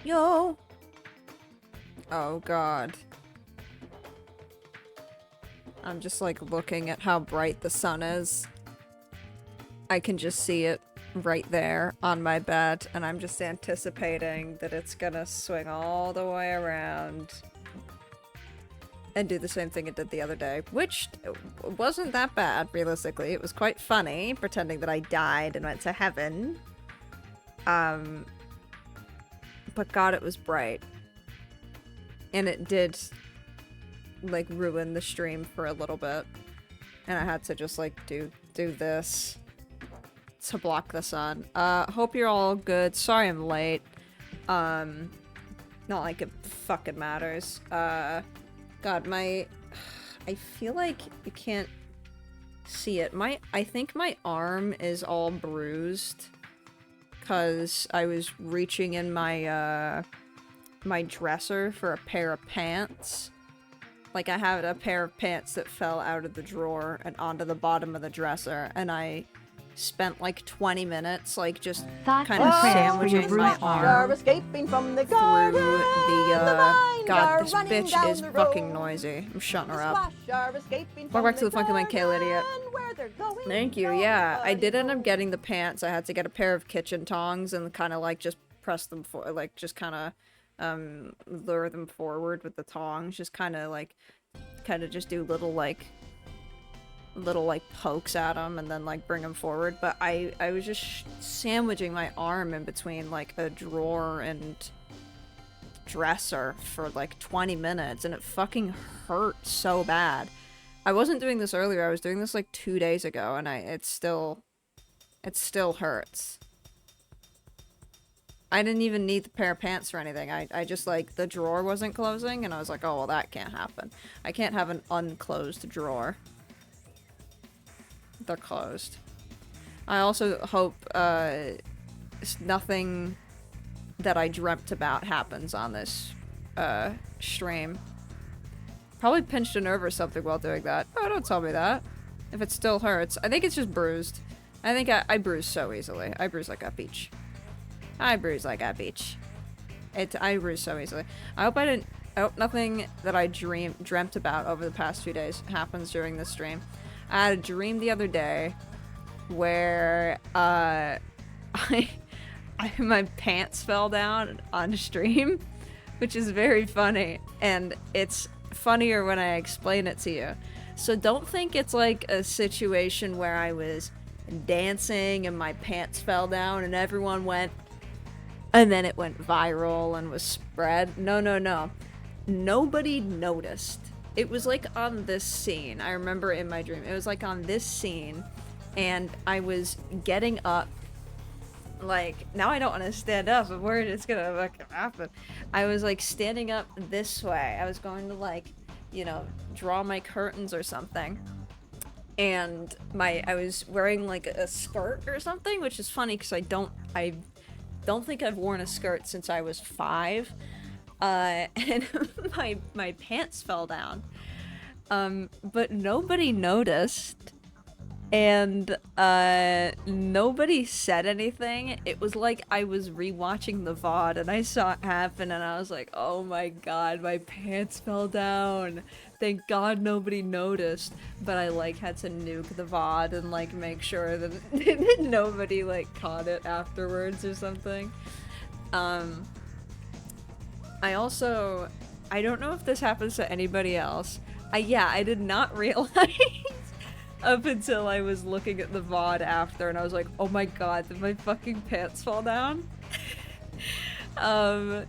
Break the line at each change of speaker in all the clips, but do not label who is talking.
Yo! Oh god. I'm just like looking at how bright the sun is. I can just see it right there on my bed, and I'm just anticipating that it's gonna swing all the way around and do the same thing it did the other day, which wasn't that bad, realistically. It was quite funny, pretending that I died and went to heaven. But god, it was bright. And it did, like, ruin the stream for a little bit. And I had to just, like, do this to block the sun. Hope you're all good. Sorry I'm late. Not like it fucking matters. God, I feel like you can't see it. I think my arm is all bruised because I was reaching in my, my dresser for a pair of pants. Like, I had a pair of pants that fell out of the drawer and onto the bottom of the dresser, and I spent like 20 minutes, like, just kind of sandwiching my arm
escaping from the
through
garden,
the, God, this
running
bitch
down
is
the
fucking
road.
noisy. I'm shutting her
The
up.
squash are escaping
Welcome back
from
to the Funky Man Kale Idiot.
garden, where they're going,
Thank you, yeah. I did end up getting the pants. I had to get a pair of kitchen tongs and kind of, like, just press them for, like, just kind of, lure them forward with the tongs. Just kind of just do little, like, pokes at them and then, like, bring them forward. But I was just sandwiching my arm in between, like, a drawer and dresser for, like, 20 minutes, and it fucking hurt so bad. I wasn't doing this earlier. I was doing this, like, 2 days ago, and it still hurts. I didn't even need the pair of pants or anything. I just, like, the drawer wasn't closing, and I was like, oh, well, that can't happen. I can't have an unclosed drawer. They're closed. I also hope nothing that I dreamt about happens on this stream. Probably pinched a nerve or something while doing that. Oh, don't tell me that. If it still hurts. I think it's just bruised. I think I bruise so easily. I bruise like a peach. I bruise like a peach. I bruise so easily. I hope nothing that I dreamt about over the past few days happens during this stream. I had a dream the other day where my pants fell down on stream, which is very funny, and it's funnier when I explain it to you. So don't think it's like a situation where I was dancing and my pants fell down and everyone went, and then it went viral and was spread. No. Nobody noticed. It was like on this scene. I remember in my dream. It was like on this scene, and I was getting up. Like, now I don't want to stand up, but where it's gonna fucking happen. I was like standing up this way. I was going to, like, you know, draw my curtains or something. And I was wearing like a skirt or something, which is funny because I don't think I've worn a skirt since I was 5. And my pants fell down. But nobody noticed. And nobody said anything. It was like I was rewatching the VOD and I saw it happen and I was like, oh my god, my pants fell down. Thank god nobody noticed. But I like had to nuke the VOD and like make sure that nobody like caught it afterwards or something. I don't know if this happens to anybody else. I did not realize up until I was looking at the VOD after, and I was like, oh my god, did my fucking pants fall down? I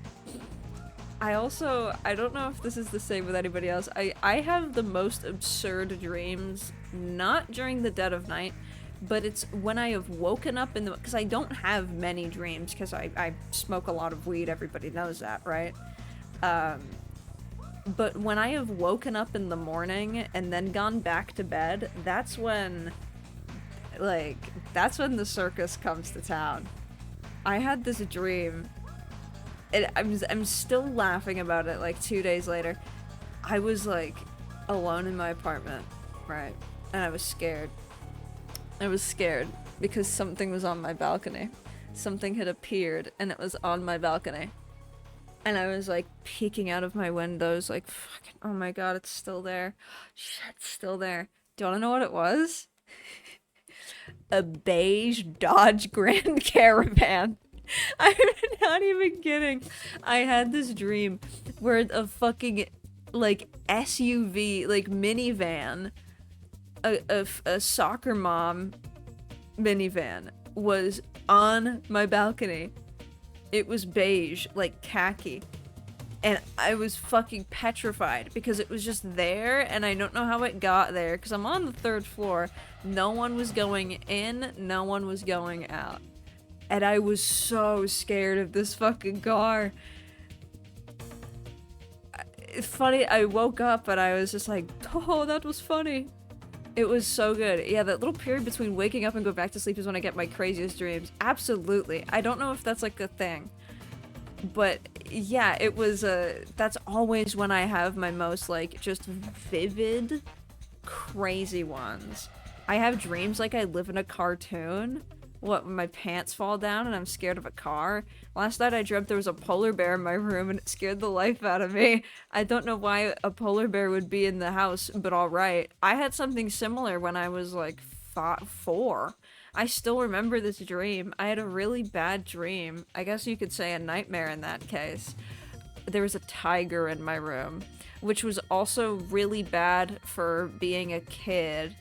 don't know if this is the same with anybody else. I have the most absurd dreams, not during the dead of night, but it's when I have woken up because I don't have many dreams, because I smoke a lot of weed, everybody knows that, right? But when I have woken up in the morning and then gone back to bed, that's when the circus comes to town. I had this dream, and I'm still laughing about it like 2 days later. I was like alone in my apartment, right? And I was scared. I was scared because something was on my balcony. Something had appeared and it was on my balcony. And I was like peeking out of my windows, like, fucking, oh my god, it's still there. Shit, it's still there. Do you want to know what it was? A beige Dodge Grand Caravan. I'm not even kidding. I had this dream where a fucking, like, SUV, like, minivan, a soccer mom minivan was on my balcony. It was beige, like khaki. And I was fucking petrified because it was just there and I don't know how it got there because I'm on the 3rd floor. No one was going in, no one was going out. And I was so scared of this fucking car. It's funny, I woke up and I was just like, oh, that was funny. It was so good. Yeah, that little period between waking up and go back to sleep is when I get my craziest dreams. Absolutely. I don't know if that's like a thing. But yeah, it was that's always when I have my most like just vivid, crazy ones. I have dreams like I live in a cartoon. What, when my pants fall down and I'm scared of a car? Last night I dreamt there was a polar bear in my room and it scared the life out of me. I don't know why a polar bear would be in the house, but alright. I had something similar when I was like 4. I still remember this dream. I had a really bad dream. I guess you could say a nightmare in that case. There was a tiger in my room, which was also really bad for being a kid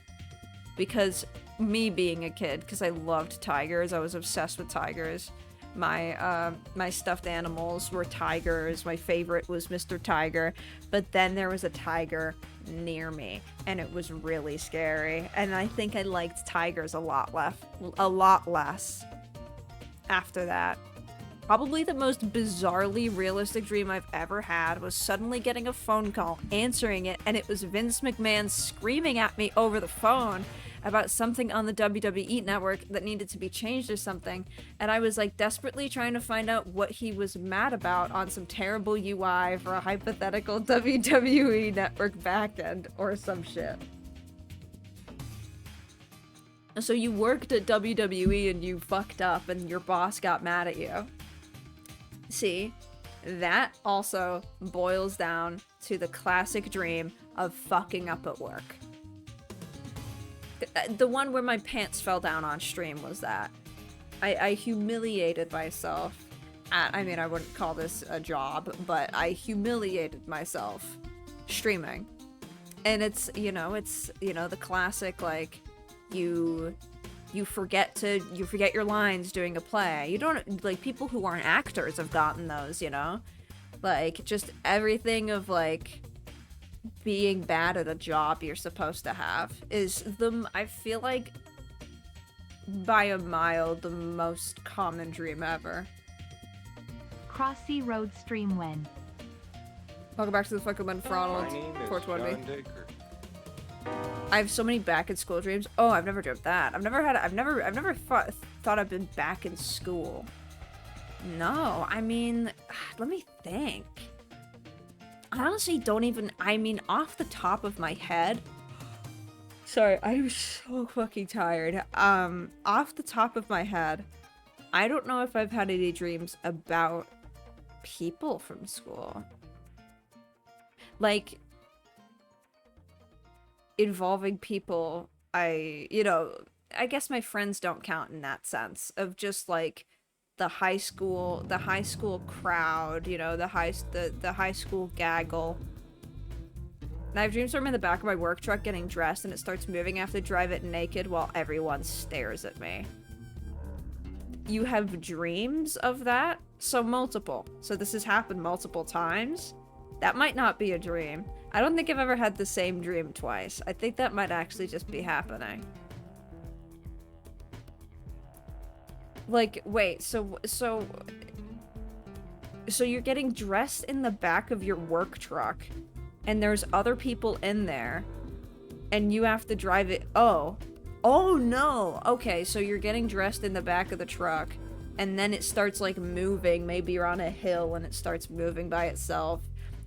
because me being a kid, because I loved tigers. I was obsessed with tigers. My stuffed animals were tigers. My favorite was Mr. Tiger. But then there was a tiger near me, and it was really scary. And I think I liked tigers a lot less after that. Probably the most bizarrely realistic dream I've ever had was suddenly getting a phone call, answering it, and it was Vince McMahon screaming at me over the phone about something on the WWE network that needed to be changed or something, and I was like desperately trying to find out what he was mad about on some terrible UI for a hypothetical WWE network backend or some shit. So you worked at WWE and you fucked up and your boss got mad at you. See, that also boils down to the classic dream of fucking up at work. The one where my pants fell down on stream was that. I humiliated myself. I mean, I wouldn't call this a job, but I humiliated myself streaming. And it's, the classic, like, you forget your lines doing a play. You don't, like, people who aren't actors have gotten those, Like, just everything of, like, being bad at a job you're supposed to have is I feel like, by a mile, the most common dream ever.
Crossy Road stream when?
Welcome back to the fucking Throttled 420. I have so many back in school dreams. Oh, I've never dreamt that. I've never thought I've been back in school. No, I mean, let me think. I honestly don't even, off the top of my head. Sorry, I'm so fucking tired. Off the top of my head, I don't know if I've had any dreams about people from school. Like, involving people, I guess my friends don't count in that sense of just like the high school crowd, the high school gaggle. And I have dreams where I'm in the back of my work truck getting dressed and it starts moving. I have to drive it naked while everyone stares at me. You have dreams of that? So multiple. So this has happened multiple times? That might not be a dream. I don't think I've ever had the same dream twice. I think that might actually just be happening. Like, wait, so you're getting dressed in the back of your work truck, and there's other people in there, and you have to drive it. Oh no. Okay, so you're getting dressed in the back of the truck, and then it starts like moving. Maybe you're on a hill and it starts moving by itself,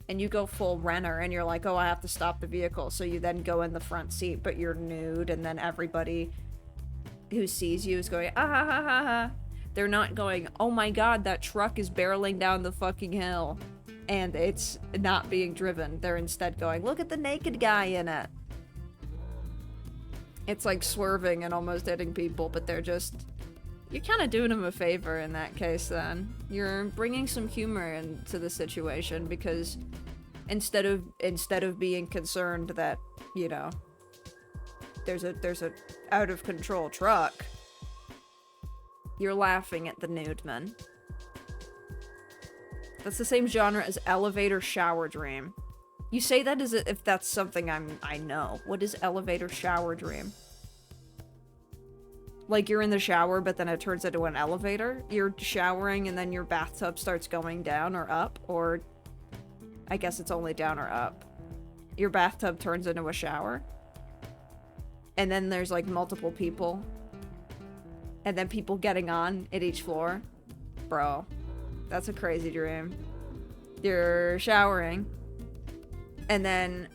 and you go full Renner, and you're like, oh, I have to stop the vehicle. So you then go in the front seat, but you're nude, and then everybody who sees you is going, ah ha ha ha ha. They're not going, oh my god, that truck is barreling down the fucking hill, and it's not being driven. They're instead going, look at the naked guy in it. It's like swerving and almost hitting people, but they're just... You're kind of doing them a favor in that case, then. You're bringing some humor into the situation, because instead of being concerned that, you know, there's a out of control truck, you're laughing at the nude man. That's the same genre as elevator shower dream. You say that as if that's something I know. What is elevator shower dream? Like you're in the shower, but then it turns into an elevator? You're showering and then your bathtub starts going down or up, or I guess it's only down or up. Your bathtub turns into a shower. And then there's like multiple people. And then people getting on at each floor. Bro, that's a crazy dream. You're showering. And then,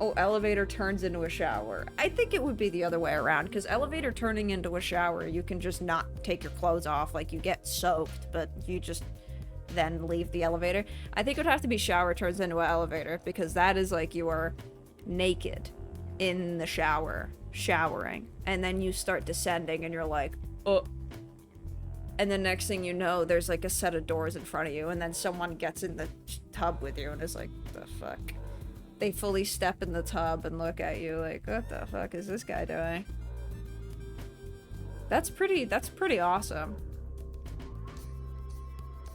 oh, elevator turns into a shower. I think it would be the other way around, because elevator turning into a shower, you can just not take your clothes off. Like, you get soaked, but you just then leave the elevator. I think it would have to be shower turns into an elevator, because that is like you are naked in the shower, showering. And then you start descending and you're like, oh. And then next thing you know, there's like a set of doors in front of you, and then someone gets in the tub with you and is like, the fuck? They fully step in the tub and look at you like, what the fuck is this guy doing? That's pretty awesome.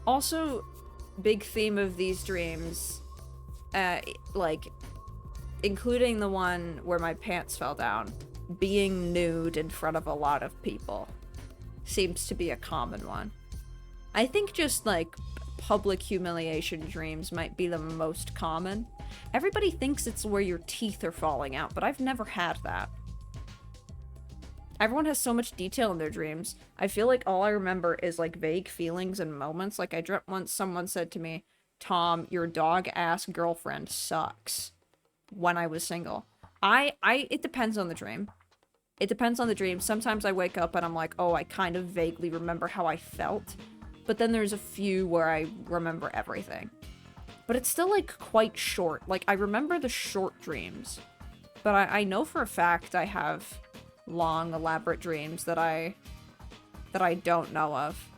Also, big theme of these dreams, like, including the one where my pants fell down, being nude in front of a lot of people seems to be a common one. I think just, like, public humiliation dreams might be the most common. Everybody thinks it's where your teeth are falling out, but I've never had that. Everyone has so much detail in their dreams. I feel like all I remember is, like, vague feelings and moments. Like, I dreamt once someone said to me, Tom, your dog-ass girlfriend sucks, when I was single. It depends on the dream. It depends on the dream. Sometimes I wake up and I'm like, oh, I kind of vaguely remember how I felt. But then there's a few where I remember everything. But it's still, like, quite short. Like, I remember the short dreams. But I know for a fact I have long, elaborate dreams that I don't know of.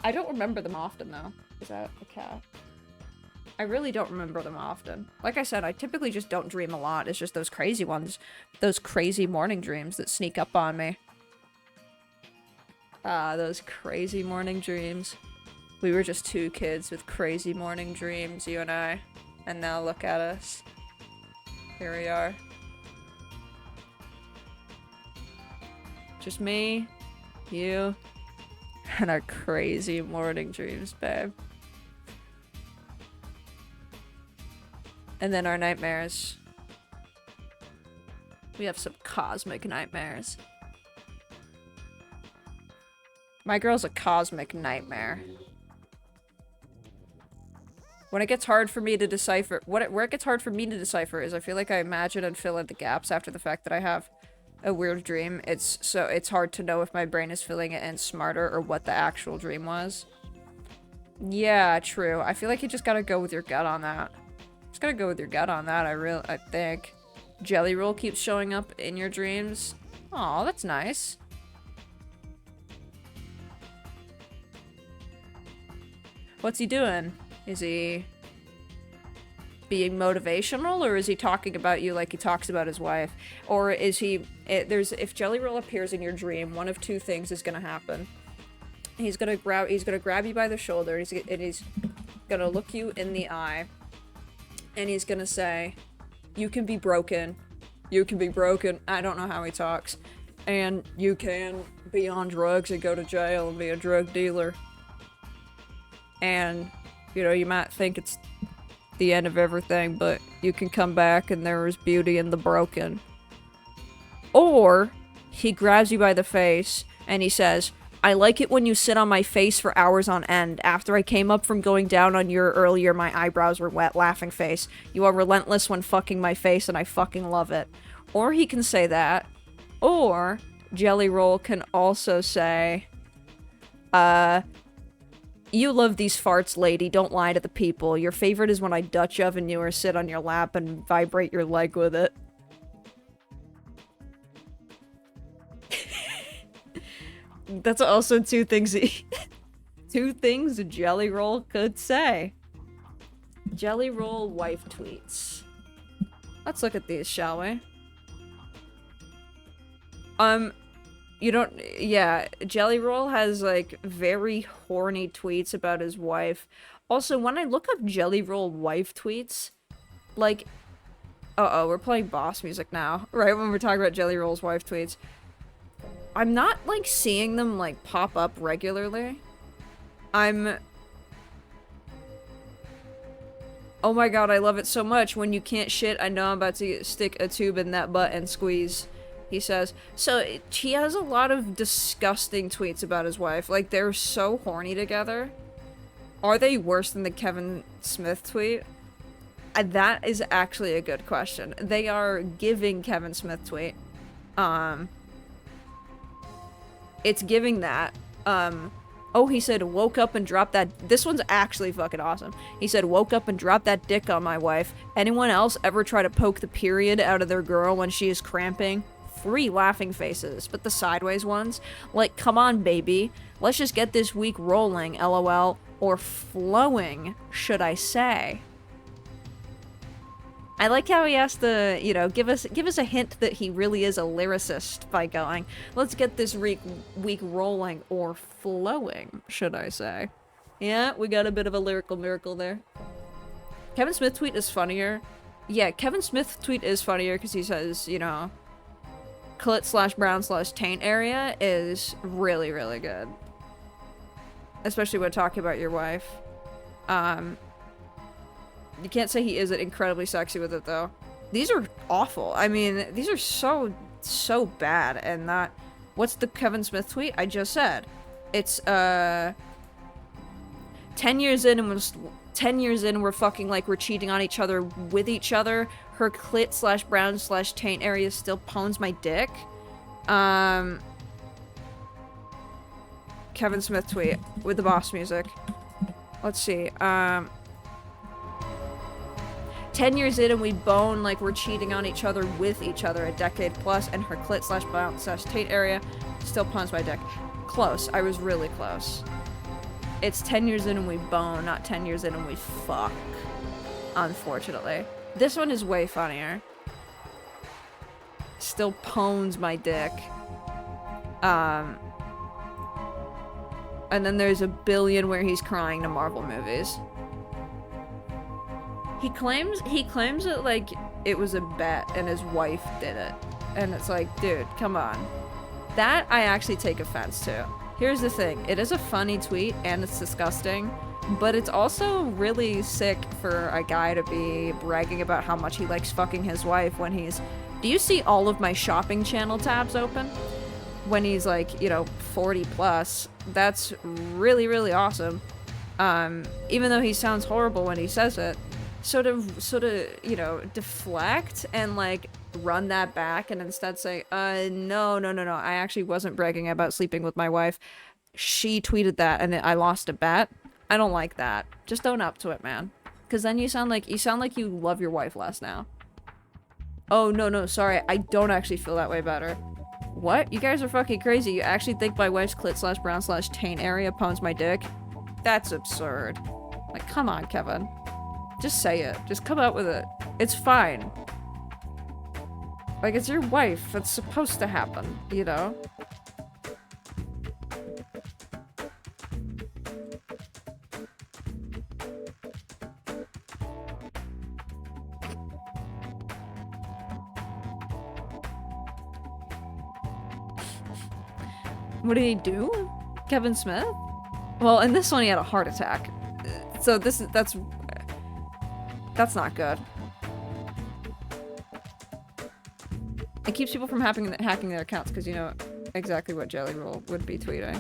I don't remember them often, though. Is that a cat? I really don't remember them often. Like I said, I typically just don't dream a lot. It's just those crazy ones. Those crazy morning dreams that sneak up on me. Ah, those crazy morning dreams. We were just two kids with crazy morning dreams, you and I. And now look at us. Here we are. Just me, you, and our crazy morning dreams, babe. And then our nightmares. We have some cosmic nightmares. My girl's a cosmic nightmare. When it gets hard for me to decipher, where it gets hard for me to decipher is I feel like I imagine and fill in the gaps after the fact that I have a weird dream. It's hard to know if my brain is filling it in smarter or what the actual dream was. Yeah, true. I feel like you just gotta go with your gut on that. Just gotta go with your gut on that, I think. Jelly Roll keeps showing up in your dreams. Aw, that's nice. What's he doing? Is he being motivational, or is he talking about you like he talks about his wife? Or is he... if Jelly Roll appears in your dream, one of two things is gonna happen. He's gonna grab you by the shoulder, and he's gonna look you in the eye, and he's gonna say, you can be broken. You can be broken. I don't know how he talks. And you can be on drugs and go to jail and be a drug dealer. And, you know, you might think it's the end of everything, but you can come back and there is beauty in the broken. Or, he grabs you by the face and he says, I like it when you sit on my face for hours on end. After I came up from going down on your earlier, my eyebrows were wet, laughing face. You are relentless when fucking my face and I fucking love it. Or he can say that. Or Jelly Roll can also say, you love these farts, lady. Don't lie to the people. Your favorite is when I Dutch oven you or sit on your lap and vibrate your leg with it. That's also two things Jelly Roll could say. Jelly Roll wife tweets. Let's look at these, shall we? You don't, yeah, Jelly Roll has, like, very horny tweets about his wife. Also, when I look up Jelly Roll wife tweets, like, uh-oh, we're playing boss music now, right when we're talking about Jelly Roll's wife tweets. I'm not, like, seeing them, like, pop up regularly. Oh my god, I love it so much. When you can't shit, I know I'm about to stick a tube in that butt and squeeze. He says. So, he has a lot of disgusting tweets about his wife. Like, they're so horny together. Are they worse than the Kevin Smith tweet? That is actually a good question. They are giving Kevin Smith tweet. It's giving that. Oh, he said, woke up and dropped that. This one's actually fucking awesome. He said, woke up and dropped that dick on my wife. Anyone else ever try to poke the period out of their girl when she is cramping? 3 laughing faces, but the sideways ones. Like, come on, baby. Let's just get this week rolling, lol. Or flowing, should I say. I like how he has to, you know, give us a hint that he really is a lyricist by going, let's get this week rolling, or flowing, should I say. Yeah, we got a bit of a lyrical miracle there. Kevin Smith tweet is funnier. Yeah, Kevin Smith tweet is funnier because he says, you know, clit/brown/taint area is really, really good. Especially when talking about your wife. You can't say he isn't incredibly sexy with it, though. These are awful. I mean, these are so bad, and not... What's the Kevin Smith tweet? I just said. It's, 10 years in, and 10 years in, we're fucking like we're cheating on each other with each other. Her clit/brown/taint area still pawns my dick. Kevin Smith tweet with the boss music. Let's see. 10 years in and we bone like we're cheating on each other with each other a decade plus, and her clit/brown/taint area still pawns my dick. Close. I was really close. It's 10 years in and we bone, not 10 years in and we fuck. Unfortunately. This one is way funnier. Still pawns my dick. And then there's a billion where he's crying to Marvel movies. He claims that, like, it was a bet and his wife did it. And it's like, dude, come on. That I actually take offense to. Here's the thing. It is a funny tweet and it's disgusting, but it's also really sick for a guy to be bragging about how much he likes fucking his wife when he's... Do you see all of my shopping channel tabs open? When he's like, you know, 40 plus. That's really, really awesome. Even though he sounds horrible when he says it. So to, you know, deflect and, like, run that back and instead say, no, I actually wasn't bragging about sleeping with my wife. She tweeted that and I lost a bet. I don't like that. Just own up to it, man. Because then you sound like you love your wife less now. Oh, no, sorry. I don't actually feel that way about her. What? You guys are fucking crazy. You actually think my wife's clit/brown/taint area pawns my dick? That's absurd. Like, come on, Kevin. Just say it. Just come out with it. It's fine. Like, it's your wife. It's supposed to happen, you know? What did he do? Kevin Smith? Well, in this one he had a heart attack. So that's not good. It keeps people from hacking their accounts because you know exactly what Jelly Roll would be tweeting.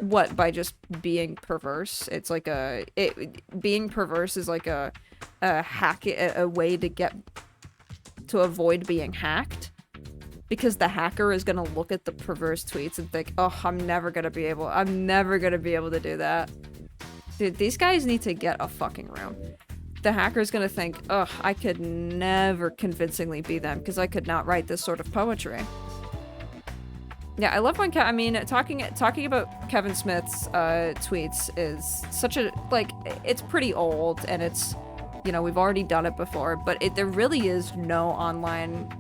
What, by just being perverse? It's like being perverse is like a way to avoid being hacked. because the hacker is gonna look at the perverse tweets and think, oh, I'm never gonna be able to do that. Dude, these guys need to get a fucking room. The hacker's gonna think, ugh, I could never convincingly be them because I could not write this sort of poetry. Yeah, I love when talking about Kevin Smith's tweets is such a, like, it's pretty old and it's, you know, we've already done it before, but there really is no online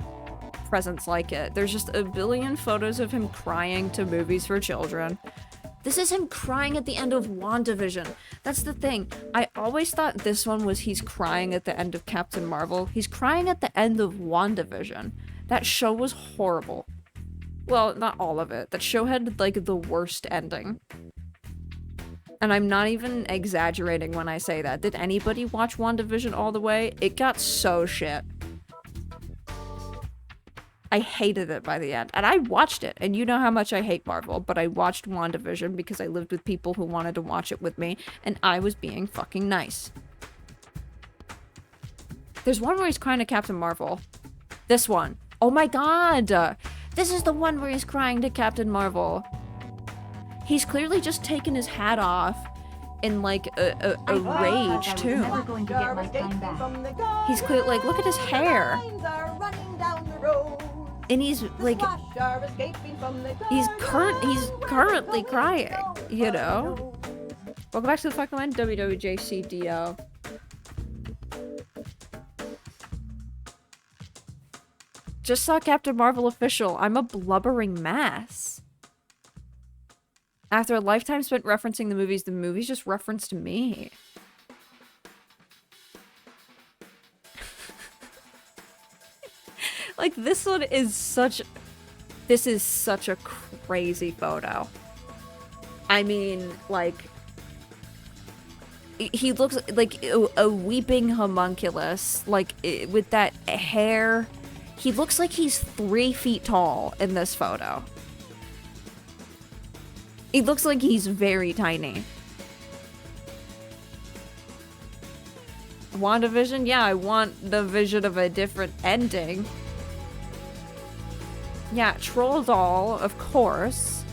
presence like it. There's just a billion photos of him crying to movies for children. This is him crying at the end of WandaVision. That's the thing. I always thought this one was he's crying at the end of Captain Marvel. He's crying at the end of WandaVision. That show was horrible. Well, not all of it. That show had, like, the worst ending. And I'm not even exaggerating when I say that. Did anybody watch WandaVision all the way? It got so shit. I hated it by the end. And I watched it. And you know how much I hate Marvel. But I watched WandaVision because I lived with people who wanted to watch it with me. And I was being fucking nice. There's one where he's crying to Captain Marvel. This one. Oh my god! This is the one where he's crying to Captain Marvel. He's clearly just taken his hat off in, like, a rage, too.
Never going to get my time back.
He's clear, like, look at his hair. And he's, like, he's currently crying, you know? Welcome back to the fucking line, WWJCDO. Just saw Captain Marvel official. I'm a blubbering mess. After a lifetime spent referencing the movies just referenced me. Like, this one is such... This is such a crazy photo. I mean, like... He looks like a weeping homunculus. Like, with that hair... He looks like he's 3 feet tall in this photo. He looks like he's very tiny. WandaVision? Yeah, I want the vision of a different ending. Yeah, Troll Doll, of course.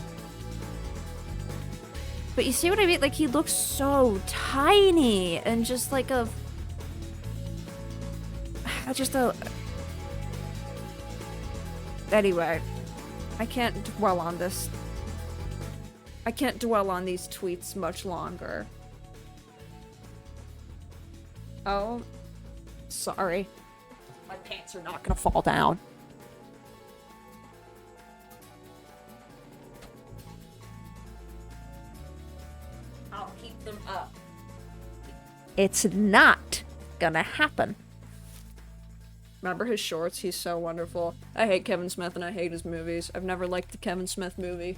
But you see what I mean? Like, he looks so tiny and just like a... Just a... Anyway, I can't dwell on this. I can't dwell on these tweets much longer. Oh, sorry. My pants are not gonna fall down. I'll keep them up. It's not gonna happen. Remember his shorts? He's so wonderful. I hate Kevin Smith and I hate his movies. I've never liked the Kevin Smith movie.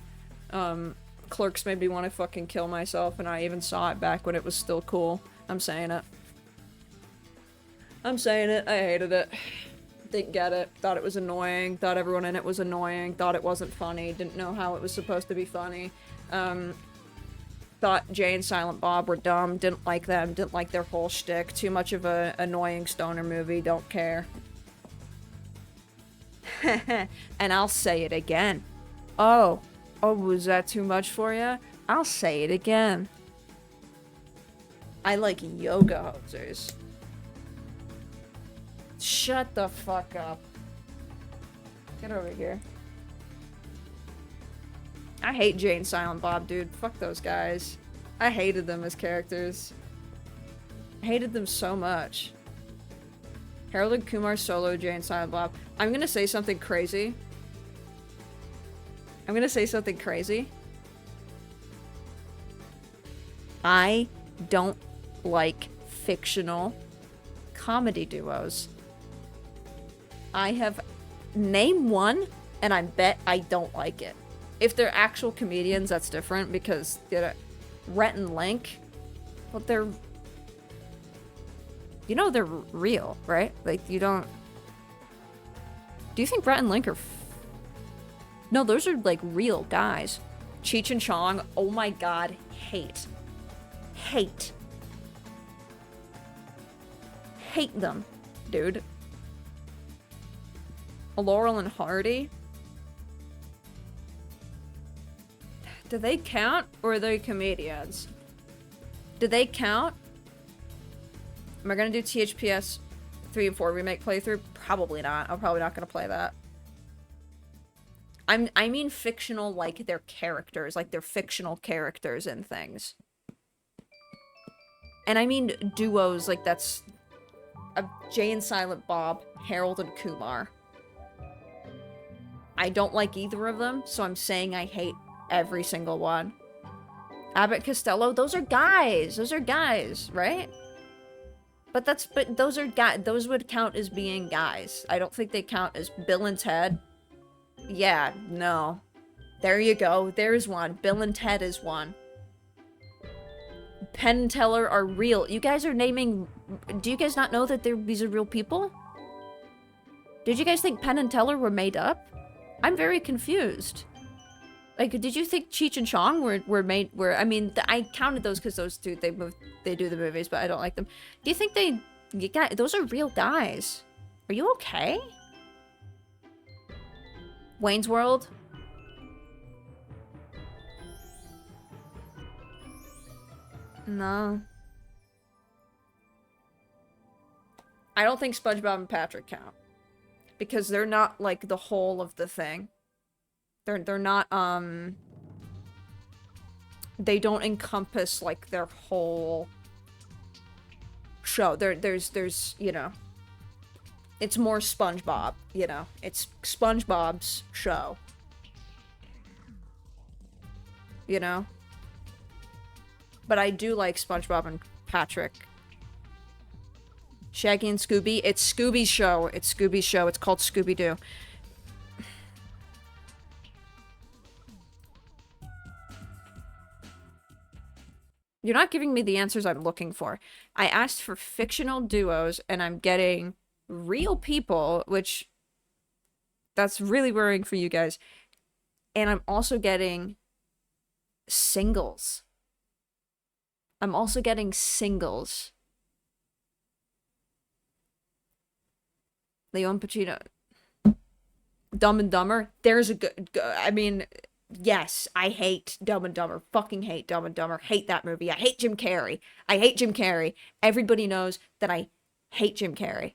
Clerks made me want to fucking kill myself, and I even saw it back when it was still cool. I'm saying it. I'm saying it. I hated it. Didn't get it. Thought it was annoying. Thought everyone in it was annoying. Thought it wasn't funny. Didn't know how it was supposed to be funny. Thought Jay and Silent Bob were dumb. Didn't like them. Didn't like their whole shtick. Too much of a annoying stoner movie. Don't care. And I'll say it again. Oh, was that too much for you? I'll say it again. I like yoga hosers. Shut the fuck up. Get over here. I hate Jay and Silent Bob, dude. Fuck those guys. I hated them as characters. I hated them so much. Harold and Kumar solo, Jay and Silent Bob. I'm gonna say something crazy. I don't like fictional comedy duos. I have... Name one, and I bet I don't like it. If they're actual comedians, that's different, because, you know, Rhett and Link, well, they're... You know they're real, right? Like, you don't... Do you think Rhett and Link are... No, those are, like, real guys. Cheech and Chong, oh my god, hate. Hate. Hate them, dude. Laurel and Hardy, Do they count, or are they comedians? Do they count? Am I gonna do THPS 3 and 4 remake playthrough? Probably not. I'm probably not gonna play that. I mean fictional, like they're characters, like they're fictional characters and things. And I mean duos, like that's Jay and Silent Bob, Harold and Kumar. I don't like either of them, so I'm saying I hate every single one. Abbott Costello, those are guys. Those are guys, right? But those are guys. Those would count as being guys. I don't think they count as Bill and Ted. Yeah, no. There you go. There's one. Bill and Ted is one. Penn and Teller are real. You guys are naming... Do you guys not know that these are real people? Did you guys think Penn and Teller were made up? I'm very confused. Like, did you think Cheech and Chong were made... I mean, I counted those because those two, they do the movies, but I don't like them. Do you think those are real guys? Are you okay? Wayne's World? No. I don't think SpongeBob and Patrick count. Because they're not, like, the whole of the thing. They're not, they don't encompass, like, their whole show. There's, you know... It's more SpongeBob, you know? It's SpongeBob's show. You know? But I do like SpongeBob and Patrick. Shaggy and Scooby. It's Scooby's show. It's Scooby's show. It's called Scooby-Doo. You're not giving me the answers I'm looking for. I asked for fictional duos, and I'm getting real people, which... That's really worrying for you guys. And I'm also getting... singles. I'm also getting singles. Leon Pacino. Dumb and Dumber. There's a good... I mean... Yes, I hate Dumb and Dumber. Fucking hate Dumb and Dumber. Hate that movie. I hate Jim Carrey. I hate Jim Carrey. Everybody knows that I hate Jim Carrey.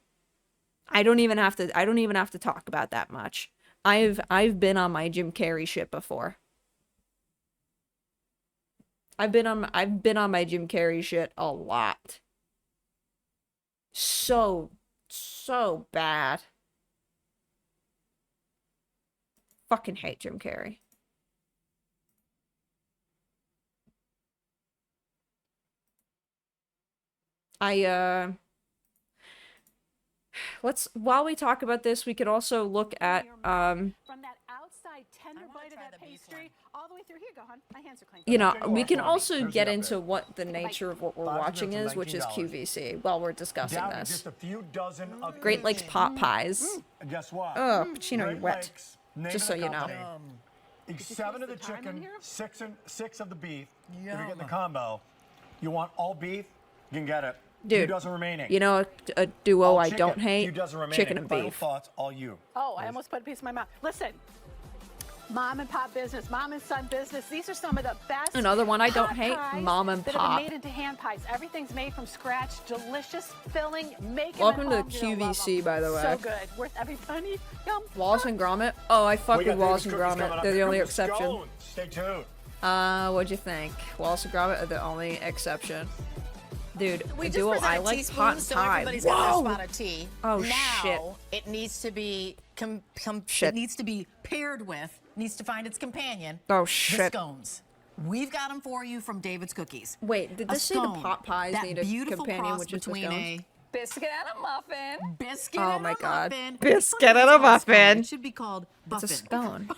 I don't even have to talk about that much. I've been on my Jim Carrey shit before. I've been on my Jim Carrey shit a lot. So bad. Fucking hate Jim Carrey. While we talk about this, we could also look at
from that outside tender bite of that pastry all the way through. Here you go, hon. My hands are clean.
you know, we can also get into what the nature of what we're watching is, which is QVC, while we're discussing this.
Just a few dozen of
Great Lakes pot pies.
And guess what?
Oh, Pacino, you're
Great
wet.
Lakes, name
Just
of
so
the
you know.
company. Eat 7 of the chicken, 6 of the beef. If you're getting the combo, you want all beef, you can get it.
Dude,
few dozen remaining.
You know a duo
All
I
chicken,
don't hate?
few dozen remaining.
Chicken and
Final
beef.
thoughts, all you.
Oh, I almost put a piece in my mouth. Listen, mom and pop business, mom and son business. These are some of the best.
Another one I don't
pot
hate,
pies
Mom and
that
Pop.
have been made into hand pies. Everything's made from scratch, delicious, filling. Make 'em
Welcome
at
to
home. You're gonna love
QVC,
'em.
by the way.
So good, worth every penny. Yum.
Wallace and Gromit? Oh, I fuck
We
with
got
Wallace
these
and
cookies coming
Gromit.
up.
They're the only
Cookies
exception.
Scone. Stay tuned.
What'd you think? Wallace and Gromit are the only exception. Dude,
We
the
just
duo
presented
I like,
teaspoons,
pot and
so
pie.
everybody's got their
Whoa!
spot of tea.
Oh,
now,
shit.
it needs to be
Shit.
it needs to be paired with, needs to find its companion.
Oh,
The
shit.
scones. We've got them for you from David's Cookies.
Wait, did
A
this say the
scone,
pot pies
that
need a
beautiful
companion,
cross
which is the
between
scones?
a
Biscuit and a muffin.
biscuit
Oh
and
my
a
God.
muffin.
Biscuit
It's
and a
not called scone,
muffin.
It should be called
It's
buffin.
a scone.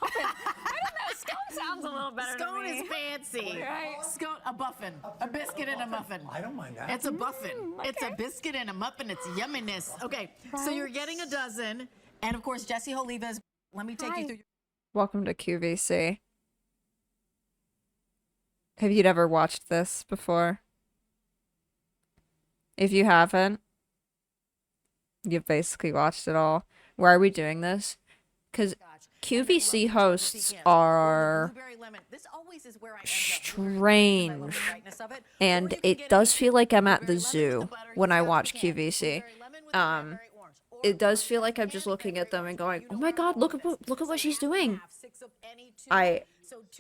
Scone sounds a little better
Scone
to me.
is fancy.
Right.
Scone, a buffin, a biscuit and a muffin.
I don't mind that.
It's a buffin. It's a biscuit and a muffin. It's yumminess. Okay, so you're getting a dozen. And of course, Jesse Holivas, let me take you through.
Welcome to QVC. Have you ever watched this before? If you haven't, you've basically watched it all. Why are we doing this? Because QVC hosts are
Blueberry lemon. This always is where I end up.
strange, and it does feel like I'm at the zoo when I watch QVC. It does feel like I'm just looking at them and going, "Oh my God, look at what she's doing."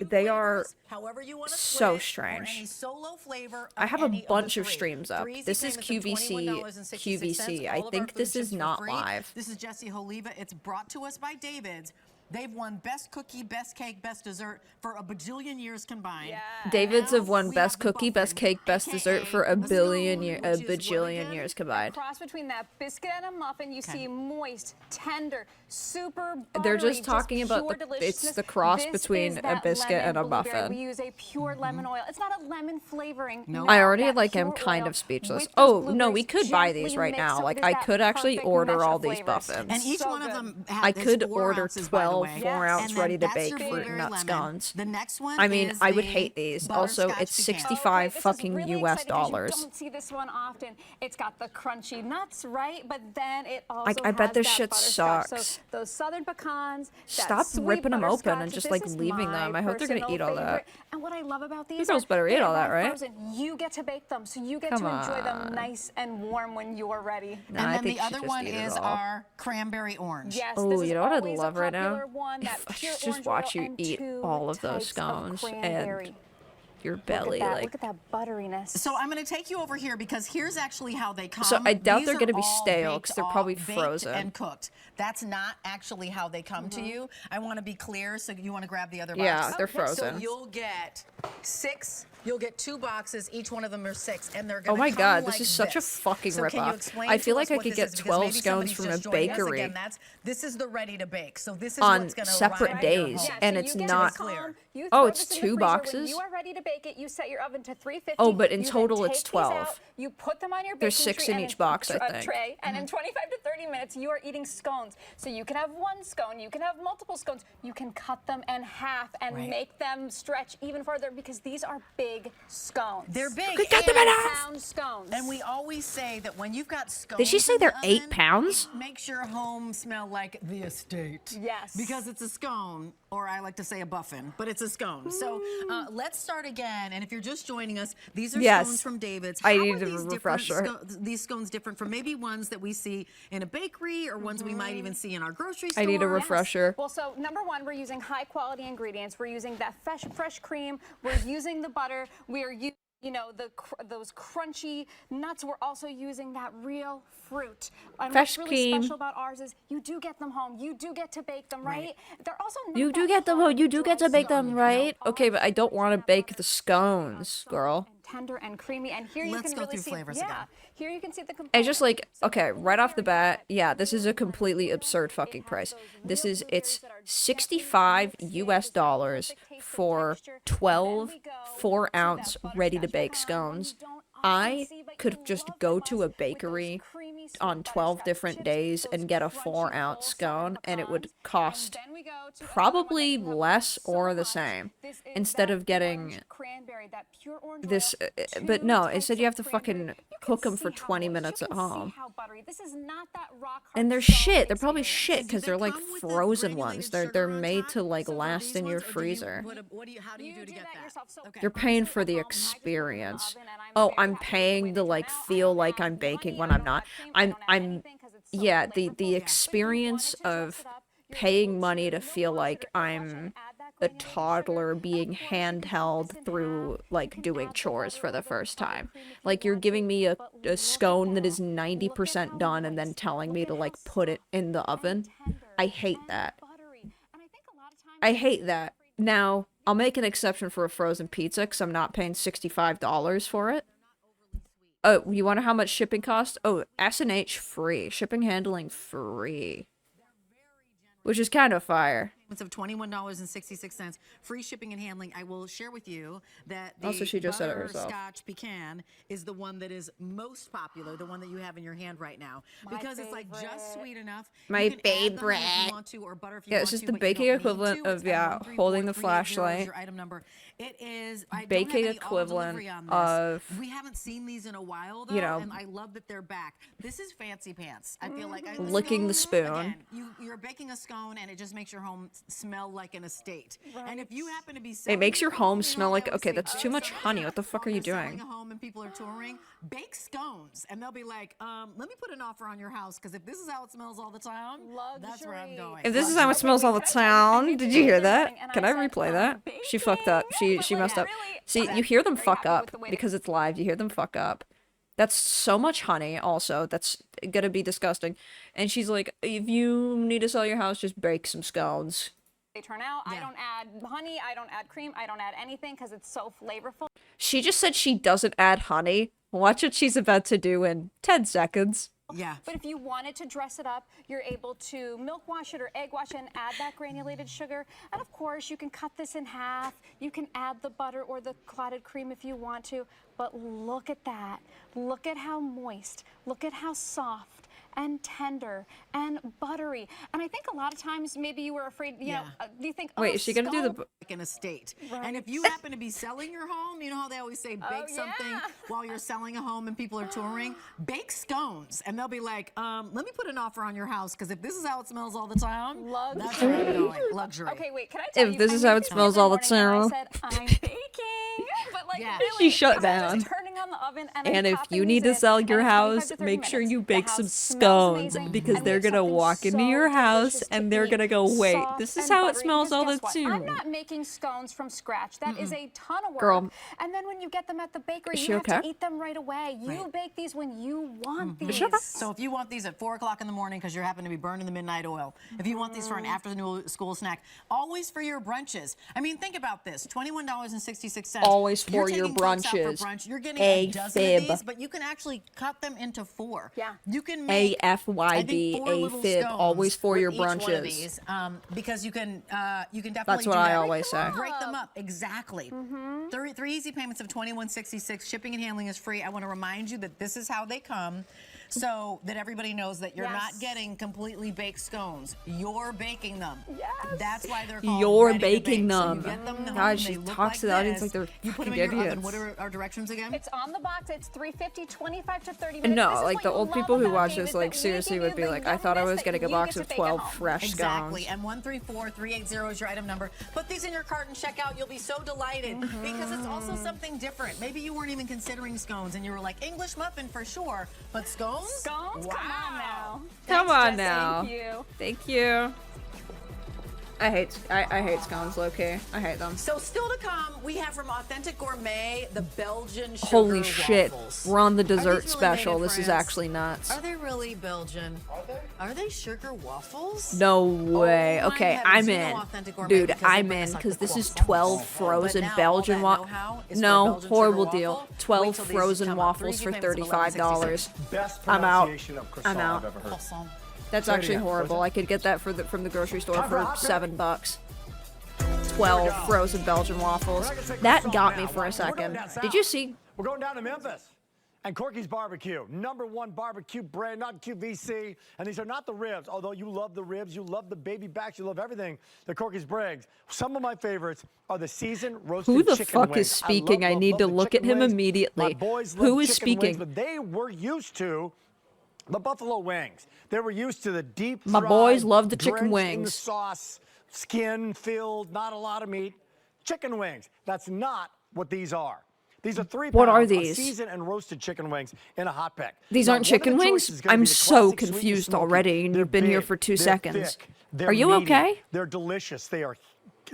They are so strange. I have a bunch of streams up. This is QVC. I think this is not live.
This is Jessie Holiva. It's brought to us by David's. They've won best cookie, best cake, best dessert for a bajillion years combined.
Yeah. David's have won best cookie, best cake, best dessert for a bajillion years combined.
Cross between that biscuit and a muffin, you see moist, tender, super buttery.
They're just talking about it's the cross between a biscuit and a muffin.
We use a pure lemon oil. It's not a lemon flavoring.
No.
I already am kind of speechless. Oh no, we could buy these right now. Like I could actually order all these muffins.
And each one of them
I could order 12
12
4-ounce ready to bake fruit and nut scones.
The next one
I mean, I would hate these. Also, it's 65 fucking
really
US
exciting 'cause
dollars.
You don't see this one often. It's got the crunchy nuts, right? But then it also
I bet
has
this
that
shit
butterscotch.
sucks.
So those southern pecans. that
Stop
sweet
ripping them open
butterscotch,
and just
this
like
is
leaving them.
my
I hope they're gonna
personal
eat all that.
favorite. And what I love about these
girls better eat
they're
all that,
not
right?
frozen. You get to bake them, so you get
Come
to enjoy them
on.
nice and warm when you're ready.
Nah,
and
I
then
think
the
you should
other
just
one
eat it
is
all.
our cranberry orange.
Yes,
Oh,
this is
you know what I'd
always a
love right now?
popular one, that
I
pure
just
orange
watch
oil
you
and
eat
two
all of those
types of
scones
cranberry.
and your belly,
Look at that.
like.
Look at that butteriness.
So I'm going to take you over here because here's actually how they come.
So I doubt
These
they're
are
gonna be
all
stale,
baked
'cause they're
off-
probably
baked
frozen.
and cooked. That's not actually how they come to you. I want to be clear, so you want to grab the other box.
Yeah, they're
So
frozen.
you'll get 6. You'll get 2 boxes. Each one of them are 6, and they're going to
Oh my
come
God, this
like
is such a
this.
fucking
So can you
ripoff.
explain
I
to
feel
us
like I
what
could
this
get
is? Because
12
maybe
scones
somebody's
from a
just joining us.
bakery.
Again, this is the ready to bake. So this is
On
what's going to
separate
arrive
days,
at your home.
and
so
it's
you get
not-
this home, you
Oh,
throw
it's
this in the
2
freezer. When
boxes?
you are ready to bake it, you set your oven to 350.
Oh, but in
You then
total
take
it's
these
12.
out, you put them on your
There's
baking
6
tray
in
and
each box, I
a
think.
tray, and in 25 to 30 minutes, you are eating scones. So you can have 1 scone, you can have multiple scones, you can cut them in half and
Right.
make them stretch even further because these are big scones.
They're big.
Could cut them in
and-
half.
Pound scones.
And we always say that when you've got scones,
Did she say
in the
they're 8
oven,
pounds?
it makes your home smell like the estate.
Yes.
Because it's a scone, or I like to say a buffin, but it's a scone. So let's start again. And if you're just joining us, these are
Yes.
scones from David's.
I
How
need
are
a
these
refresher.
these scones different from maybe ones that we see in a bakery or ones we might even see in our grocery store?
I need a refresher.
Well, so number one, we're using high quality ingredients. We're using that fresh cream. We're using the butter. We're using, you know, those crunchy nuts. We're also using that real fruit. And
Fresh
what's really
cream.
special about ours is you do get them home. You do get to bake them, right? They're also not
You do
that
get them,
hard
you do get to
dry
bake them,
scones.
right?
No,
Okay, but I don't want to
ours
bake
have
the scones, girl.
and tender and creamy. And here you
Let's
can
go
really
through
see,
flavors
yeah,
again.
here you can see the
It's just like,
components. So
okay, right off the
blueberry
bat, yeah, this is a completely absurd fucking price. This is, it's 65 US dollars for 12 4-ounce ready-to-bake scones. I could just go to a bakery on 12 different days and get a 4-ounce scone, and it would cost probably less or the same instead of getting this. But no, it said you have to fucking cook them for 20 minutes at home. And they're shit. They're probably shit because they're like frozen ones. They're made to like last in your freezer.
How do you do to get that? Okay.
You're paying for the experience. Oh, I'm paying to like feel like I'm baking when I'm not. Yeah, the experience of paying money to feel like I'm a toddler being handheld through like doing chores for the first time. Like you're giving me a scone that is 90% done and then telling me to like put it in the oven. I hate that. I hate that. Now, I'll make an exception for a frozen pizza because I'm not paying $65 for it. Oh, you wonder how much shipping costs? Oh, S&H free. Shipping handling free. Which is kind of fire.
It's of $21.66, free shipping and handling. I will share with you that the
Also, she just said it herself.
butterscotch pecan is the one that is most popular, the one that you have in your hand right now, because it's like just sweet enough.
My
You can add them if
favorite.
you want to, or butter if you
Yeah,
want
it's just
to,
the
but you
baking
don't need
equivalent
to.
of,
It's
yeah,
134-380
holding the
is
flashlight.
your item number. It is
Baking
I don't have any auto
equivalent
delivery on this.
of,
We haven't seen these in a while though,
you know,
and I love that they're back. This is fancy pants. I feel like
licking the spoon.
Again, you're baking a scone and it just makes your home smell like an estate. And if you happen to be
It makes your home smell like,
they always
okay,
say,
that's too much honey. What the fuck are you
selling
doing?
a home and people are touring, bake scones, and they'll be like, let me put an offer on your house because if this is how it smells all the time, that's where I'm going.
If this is how it smells all the time, did you hear that? Can I replay that? She fucked up. She messed up. See, you hear them fuck up because it's live. You hear them fuck up. That's so much honey also. That's gonna be disgusting. And she's like, if you need to sell your house, just bake some scones.
They turn out. I don't add honey. I don't add cream. I don't add anything because it's so flavorful.
She just said she doesn't add honey. Watch what she's about to do in 10 seconds.
Yeah.
But if you wanted to dress it up, you're able to milk wash it or egg wash it and add that granulated sugar. And of course, you can cut this in half. You can add the butter or the clotted cream if you want to. But look at that. Look at how moist. Look at how soft and tender and buttery. And I think a lot of times maybe you were afraid, you know, you think, oh,
Wait, is she gonna do the...
like an estate. And if you happen to be selling your home, you know how they always say bake something while you're selling a home and people are touring? Bake scones. And they'll be like, let me put an offer on your house because if this is how it smells all the time, that's where I'm going. Luxury.
Okay, wait, can I tell you?
If this is how it smells all the time.
I said, I'm baking. But like,
She
really,
shut down.
turning on the oven
And if you need to sell your house, make sure you bake some scones because they're gonna walk into your house and they're gonna go, wait, this is how it smells all the time.
I'm not making scones from scratch. That is a ton of work.
Girl.
And then when you get them at the bakery,
Is
you
she
have
okay?
to eat them right away. You bake these when you want these.
So if you want these at 4 o'clock in the morning because you happen to be burning the midnight oil, if you want these for an after the school snack, always for your brunches. I mean, think about this: $21.66.
Always for
You're
your
taking folks out for
brunches.
brunch. You're getting
A
a dozen
fib.
of these, but you can actually cut them into 4.
Yeah.
You can make
AFYB, a fib, always for your
each one of
brunches.
these, because you can definitely.
That's what
do
I
that.
always say.
Break them up exactly. Three easy payments of $21.66. Shipping and handling is free. I want to remind you that this is how they come, so that everybody knows that you're not getting completely baked scones. You're baking them.
Yes.
That's why they're called
You're
ready to
baking
bake. So
them.
you get them in the
God,
home,
she
they look
talks to the audience
this.
like they're
You put them
fucking
in your oven.
idiots.
What are our directions again?
It's on the box. It's 350, 25 to 30 minutes.
No,
This is
like
what
the
you
old
love
people who
about
watch
Dave
this,
is
like
that we
seriously
give
would
you
be
the
like, I thought I
yumminess
was
that
getting a
you
box
get
of
to bake at
12
home.
fresh
Exactly,
scones.
and 134380 is your item number. Put these in your cart and check out. You'll be so delighted because it's also something different. Maybe you weren't even considering scones and you were like, English muffin for sure, but scones?
Scones?
Wow.
Come on now.
Come
Thanks,
on
Jess.
now.
Thank you.
Thank you. I hate scones, low-key. I hate them.
So still to come, we have from Authentic Gourmet the Belgian sugar
Holy shit.
waffles.
We're on the
Are these
dessert
really made
special.
in
This is
France?
actually nuts.
Are they really Belgian? Are they sugar waffles?
No way.
my
Okay,
heavens,
I'm
you know
in.
Authentic Gourmet
Dude,
because they
I'm
bring
in
us, like,
because
the
this is
croissants.
12
But
frozen
now all
Belgian
that
waffles.
know-how is for
No,
Belgian
horrible
sugar
deal.
waffle.
12
Wait till these
frozen
come up.
waffles for
3 payments of
$35.
Best
I'm out.
pronunciation of croissant
I'm out.
I've ever heard.
Croissant.
That's
Say it
actually
again.
horrible. I could get that from the grocery store
Time for a
for
hot take.
$7. 12 frozen Belgian waffles.
We're not gonna say
That
croissant
got me
now.
for a
We're going
second.
down south.
Did you see?
We're going down to Memphis. And Corky's Barbecue, #1 barbecue brand, not QVC. And these are not the ribs, although you love the ribs, you love the baby backs, you love everything. The Corky's brings. Some of my favorites are the seasoned roasted
Who the
chicken
fuck
wings.
is speaking? I need to
the
look at
chicken
him
wings.
immediately.
My boys
Who
love
is
chicken
speaking?
wings, but they were used to the buffalo wings. They were used to the deep
My
fried,
boys love the chicken
drenched in the
wings.
sauce, skin filled, not a lot of meat. Chicken wings. That's not what these are. These are 3
What are
pounds of
these?
seasoned and roasted chicken wings in a hot pack.
These
Now,
aren't
one of the
chicken wings?
choices is gonna
I'm
be the
so
classic sweet and
confused
smoky.
already, and
They're
you've been here
big,
for 2
they're
seconds.
thick, they're
Are you
meaty,
okay?
They're delicious. They are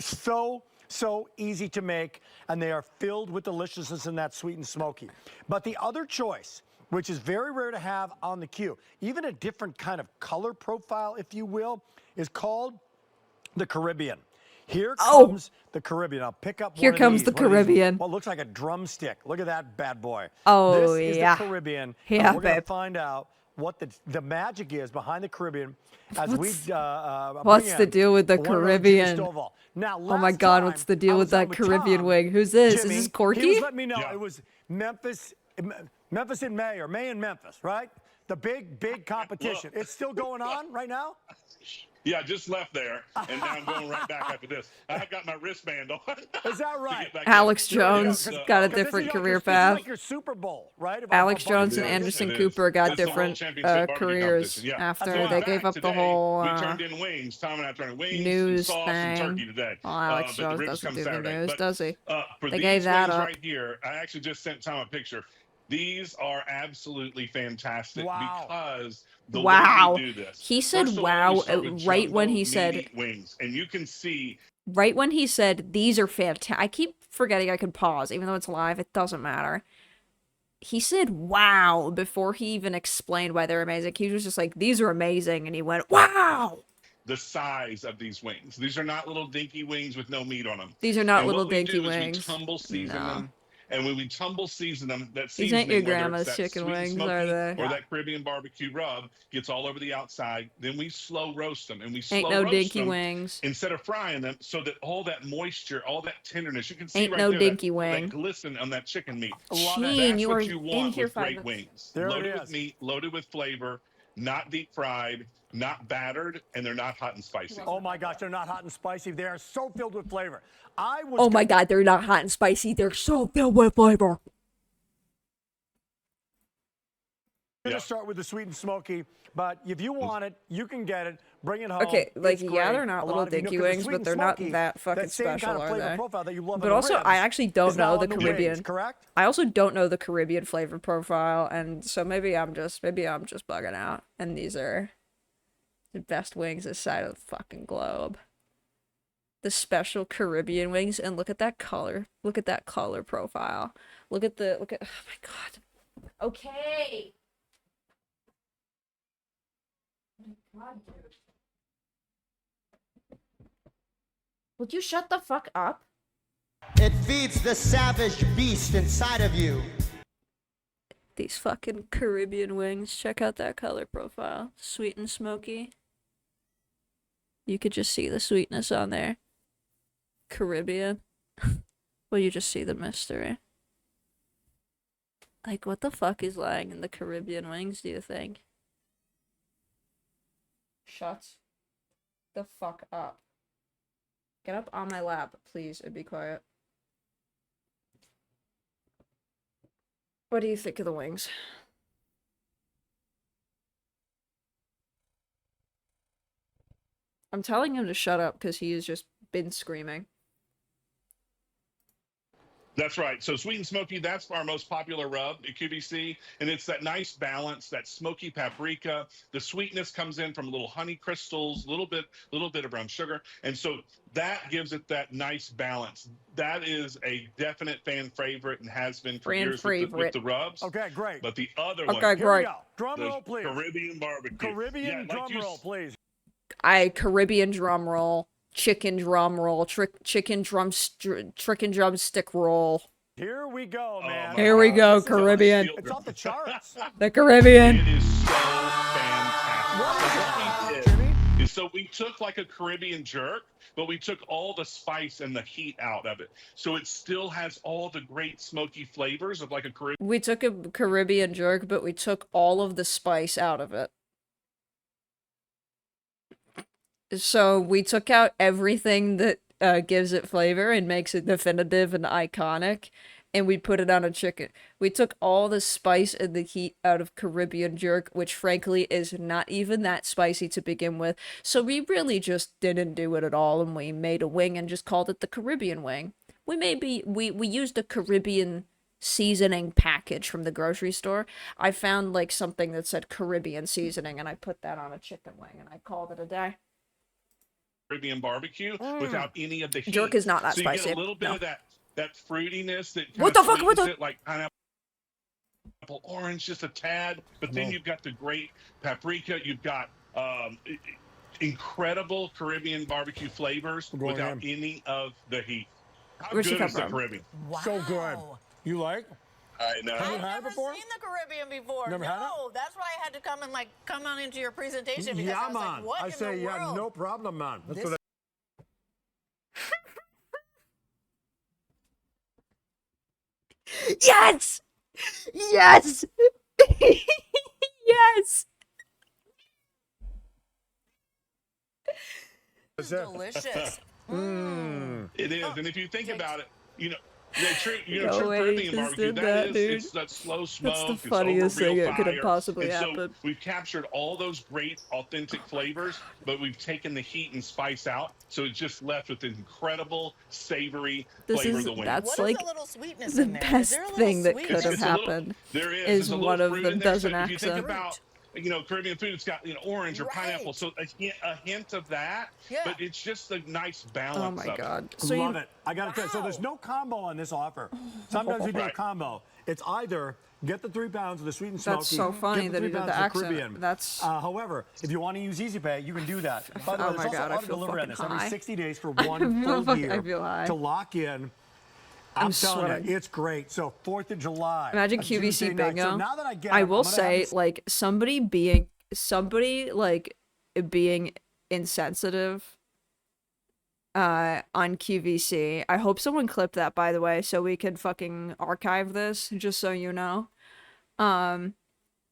so easy to make, and they are filled with deliciousness in that sweet and smoky. But the other choice, which is very rare to have on the queue, even a different kind of color profile, if you will, is called the Caribbean. Here comes the Caribbean. I'll pick up
Here
one of
comes
these,
the
one of these.
Caribbean.
Well, it looks like a drumstick. Look at that bad boy.
Oh,
this is
yeah.
the Caribbean.
Yeah,
and we're going to
babe.
find out what the magic is behind the Caribbean as
What's
we
what's
bring
the
in
deal with the
one of our
Caribbean?
Jimmy Stovall. Now,
Oh my
last
God,
time
what's the deal
I
with
was
that
on
Caribbean
Tom,
wing? Who's this?
Jimmy,
Is this
he
Corky?
was letting me know it was Memphis in May, or May in Memphis, right? The big competition. It's still going on right now?
Yeah, I just left there, and now I'm going right back after this. I've got my wristband on.
Is that right?
Alex
There you go,
Jones
'cause-
got a
'cause this is
different
like your-
career
This
path.
is like your Super Bowl, right?
Alex Jones and
It is,
Anderson
it is.
Cooper got
It's the World
different
Championship barbecue
careers
competition, yeah.
after
In
they
fact,
gave up the
today,
whole
we turned in wings. Tom and I turned in wings,
news
sauce, and
thing.
turkey today.
Well, Alex
but the
Jones
ribs
doesn't
come
do the
Saturday.
news,
But,
does he?
For
They
these
gave that
wings
up.
right here, I actually just sent Tom a picture. These are absolutely fantastic because the
Wow.
way we do this.
He said
First of all,
wow
we start with
right when
jumbo
he said
meaty wings, and you can see
right when he said these are fantastic. I keep forgetting I could pause, even though it's live. It doesn't matter. He said wow before he even explained why they're amazing. He was just like, these are amazing, and he went wow.
the size of these wings. These are not little dinky wings with no meat on them.
These are not
And
little
what we
dinky
do is
wings.
We tumble season
No.
them. And when we tumble season them, that
These ain't your
seasoning, whether
grandma's
it's that
chicken
sweet and
wings,
smoky
are they?
or that Caribbean barbecue rub, gets all over the outside. Then we slow roast them, and we slow
Ain't no
roast
dinky
them
wings.
instead of frying them, so that all that moisture, all that tenderness, you can see
Ain't
right
no
there
dinky
that,
wing.
that glisten on that chicken meat.
Sheen,
That's
you are
what you
in
want
here
with
5
great
minutes.
wings.
There it
Loaded
is.
with meat, loaded with flavor, not deep fried, not battered, and they're not hot and spicy.
Oh my gosh, they're not hot and spicy. They are so filled with flavor.
Oh my god, they're not hot and spicy. They're so filled with flavor.
I'm going to start with the sweet and smoky, but if you want it, you can get it. Bring it home.
Okay, like,
It's
yeah,
great.
they're not
A
little
lot of you know,
dinky
'cause the
wings,
sweet
but
and
they're not
smoky,
that fucking
that same
special,
kind of
are
flavor
they?
profile that you love in
But
the
also,
ribs
I actually don't
is now
know the
in wings,
Caribbean.
correct?
I also don't know the Caribbean flavor profile, and so maybe I'm just bugging out. And these are the best wings this side of the fucking globe. The special Caribbean wings, and look at that color. Look at that color profile. Look at. Oh my god. Okay. God, dude. Would you shut the fuck up?
It feeds the savage beast inside of you.
These fucking Caribbean wings. Check out that color profile. Sweet and smoky. You could just see the sweetness on there. Caribbean. Well, you just see the mystery. Like, what the fuck is lying in the Caribbean wings, do you think? Shut the fuck up. Get up on my lap, please, and be quiet. What do you think of the wings? I'm telling him to shut up because he has just been screaming.
That's right. So sweet and smoky, that's our most popular rub at QVC. And it's that nice balance, that smoky paprika. The sweetness comes in from little honey crystals, little bit of brown sugar. And so that gives it that nice balance. That is a definite fan favorite and has been for years with the rubs.
Okay, great.
But the other one,
Okay,
Here we
great.
go. Drum roll, please.
Caribbean barbecue.
Caribbean drum roll, please.
Caribbean drum roll, chicken drum roll, chicken drumstick roll.
Here we go, man.
Here we go, Caribbean.
It's off the charts.
The Caribbean.
It is so fantastic. So what we did is, so we took like a Caribbean jerk, but we took all the spice and the heat out of it. So it still has all the great smoky flavors of like a Caribbean.
We took a Caribbean jerk, but we took all of the spice out of it. So we took out everything that gives it flavor and makes it definitive and iconic, and we put it on a chicken. We took all the spice and the heat out of Caribbean jerk, which frankly is not even that spicy to begin with. So we really just didn't do it at all, and we made a wing and just called it the Caribbean wing. We used a Caribbean seasoning package from the grocery store. I found like something that said Caribbean seasoning, and I put that on a chicken wing, and I called it a day.
Caribbean barbecue without any of the heat.
Jerk is not that
so you
spicy.
get a little bit of that fruitiness that
What the fuck? What the?
it, like pineapple orange, just a tad. But then you've got the great paprika. You've got incredible Caribbean barbecue flavors without any of the heat. How
Where'd she
good
come
is the
from?
Caribbean?
Wow.
So good. You like?
I know.
Have you
I've
had it
never
before?
seen the Caribbean before.
Never had it?
No, that's why I had to come on into your presentation because
Yeah,
I was
man.
like, what
I
in
say,
the
yeah,
world?
no problem, man. That's what
Yes! Yes! Yes!
It's delicious.
It is, and if you think about it, true
No way,
Caribbean
just
barbecue.
did that, dude.
It's that slow smoke.
That's the
it's
funniest
over real
thing that could have
fire.
possibly
and so
happened.
we've captured all those great, authentic flavors, but we've taken the heat and spice out, so it's just left with incredible, savory flavor of the wind.
That's
What
like
is a little sweetness
the
in there? Is
best
there a little
thing that
sweet?
could have
It's a little-
happened.
There
is
There's a
one
little
of
fruit
them
in there,
does
so
an
if you think
accent.
about Caribbean food, it's got orange or pineapple,
Right.
so a hint of that,
Yeah.
but it's just a nice balance.
Oh my
of
god.
It.
So
Love it. I got to tell you. So there's no combo on this offer. Sometimes we do a
Right.
combo. It's either get the 3 pounds of the sweet and smoky.
That's so funny
get the
that
3
he did
pounds
the
of the
accent.
Caribbean.
That's-
however, if you want to use Easy Pay, you can do that. By the way,
Oh
there's
my
also
God, I
auto
feel
delivery on this
fucking
every
high.
60 days for
I
one
feel
full
fucking-
year
I feel high.
to lock in.
I'm
telling
sweating.
you, it's great. So 4th of July.
Imagine
a
QVC
Tuesday night.
bingo.
So now that I get
I
it,
will
I'm gonna have
say,
this-
like, somebody like being insensitive on QVC. I hope someone clipped that, by the way, so we can fucking archive this, just so you know.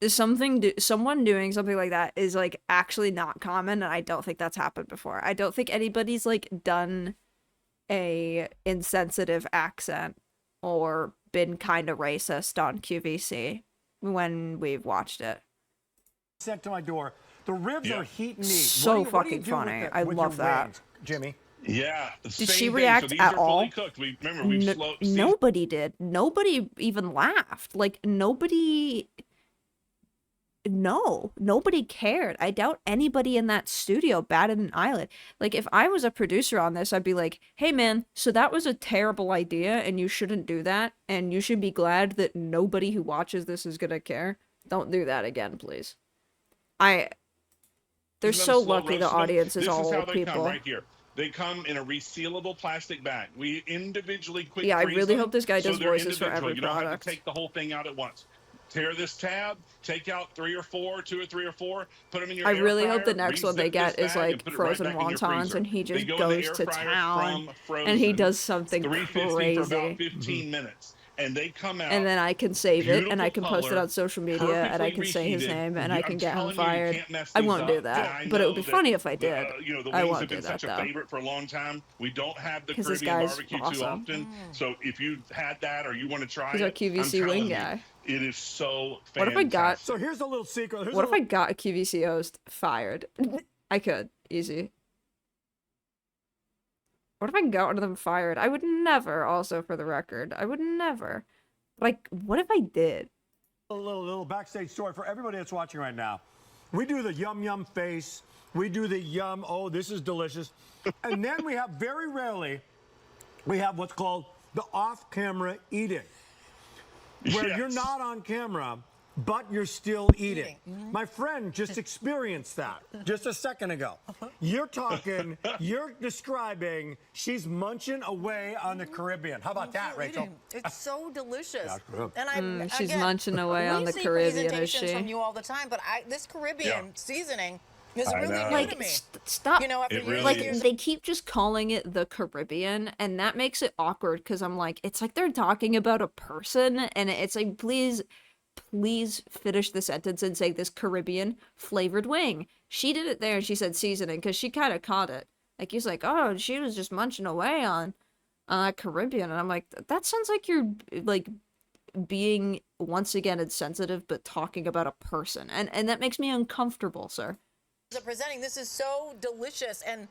Someone doing something like that is like actually not common, and I don't think that's happened before. I don't think anybody's like done a insensitive accent or been kind of racist on QVC when we've watched it.
Sent to my door. The ribs are heat and eat.
So
what do
fucking
you do
funny.
with
I
with
love
your
that.
wings, Jimmy?
Yeah.
Did she
same thing.
react
so these
at
are fully
all?
cooked. Remember, we've slow.
Nobody did. Nobody even laughed. Like, nobody... No, nobody cared. I doubt anybody in that studio batted an eyelid. Like, if I was a producer on this, I'd be like, hey man, so that was a terrible idea and you shouldn't do that, and you should be glad that nobody who watches this is gonna care. Don't do that again, please. They're
Them
so
slow
lucky the
roasting them.
audience is
This
all
how
old
they
people.
come right here. They come in a resealable plastic bag. We individually quick
Yeah, I
freeze
really
them,
hope this guy
so
does
they're
voices for
individual.
every
You don't have
product.
to take the whole thing out at once. Tear this tab, take out 2 or 3 or 4, put them in your
I
air
really
fryer,
hope the next one they
rezip
get
this
is
bag,
like
and put it right
frozen
back in your
wontons,
freezer.
and he
They
just
go in the
goes
air
to
fryer
town
from
and he
frozen,
does something
350 for about
crazy.
15 minutes. And they come out.
And then I can save it, and I can
beautiful
post it
color,
on social media, and I can
perfectly
say his
reheated.
name, and I can
I'm
get him
telling you, you
fired.
can't mess
I
these
won't do
up.
that,
I
but it would
know
be
that,
funny if I did.
the
I
wings
won't
have
do
been
that,
such a
though.
favorite for a long time. We don't have the
'Cause this
Caribbean
guy's
barbecue too
awesome.
often. So if you had that or you want to try
He's our
it,
QVC
I'm
wing
telling you,
guy.
it is so fantastic.
What if I got-
So here's a little secret.
What if I got a QVC host fired? I could. Easy. What if I got one of them fired? I would never, also for the record. I would never. Like, what if I did?
A little backstage story for everybody that's watching right now. We do the yum yum face. We do the yum, oh, this is delicious. And then we have, very rarely, we have what's called the off-camera eating, where you're
Yes.
not on camera, but you're still eating. My friend just experienced that just a second ago. You're talking, you're describing, she's munching away on the Caribbean. How about that, Rachel?
It's so delicious.
Yeah, good.
And
She's
again,
munching away on
we
the
see
Caribbean, is
presentations
she?
from you all the time, but this Caribbean
Yeah.
seasoning is
I
really
know.
new
Like,
to me.
stop.
You know, after
It
years
really
and years
Like, they keep just calling it the Caribbean, and that makes it awkward, because I'm like, it's like they're talking about a person, and it's like, please finish the sentence and say this Caribbean flavored wing. She did it there, and she said seasoning, because she kind of caught it. Like, he's like, oh, she was just munching away on Caribbean, and I'm like, that sounds like you're, like, being, once again, insensitive, but talking about a person, and that makes me uncomfortable, sir.
are presenting, this is so delicious and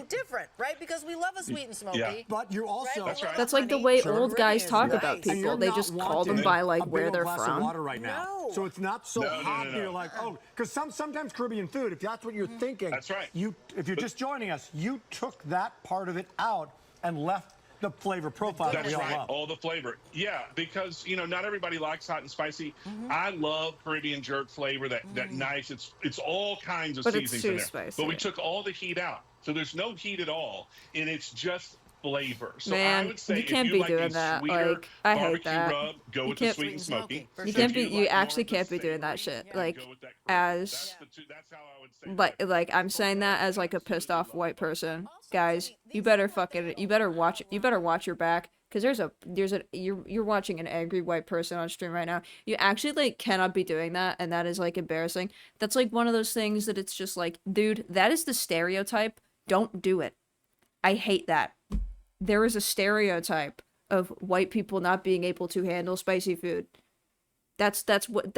different, right? Because we love a sweet and smoky.
Yeah.
But you also...
Right?
That's right.
That's like the
Honey,
way
Sure.
old guys
Caribbean
talk
is
about
nice.
And
people.
you're
They
not
just call them
wanting
by,
a
like,
big
where
old
they're
glass of
from.
water right now.
No.
So it's not so
No,
hot
no.
that you're like, oh, because sometimes Caribbean food, if that's what you're thinking,
That's right.
if you're just joining us, you took that part of it out and left the flavor profile that we
That's
all
right.
love.
All the flavor. Yeah, because not everybody likes hot and spicy. I love Caribbean jerk flavor. That nice. It's all kinds of
But it's
seasonings
too
in there.
spicy.
But we took all the heat out, so there's no heat at all, and it's just flavor. So I
Man,
would say
you can't
if
be
you like
doing
a
that.
sweeter
Like, I hate
barbecue
that.
rub, go
You
with the
can't-
sweet and smoky.
For
You
sure.
can't be.
If
You
like more
actually
of the
can't be doing that
savory,
shit.
go
Like,
with that Caribbean.
as
That's how I would say it.
like I'm saying that as like a pissed off white person. Guys, you better watch your back, because you're watching an angry white person on stream right now. You actually like cannot be doing that, and that is like embarrassing. That's like one of those things that it's just like, dude, that is the stereotype Don't do it. I hate that. There is a stereotype of white people not being able to handle spicy food. That's what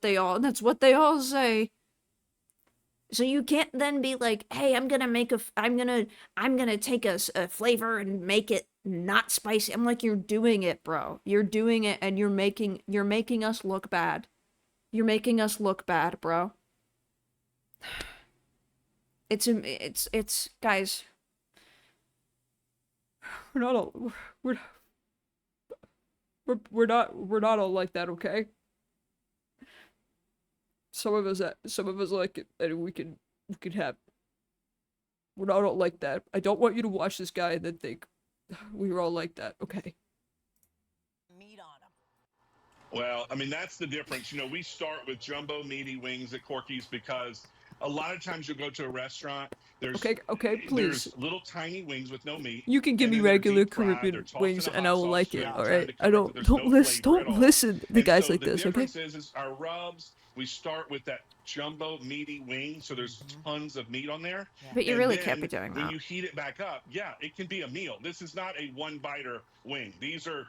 they all say. So you can't then be like, "Hey, I'm gonna take a flavor and make it not spicy." I'm like, "You're doing it, bro. You're doing it, and you're making us look bad. You're making us look bad, bro." It's guys. We're not all like that, okay? Some of us like it, and we can have. We're not all like that. I don't want you to watch this guy and then think we were all like that, okay?
Meat on them.
Well, I mean, that's the difference. You know, we start with jumbo meaty wings at Corky's because a lot of times you'll go to a restaurant,
Okay, please.
there's little tiny wings with no meat.
You can give
and
me
then they're
regular
deep fried, they're
Caribbean
tossed in
wings
a
and
hot
I will
sauce
like
straight,
it,
trying
alright?
to
I
cover it,
don't
so there's no flavor at all.
listen to
And
guys
so
like
the
this, okay?
difference is our rubs, we start with that jumbo meaty wing, so there's tons of meat on there.
But you
And
really
then
can't be doing
when
that.
you heat it back up, yeah, it can be a meal. This is not a one-biter wing. These are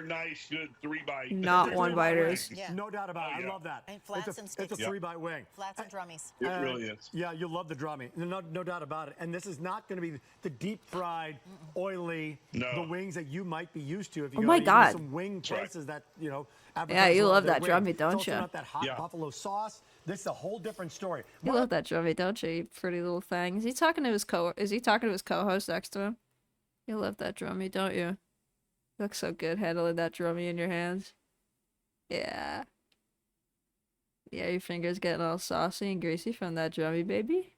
nice, good 3-bite.
Not one-biters.
Yeah.
No doubt about it.
Oh,
I
yeah.
love that.
And flats and
It's a
sticks.
3-bite wing.
Flats and drummies.
It really is.
Yeah, you'll love the drumming. No doubt about it. And this is not going to be the deep fried, oily, the wings that you might be used to if you
Oh
go
my
to even
God.
some wing places that, you know,
Yeah,
advertise
you
a lot
love
of their
that
wings.
drummy,
It's
don't
also
ya?
not that hot buffalo sauce. This is a whole different story.
You love that drummy, don't you? You pretty little thing. Is he talking to his co-host next to him? You love that drummy, don't you? You look so good handling that drummy in your hands. Yeah. Yeah, your fingers getting all saucy and greasy from that drummy, baby.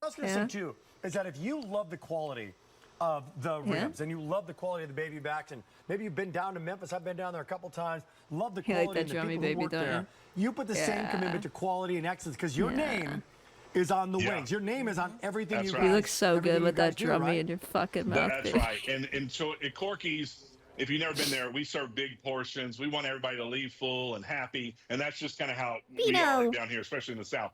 What I was going to say, too, is that if you love the quality of the ribs and you love the quality of the baby backs, and maybe you've been down to Memphis, I've been down there a couple times, love the
You like
quality
that
and the
drummy
people
baby,
who work
don't
there, you put the same commitment to quality and excellence because your name is on the wings. Your name is on everything you guys.
You look so
everything
good
you
with
guys
that
do,
drummy
right?
in your fucking mouth.
That's
baby.
right. And so at Corky's, if you've never been there, we serve big portions. We want everybody to leave full and happy. And that's just kind of how we are down here, especially in the South.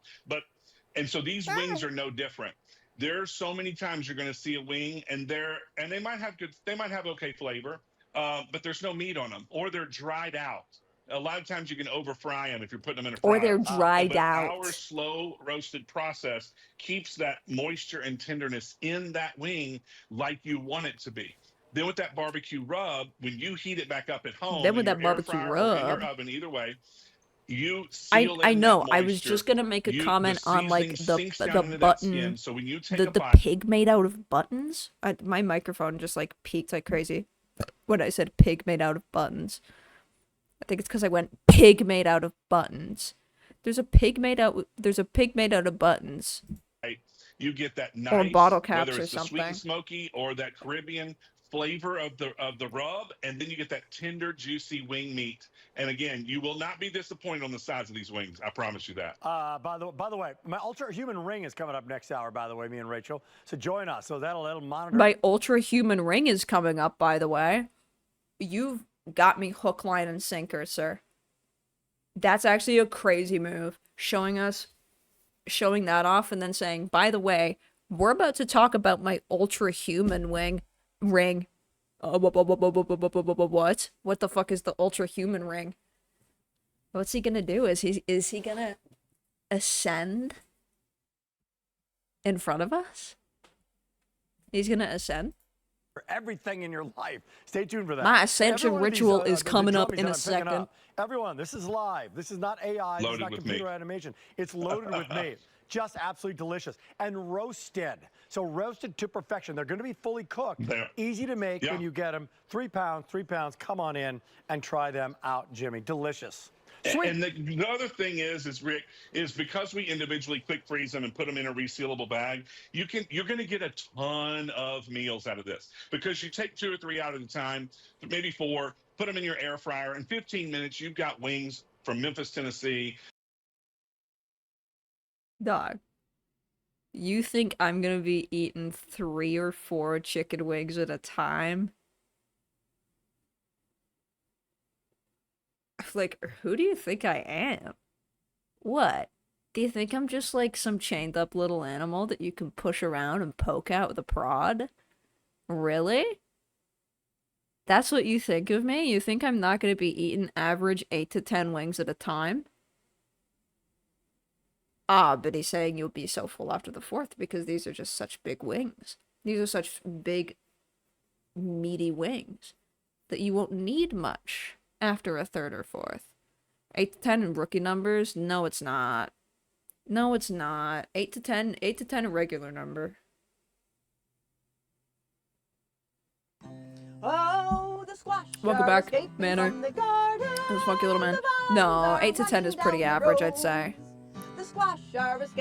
And so these wings are no different. There's so many times you're going to see a wing and they might have okay flavor, but there's no meat on them, or they're dried out. A lot of times you can over fry them if you're putting them in a fryer.
Or they're dried out.
Our slow roasted process keeps that moisture and tenderness in that wing like you want it to be. Then with that barbecue rub, when you heat it back up at home,
Then with
in
that
your air
barbecue
fryer or in your
rub.
oven, either way, you seal
I
in
know.
that
I was
moisture.
just gonna make a comment on like
seasoning sinks down
the
into that
button,
skin. So when you take
the
a bite,
pig made out of buttons. My microphone just like peaked like crazy when I said pig made out of buttons. I think it's because I went pig made out of buttons. There's a pig made out of buttons.
you get that nice,
Or bottle caps
whether
or
it's the sweet
something.
and smoky or that Caribbean flavor of the rub, and then you get that tender, juicy wing meat. And again, you will not be disappointed on the size of these wings. I promise you that.
By the way, my Ultra Human Ring is coming up next hour, by the way, me and Rachel. So join us. So that'll monitor.
My ultra human ring is coming up, by the way. You've got me hook, line, and sinker, sir. That's actually a crazy move. Showing that off and then saying, by the way, we're about to talk about my ultra human ring. What? What the fuck is the ultra human ring? What's he gonna do? Is he gonna ascend in front of us? He's gonna ascend?
For everything in your life. Stay tuned for that.
My ascension
Every one of these,
ritual is
the
coming up
drummies
in
that
a
I'm picking
second.
up, everyone, this is live. This is not AI. This is
Loaded
not
with
computer
meat.
animation. It's loaded with meat. Just absolutely delicious. And roasted. So roasted to perfection. They're going to be fully cooked.
Yeah.
Easy to make
Yeah.
when you get them. 3 pounds, 3 pounds. Come on in and try them out, Jimmy. Delicious. Sweet.
And the other thing is Rick, is because we individually quick freeze them and put them in a resealable bag, you're going to get a ton of meals out of this because you take 2 or 3 out at a time, maybe 4, put them in your air fryer. In 15 minutes, you've got wings from Memphis, Tennessee.
Dog, you think I'm gonna be eating 3 or 4 chicken wings at a time? Like, who do you think I am? What? Do you think I'm just like some chained up little animal that you can push around and poke out with a prod? Really? That's what you think of me? You think I'm not going to be eating average 8 to 10 wings at a time? Ah, but he's saying you'll be so full after the 4th because these are just such big wings. These are such big, meaty wings that you won't need much after a 3rd or 4th. 8 to 10 in rookie numbers? No, it's not. No, it's not. 8 to 10 a regular number.
Oh, the squash.
Welcome back, Manor. This funky little man. No, 8 to 10 is pretty average, I'd say.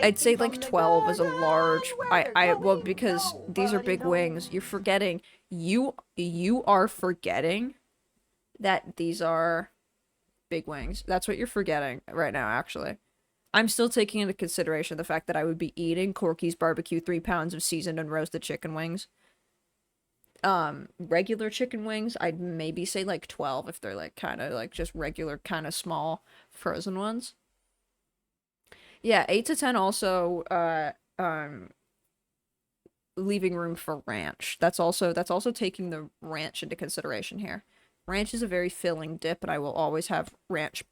I'd say like 12 is a large. Well, because these are big wings. You're forgetting. You are forgetting that these are big wings. That's what you're forgetting right now, actually. I'm still taking into consideration the fact that I would be eating Corky's Barbecue 3 pounds of seasoned and roasted chicken wings. Regular chicken wings, I'd maybe say like 12 if they're like kind of like just regular kind of small frozen ones. Yeah, 8 to 10 also leaving room for ranch. That's also taking the ranch into consideration here. Ranch is a very filling dip, and I will always have ranch.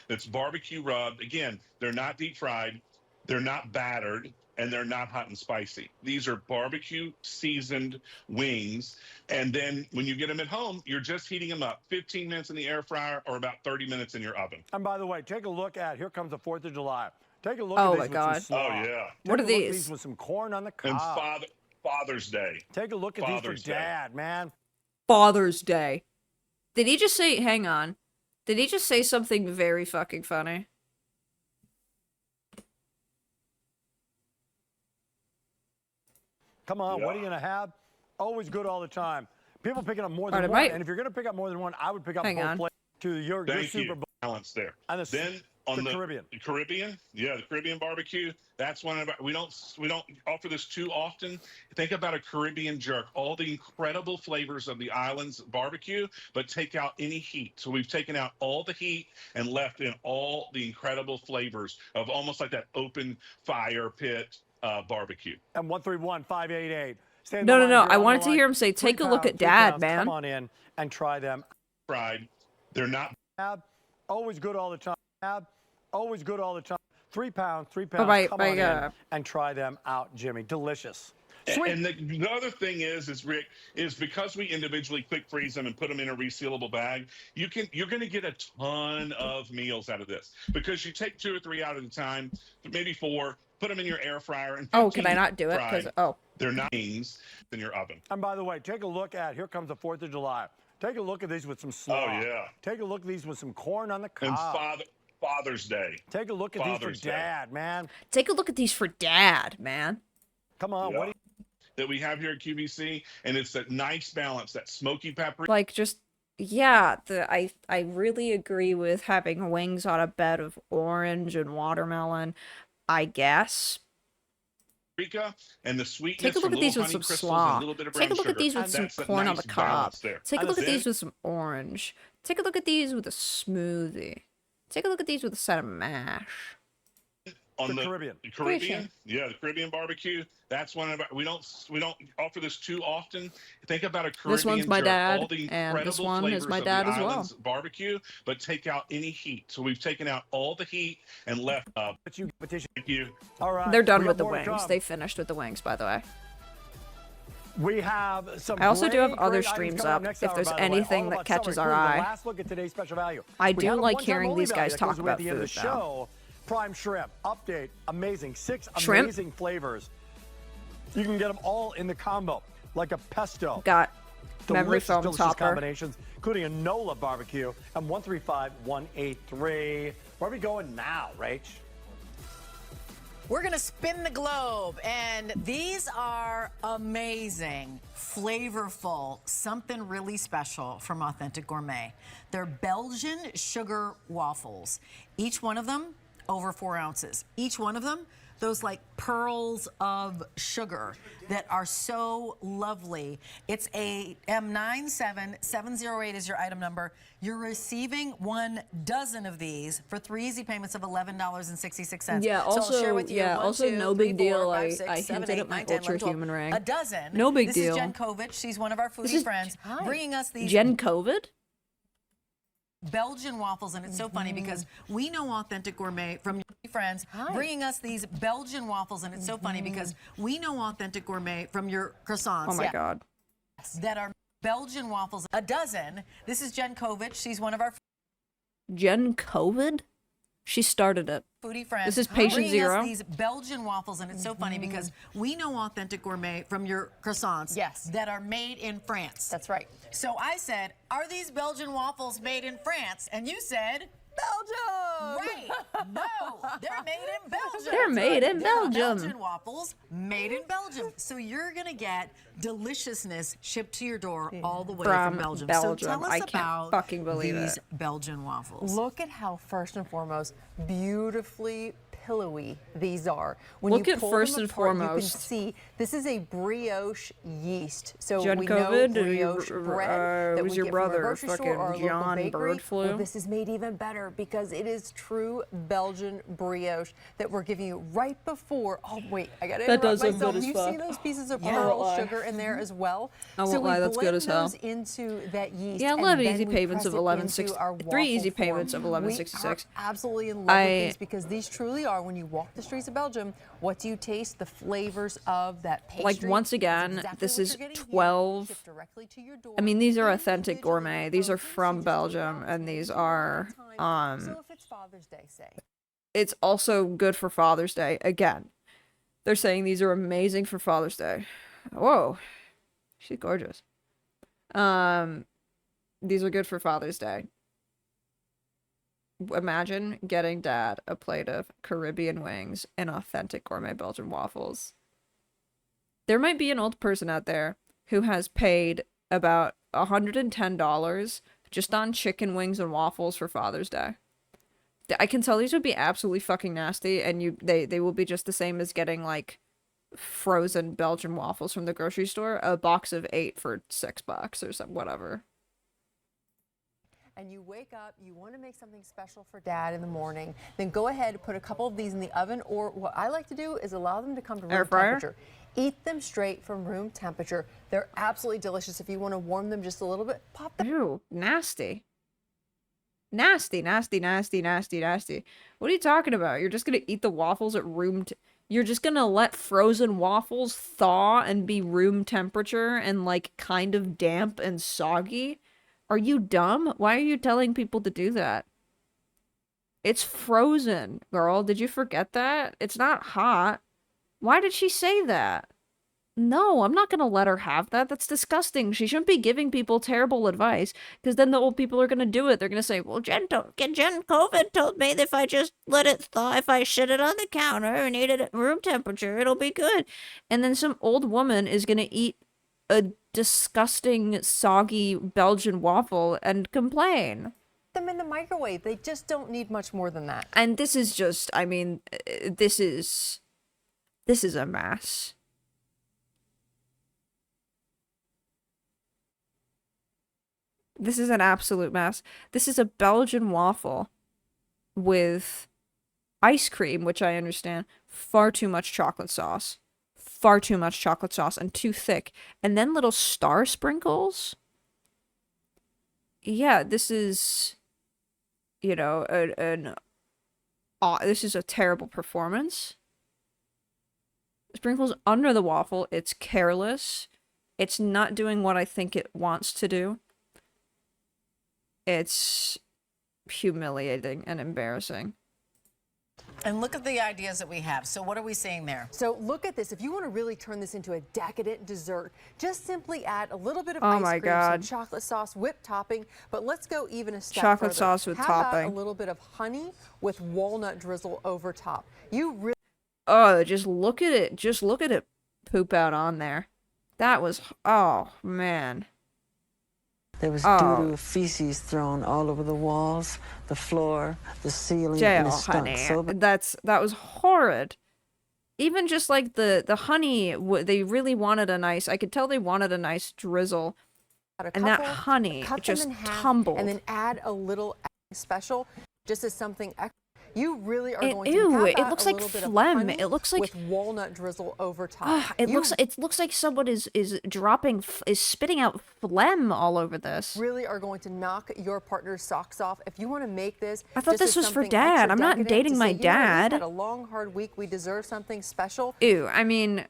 It's barbecue rubbed. Again, they're not deep fried, they're not battered, and they're not hot and spicy. These are barbecue seasoned wings. And then when you get them at home, you're just heating them up 15 minutes in the air fryer or about 30 minutes in your oven.
And by the way, take a look at, here comes the 4th of July. Take a look
Oh
at
my
these
God.
with some slaw.
Oh, yeah.
What are
Take a look at
these?
With some corn on the cob.
And Father's Day.
Take a look at
Father's
these for
Day.
Dad, man.
Father's Day. Did he just say, hang on. Did he just say something very fucking funny?
Come on, what are you going to have? Always good all the time. People picking up more than one. And if you're going to pick up more than one, I would pick up both flavors to your Super Bowl.
Balance there.
And
then on the
Caribbean.
The Caribbean barbecue. That's one of we don't offer this too often. Think about a Caribbean jerk, all the incredible flavors of the island's barbecue, but take out any heat. So we've taken out all the heat and left in all the incredible flavors of almost like that open fire pit barbecue.
And 131-588.
No. I wanted to hear him say, "Take a look at Dad, man."
Come on in and try them.
Fried. They're not.
Always good all the time. Always good all the time. 3 pounds. Come on in and try them out, Jimmy. Delicious. Sweet.
And the other thing is Rick, is because we individually quick freeze them and put them in a resealable bag, you're going to get a ton of meals out of this because you take 2 or 3 out at a time, maybe 4, put them in your air fryer. And
can I not do it? Because
they're not beans in your oven.
And by the way, take a look at, here comes the 4th of July. Take a look at these with some slaw.
Oh, yeah.
Take a look at these with some corn on the cob.
And Father's Day.
Take a look at these for Dad, man.
Take a look at these for Dad, man.
Come on, what do you...
That we have here at QVC, and it's that nice balance, that smoky paprika.
Like, just, yeah, I really agree with having wings on a bed of orange and watermelon, I guess.
And the sweetness.
Take a look at these with some slaw. Take a look at these with some corn on the cob. Take a look at these with some orange. Take a look at these with a smoothie. Take a look at these with a set of mash.
On the
Caribbean.
Yeah, the Caribbean barbecue. That's one of our, we don't offer this too often. Think about a Caribbean
This one's my
jerk,
dad,
all the
and this
incredible
one is
flavors
my
of
dad
the
as well.
island's barbecue, but take out any heat. So we've taken out all the heat and left. Thank you.
All right.
They're done with the wings. They finished with the wings, by the way.
We have some.
I also do have other streams up if there's anything that catches our eye.
Last look at today's special value.
I do like hearing these guys talk about food, though.
Prime shrimp update, amazing, 6
shrimp?
amazing flavors. You can get them all in the combo, like a pesto.
Got memory
delicious,
foam
delicious
topper
combinations, including a NOLA barbecue and 135-183. Where are we going now, Rach?
We're going to spin the globe, and these are amazing, flavorful, something really special from Authentic Gourmet. They're Belgian sugar waffles. Each one of them over 4 ounces. Each one of them those like pearls of sugar that are so lovely. It's a M97708 is your item number. You're receiving 1 dozen of these for 3 easy payments of $11.66.
Yeah, also,
so I'll share with you
also no big deal. I
6, 7,
hinted
8,
at my
9, 10,
ultra
11,
human ring.
A dozen.
No big
this
deal.
This is Jen Kovich. She's one of our foodie friends, bringing us these
Jen COVID?
Belgian waffles, and it's so funny because we know Authentic Gourmet from your friends, bringing us these Belgian waffles, and it's so funny because we know Authentic Gourmet from your croissants.
Oh my God.
That are Belgian waffles, a dozen. This is Jen Kovich. She's one of our
Jen COVID? She started it.
foodie friends.
This is patient
bringing
zero.
Us these Belgian waffles, and it's so funny because we know Authentic Gourmet from your croissants. That are made in France.
That's right.
So I said, are these Belgian waffles made in France? And you said,
Belgium!
right. No, they're made in Belgium.
They're made in
They're
Belgium.
Belgian waffles made in Belgium. So you're going to get deliciousness shipped to your door all the way from Belgium. So tell us
I can't
about
fucking believe
these
it.
Belgian waffles.
Look at how, first and foremost, beautifully pillowy these are. When
Look
you
at
pull
first
them
and
apart,
foremost.
You can see this is a brioche yeast. So
Jen
we
COVID,
know brioche bread that
was
we
your
get from a
brother,
grocery store or a
fucking
local
John
bakery.
Bird Flu?
Well, this is made even better because it is true Belgian brioche that we're giving you right before. Oh wait, I gotta
That does
interrupt
look
myself.
good as
You
fuck.
see those pieces of
Yeah.
pearl
I won't
sugar in there as well?
I won't
so we
lie, that's good
blend
as hell.
those into that yeast.
Yeah,
and
11
then
easy
we
payments
press
of
it
11.6
into our
3
waffle
easy
form.
payments of
We
11.66.
are absolutely in love with these because these truly are, when you walk the streets of Belgium, what do you taste? The flavors of that pastry.
Like, once again,
Exactly
this
what
is
you're getting here,
12.
shipped directly to your door.
I mean, these are Authentic Gourmet. These are from Belgium, and these are,
So if it's Father's Day, say.
it's also good for Father's Day. Again, they're saying these are amazing for Father's Day. Whoa. She's gorgeous. These are good for Father's Day. Imagine getting Dad a plate of Caribbean wings and Authentic Gourmet Belgian waffles. There might be an old person out there who has paid about $110 just on chicken wings and waffles for Father's Day. I can tell these would be absolutely fucking nasty, and they will be just the same as getting, like, frozen Belgian waffles from the grocery store. A box of 8 for $6 or some whatever.
And you wake up, you want to make something special for Dad in the morning, then go ahead and put a couple of these in the oven, or what I like to do is allow them to come to room
Air fryer?
temperature. Eat them straight from room temperature. They're absolutely delicious. If you want to warm them just a little bit, pop them.
Ew, nasty. Nasty, nasty, nasty, nasty, nasty. What are you talking about? You're just gonna eat the waffles at you're just gonna let frozen waffles thaw and be room temperature and, like, kind of damp and soggy? Are you dumb? Why are you telling people to do that? It's frozen, girl. Did you forget that? It's not hot. Why did she say that? No, I'm not gonna let her have that. That's disgusting. She shouldn't be giving people terrible advice, because then the old people are gonna do it. They're gonna say, well, Jen COVID told me that if I just let it thaw, if I shit it on the counter and eat it at room temperature, it'll be good. And then some old woman is gonna eat a disgusting, soggy Belgian waffle and complain.
Them in the microwave. They just don't need much more than that.
And this is just, I mean, this is a mess. This is an absolute mess. This is a Belgian waffle with ice cream, which I understand, far too much chocolate sauce. Far too much chocolate sauce and too thick. And then little star sprinkles. Yeah, this is, you know, this is a terrible performance. Sprinkles under the waffle. It's careless. It's not doing what I think it wants to do. It's humiliating and embarrassing.
And look at the ideas that we have. So what are we seeing there?
So look at this. If you want to really turn this into a decadent dessert, just simply add a little bit of
Oh
ice
my
cream,
God.
some chocolate sauce, whipped topping. But let's go even a step
Chocolate
further.
sauce with
How
topping.
about a little bit of honey with walnut drizzle over top? You really
Oh, just look at it. Just look at it poop out on there. That was, oh, man.
There was doo-doo feces thrown all over the walls, the floor, the ceiling, and
Jail,
it stunk
honey.
so bad.
That was horrid. even just like the honey, they really wanted a nice, I could tell they wanted a nice drizzle. And that honey just tumbled.
And then add a little special, just as something extra. You really are going
Ew,
to
it looks like phlegm. It looks like
with walnut drizzle over top.
It looks like someone is spitting out phlegm all over this.
Really are going to knock your partner's socks off. If you want to make this,
I thought this was for Dad. I'm not dating my dad.
We've had a long, hard week. We deserve something special.
Ew, I mean,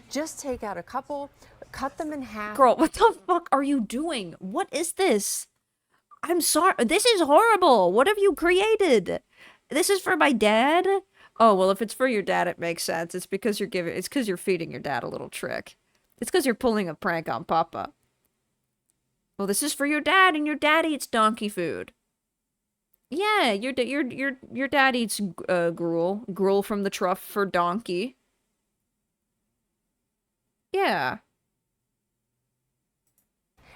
just take out a couple, cut them in half.
Girl, what the fuck are you doing? What is this? I'm sorry. This is horrible. What have you created? This is for my dad? Oh, well, if it's for your dad, it makes sense. It's because you're feeding your dad a little trick. It's because you're pulling a prank on Papa. Well, this is for your dad, and your dad eats donkey food. Yeah, your dad eats gruel from the trough for donkey. Yeah.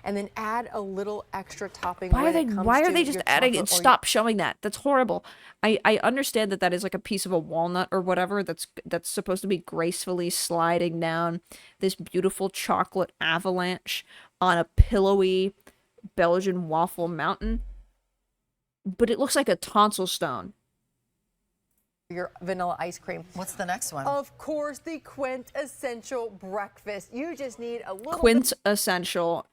And then add a little extra topping.
Why are they just adding it? Stop showing that. That's horrible. I understand that is like a piece of a walnut or whatever that's supposed to be gracefully sliding down this beautiful chocolate avalanche on a pillowy Belgian waffle mountain. But it looks like a tonsil stone.
Your vanilla ice cream.
What's the next one?
Of course, the quintessential breakfast. You just need a little
quintessential.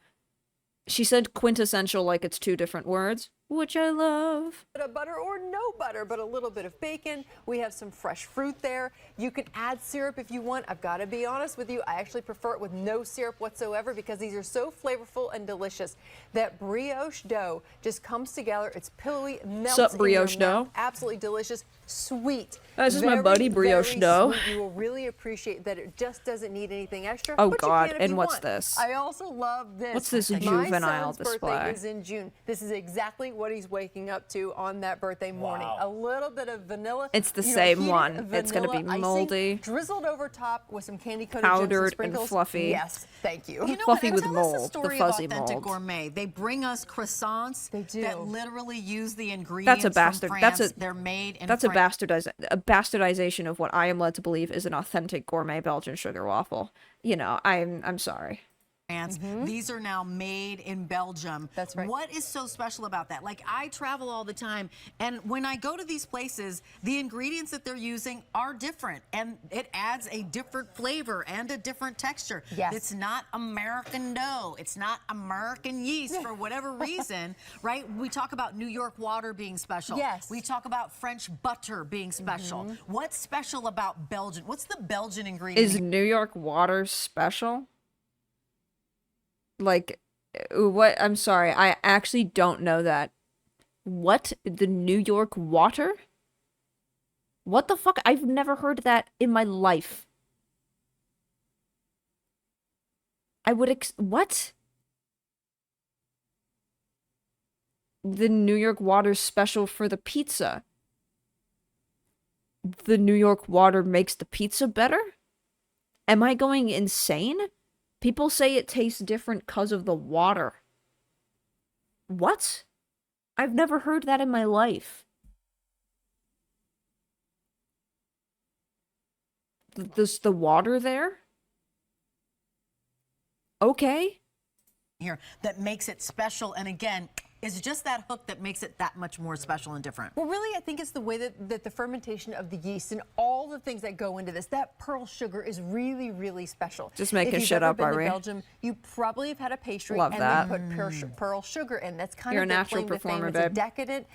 She said quintessential like it's two different words, which I love.
Bit of butter or no butter, but a little bit of bacon. We have some fresh fruit there. You can add syrup if you want. I've got to be honest with you. I actually prefer it with no syrup whatsoever because these are so flavorful and delicious. That brioche dough just comes together. It's pillowy, melts
Sup, brioche
in your mouth.
dough?
Absolutely delicious, sweet.
This is my buddy, brioche dough.
Sweet. You will really appreciate that it just doesn't need anything extra.
Oh
but you
God!
can if
And
you
what's
want.
this?
I also love this.
What's this
My
juvenile
son's
display?
birthday is in June. This is exactly what he's waking up to on that birthday morning. A little bit of vanilla.
It's the same one. It's gonna be
icing,
moldy,
drizzled over top with some candy coated
powdered and fluffy.
Yes, thank you.
You know
Fluffy
what?
with
Tell us
mold,
the story
the fuzzy
of Authentic
mold.
Gourmet. They bring us croissants
do.
that literally use the ingredients
That's a bastard.
from
That's
France.
a
They're made in
that's
France.
a bastardization of what I am led to believe is an authentic gourmet Belgian sugar waffle. You know, I'm sorry.
France. These are now made in Belgium.
That's right.
What is so special about that? Like, I travel all the time, and when I go to these places, the ingredients that they're using are different, and it adds a different flavor and a different texture.
Yes.
It's not American dough. It's not American yeast for whatever reason, right? We talk about New York water being special.
Yes.
We talk about French butter being special. What's special about Belgian? What's the Belgian ingredient?
Is New York water special? Like, what? I'm sorry, I actually don't know that. What? The New York water? What the fuck? I've never heard that in my life. I would what? The New York water's special for the pizza. The New York water makes the pizza better? Am I going insane? People say it tastes different because of the water. What? I've never heard that in my life. Does the water there? Okay.
Here that makes it special, and again, it's just that hook that makes it that much more special and different.
Well, really, I think it's the way that the fermentation of the yeast and all the things that go into this. That pearl sugar is really, really special.
Just making
if you've
shit
ever
up,
been to
Irene.
Belgium, you probably have had a pastry
Love
and
that.
they put pearl sugar in. That's kind
You're
of
a
their
natural
claim to fame.
performer,
It's a
babe.
decadent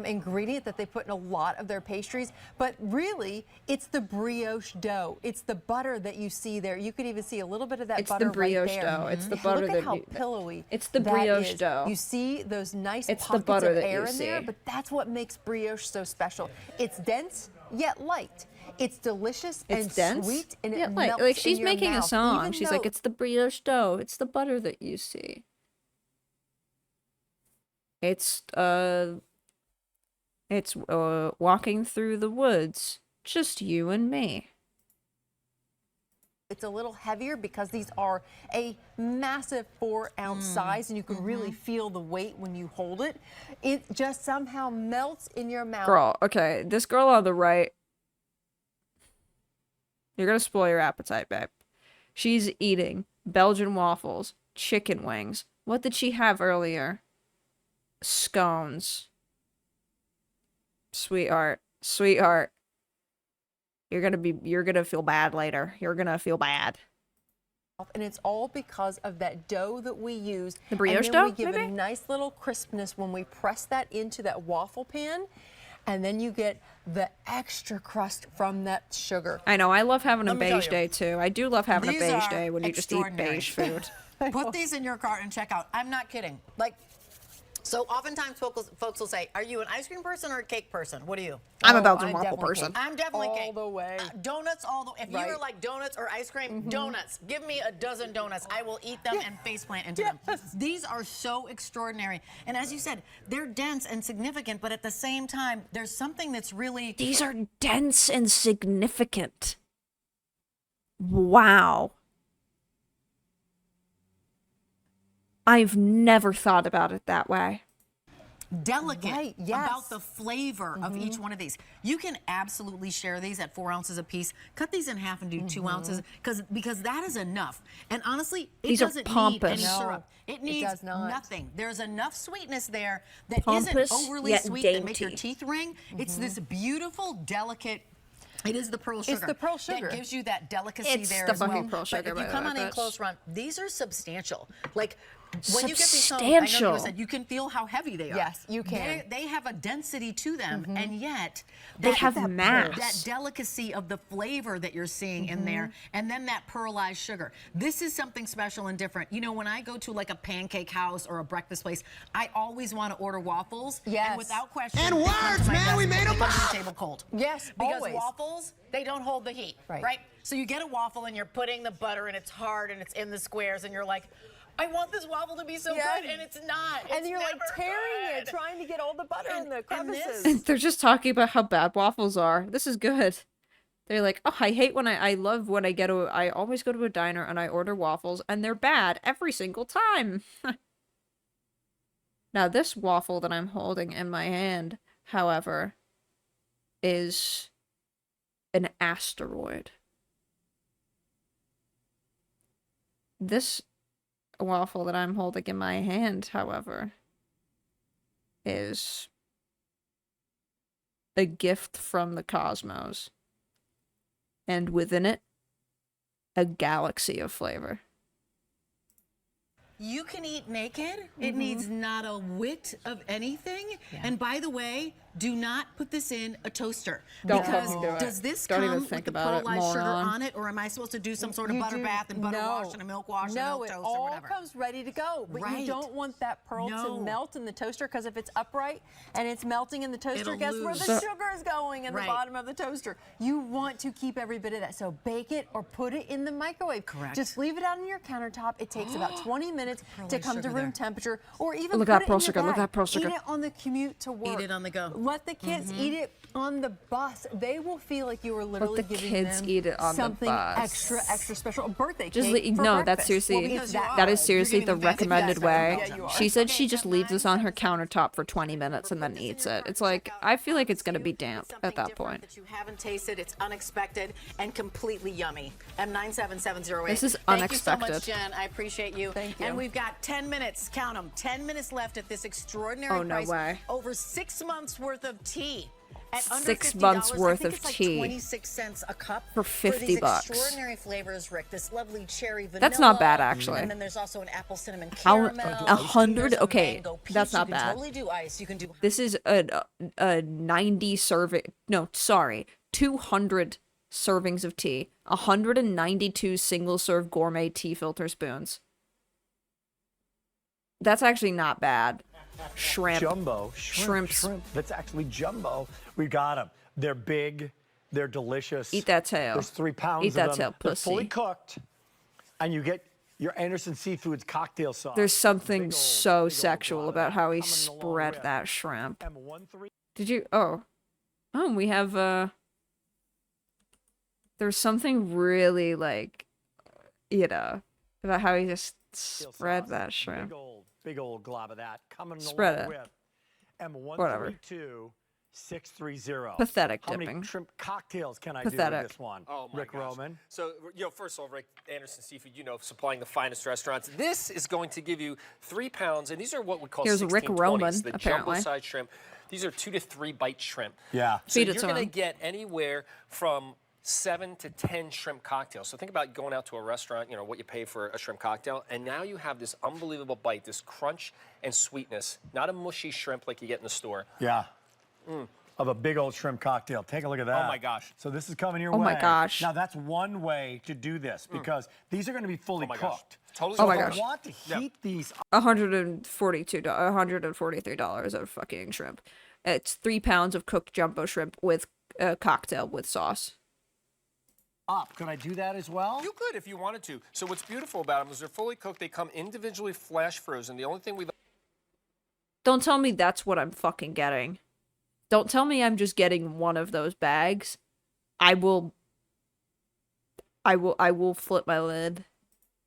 ingredient that they put in a lot of their pastries. But really, it's the brioche dough. It's the butter that you see there. You could even see a little bit of that
It's
butter
the brioche
right there.
dough. It's the butter
Look
that
at how
you-
pillowy
It's the
that
brioche
is.
dough.
You see those nice
It's the
pockets
butter
of
that
air
you
in there,
see.
but that's what makes brioche so special. It's dense yet light. It's delicious and
It's dense.
sweet, and
Yeah,
it
like
melts
she's
in your
making a
mouth,
song.
even
She's
though-
like, it's the brioche dough. It's the butter that you see. It's walking through the woods, just you and me.
It's a little heavier because these are a massive 4-ounce size, and you can really feel the weight when you hold it. It just somehow melts in your mouth.
Girl, okay, this girl on the right. You're gonna spoil your appetite, babe. She's eating Belgian waffles, chicken wings. What did she have earlier? Scones. Sweetheart. Sweetheart. You're gonna feel bad later. You're gonna feel bad.
And it's all because of that dough that we use.
The brioche
and then
dough,
we give
maybe?
a nice little crispness when we press that into that waffle pan. And then you get the extra crust from that sugar.
I know, I love having a
Let me tell
beige
you,
day too. I do love having a
these
beige
are
day when you just eat
extraordinary.
beige food.
Put these in your cart and check out. I'm not kidding. Like, so oftentimes folks will say, are you an ice cream person or a cake person? What are you?
I'm a Belgian
I'm
waffle
definitely
person.
cake.
I'm definitely
All
cake.
the way.
Donuts all the way. If
Right.
you're like donuts or ice cream, donuts. Give me a dozen donuts. I will eat them and faceplant into them. These are so extraordinary. And as you said, they're dense and significant, but at the same time, there's something that's really...
These are dense and significant. Wow. I've never thought about it that way.
delicate
Right, yes.
about the flavor of each one of these. You can absolutely share these at 4 ounces a piece. Cut these in half and do 2 ounces because that is enough. And honestly, it
These are
doesn't need
pompous.
any
No,
syrup. It needs
does not.
nothing. There's enough sweetness there that
Pompous,
isn't overly
yet
sweet that make your
dainty.
teeth ring. It's this beautiful, delicate. It is the pearl sugar.
It's the pearl sugar.
That gives you that delicacy
It's
there
the
as well.
fucking pearl sugar,
But if
by
you
the
come
way,
on in
bitch.
close run, these are substantial. Like when you get these home, I know
Substantial.
you said you can feel how heavy they are.
Yes, you can.
They have a density to them, and yet
They have mass.
That delicacy of the flavor that you're seeing in there, and then that pearlized sugar. This is something special and different. You know, when I go to like a pancake house or a breakfast place, I always want to order waffles.
Yes.
And without question,
And
they come
words,
to my
man,
desk
we made
and
'em
they come to
up.
the table cold.
Yes,
Because
always.
waffles, they don't hold the heat,
Right.
right? So you get a waffle and you're putting the butter and it's hard and it's in the squares and you're like, I want this waffle to be so
Yeah.
good, and it's not.
And
It's
you're like
never
tearing it,
good.
trying to get all the butter in the
and this-
crevices.
They're just talking about how bad waffles are. This is good. They're like, oh, I hate when I love when I always go to a diner and I order waffles and they're bad every single time. Now, this waffle that I'm holding in my hand, however, is an asteroid. This waffle that I'm holding in my hand, however, is a gift from the cosmos. And within it, a galaxy of flavor.
You can eat naked. It needs not a whit of anything. And by the way, do not put this in a toaster.
Don't
because
fucking do it.
does this
Don't
come
even
with
think
the
about it,
pearlized sugar
moron.
on it, or am I supposed to do some sort of
You
butter
do-
bath and butter
no.
wash and a milk wash and
No,
milk
it
toast or
all
whatever?
comes ready to go. But
Right.
you don't want that pearl
No.
to melt in the toaster, because if it's upright and it's melting in the toaster,
It'll
guess where the
lose.
sugar is going in
Right.
the bottom of the toaster. You want to keep every bit of that. So bake it or put it in the microwave.
Correct.
Just leave it out on your countertop. It takes about 20 minutes to
Pearlized
come to
sugar
room
there.
temperature, or even
Look
put
at that
it
pearl
in your
sugar, look at
bag.
that pearl sugar.
Eat it on the commute to work.
it on the go.
Let the kids eat it on the bus. They will feel like you are literally
the
giving
kids
them
eat it on the
something
bus.
extra special. A birthday
Just
cake for
no, that's
breakfast.
seriously
Well, because that
that is
good.
seriously
You're
the
getting fancy
recommended
fast
way.
food. Yeah, you are.
She said she just leaves this on her countertop for 20 minutes and then eats it. It's like I feel like it's gonna be damp
Something
at that
different
point.
that you haven't tasted. It's unexpected and completely yummy. M97708.
This is
Thank
unexpected.
you so much, Jen. I appreciate you.
Thank you.
And we've got 10 minutes. Count them. 10 minutes left at this extraordinary
Oh, no
price.
way.
Over 6 months worth of tea. At under
6
$50,
months
I
worth
think
of
it's like
tea.
26 cents a cup
For
these
50 bucks.
extraordinary flavors, Rick. This lovely cherry vanilla.
That's not bad, actually.
And then there's also an apple cinnamon
How-
caramel.
100
There's a
okay,
mango peach.
that's not
You can
bad.
totally do ice. You can do
This is a 90 serving. No, sorry, 200 servings of tea. 192 single serve gourmet tea filter spoons. That's actually not bad. Shrimp.
Jumbo.
Shrimps.
Shrimp. That's actually jumbo. We got them. They're big. They're delicious.
Eat that tail.
There's 3 pounds
Eat
of
that
them.
tail,
They're fully
pussy.
cooked. And you get your Anderson Seafoods cocktail sauce.
There's something
Big old-
so
big old
sexual
glob
about how he
coming in a long
spread
rip.
that shrimp.
M13.
Did you? Oh, we have there's something really like, about how he just spread
sauce.
that shrimp.
Big old glob of that coming in a
Spread
long
it.
whip.
Whatever.
M132 630.
Pathetic
How many
dipping.
shrimp cocktails can I do
Pathetic.
with this one?
Oh my
Rick
gosh.
Roman.
So, first of all, Rick, Anderson Seafood, supplying the finest restaurants. This is going to give you 3 pounds, and these are what we call
Here's Rick
1620s,
Roman,
the
apparently.
jumbo-sized shrimp. These are 2 to 3 bite shrimp.
Yeah.
So
Feed it
you're
to
going to
'em.
get anywhere from 7 to 10 shrimp cocktails. So think about going out to a restaurant, what you pay for a shrimp cocktail, and now you have this unbelievable bite, this crunch and sweetness, not a mushy shrimp like you get in the store.
Yeah. Of a big old shrimp cocktail. Take a look at that.
Oh my gosh.
So this is coming your way.
Oh my gosh.
Now that's one way to do this because these are going to be fully
Oh my gosh.
cooked.
Totally.
Oh my
If I
gosh.
want to heat these
$143 of fucking shrimp. It's 3 pounds of cooked jumbo shrimp with a cocktail with sauce.
up, could I do that as well?
You could if you wanted to. So what's beautiful about them is they're fully cooked. They come individually flash frozen. The only thing we
Don't tell me that's what I'm fucking getting. Don't tell me I'm just getting one of those bags. I will flip my lid.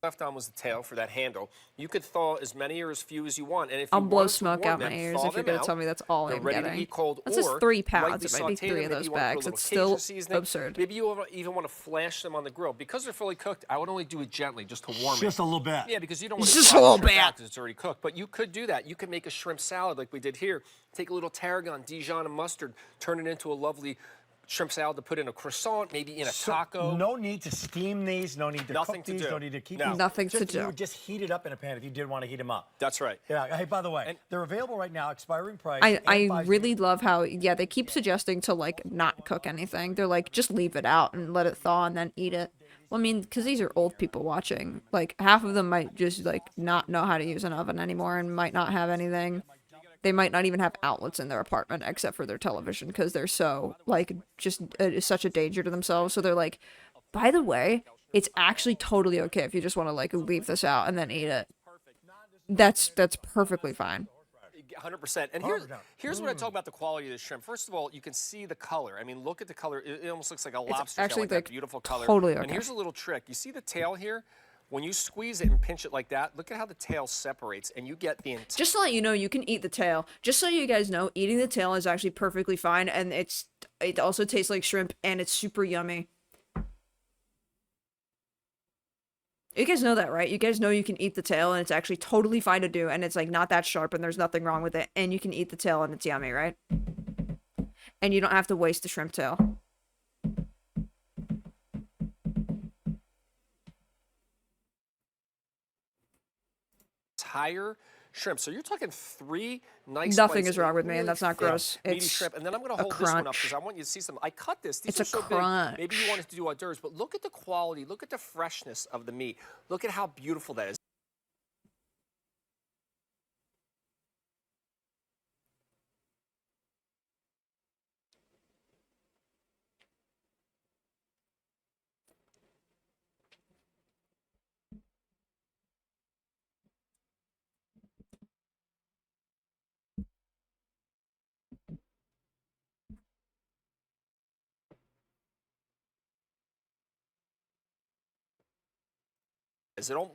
left on was the tail for that handle. You could thaw as many or as few as you want. And if
I'll
you
blow
wanted to
smoke
warm
out my
them,
ears
thaw
if you're
them
gonna
out.
tell me that's all
They're
I'm
ready to
getting.
eat cold,
That's just
or
3 pounds.
lightly
It might be
saute
3
them.
of
Maybe
those
you want to put a
bags.
little
It's
Cajun
still
seasoning.
absurd.
Maybe you even want to flash them on the grill. Because they're fully cooked, I would only do it gently just to warm it.
Just a little bit.
Yeah, because you don't want to
Just a
fry the
little
shrimp
bit.
out 'cause it's already cooked. But you could do that. You could make a shrimp salad like we did here. Take a little tarragon, Dijon, and mustard, turn it into a lovely shrimp salad to put in a croissant, maybe in a taco.
No need to steam these, no need to
Nothing
cook
to
these,
do.
no need to keep
No.
these.
Nothing to
Just-
do.
You would just heat it up in a pan if you did want to heat them up.
That's right.
Yeah, hey, by the way, they're available right now, expiring price.
I
and 5
really love how, yeah, they keep suggesting to, like, not cook anything. They're like, just leave it out and let it thaw and then eat it. Well, I mean, because these are old people watching. Like, half of them might just, like, not know how to use an oven anymore and might not have anything. They might not even have outlets in their apartment except for their television because they're so, like, just such a danger to themselves. So they're like, by the way, it's actually totally okay if you just want to, like, leave this out and then eat it. That's perfectly fine.
100%. And here's what I talk about the quality of the shrimp. First of all, you can see the color. I mean, look at the color. It almost looks like a lobster
actually,
tail, like that
like,
beautiful color.
totally okay.
And here's a little trick. You see the tail here? When you squeeze it and pinch it like that, look at how the tail separates, and you get the entire...
Just to let you know, you can eat the tail. Just so you guys know, eating the tail is actually perfectly fine, and it also tastes like shrimp, and it's super yummy. You guys know that, right? You guys know you can eat the tail, and it's actually totally fine to do, and it's, like, not that sharp, and there's nothing wrong with it, and you can eat the tail, and it's yummy, right? And you don't have to waste the shrimp tail.
entire shrimp. So you're talking 3 nice
Nothing
slices
is wrong
of
with me, and
really
that's not
thick,
gross.
meaty
It's
shrimp. And then I'm going to
a
hold this one up
crunch.
because I want you to see some. I cut this. These
It's
are
a
so
crunch.
big. Maybe you wanted to do hors d'oeuvres, but look at the quality. Look at the freshness of the meat. Look at how beautiful that is.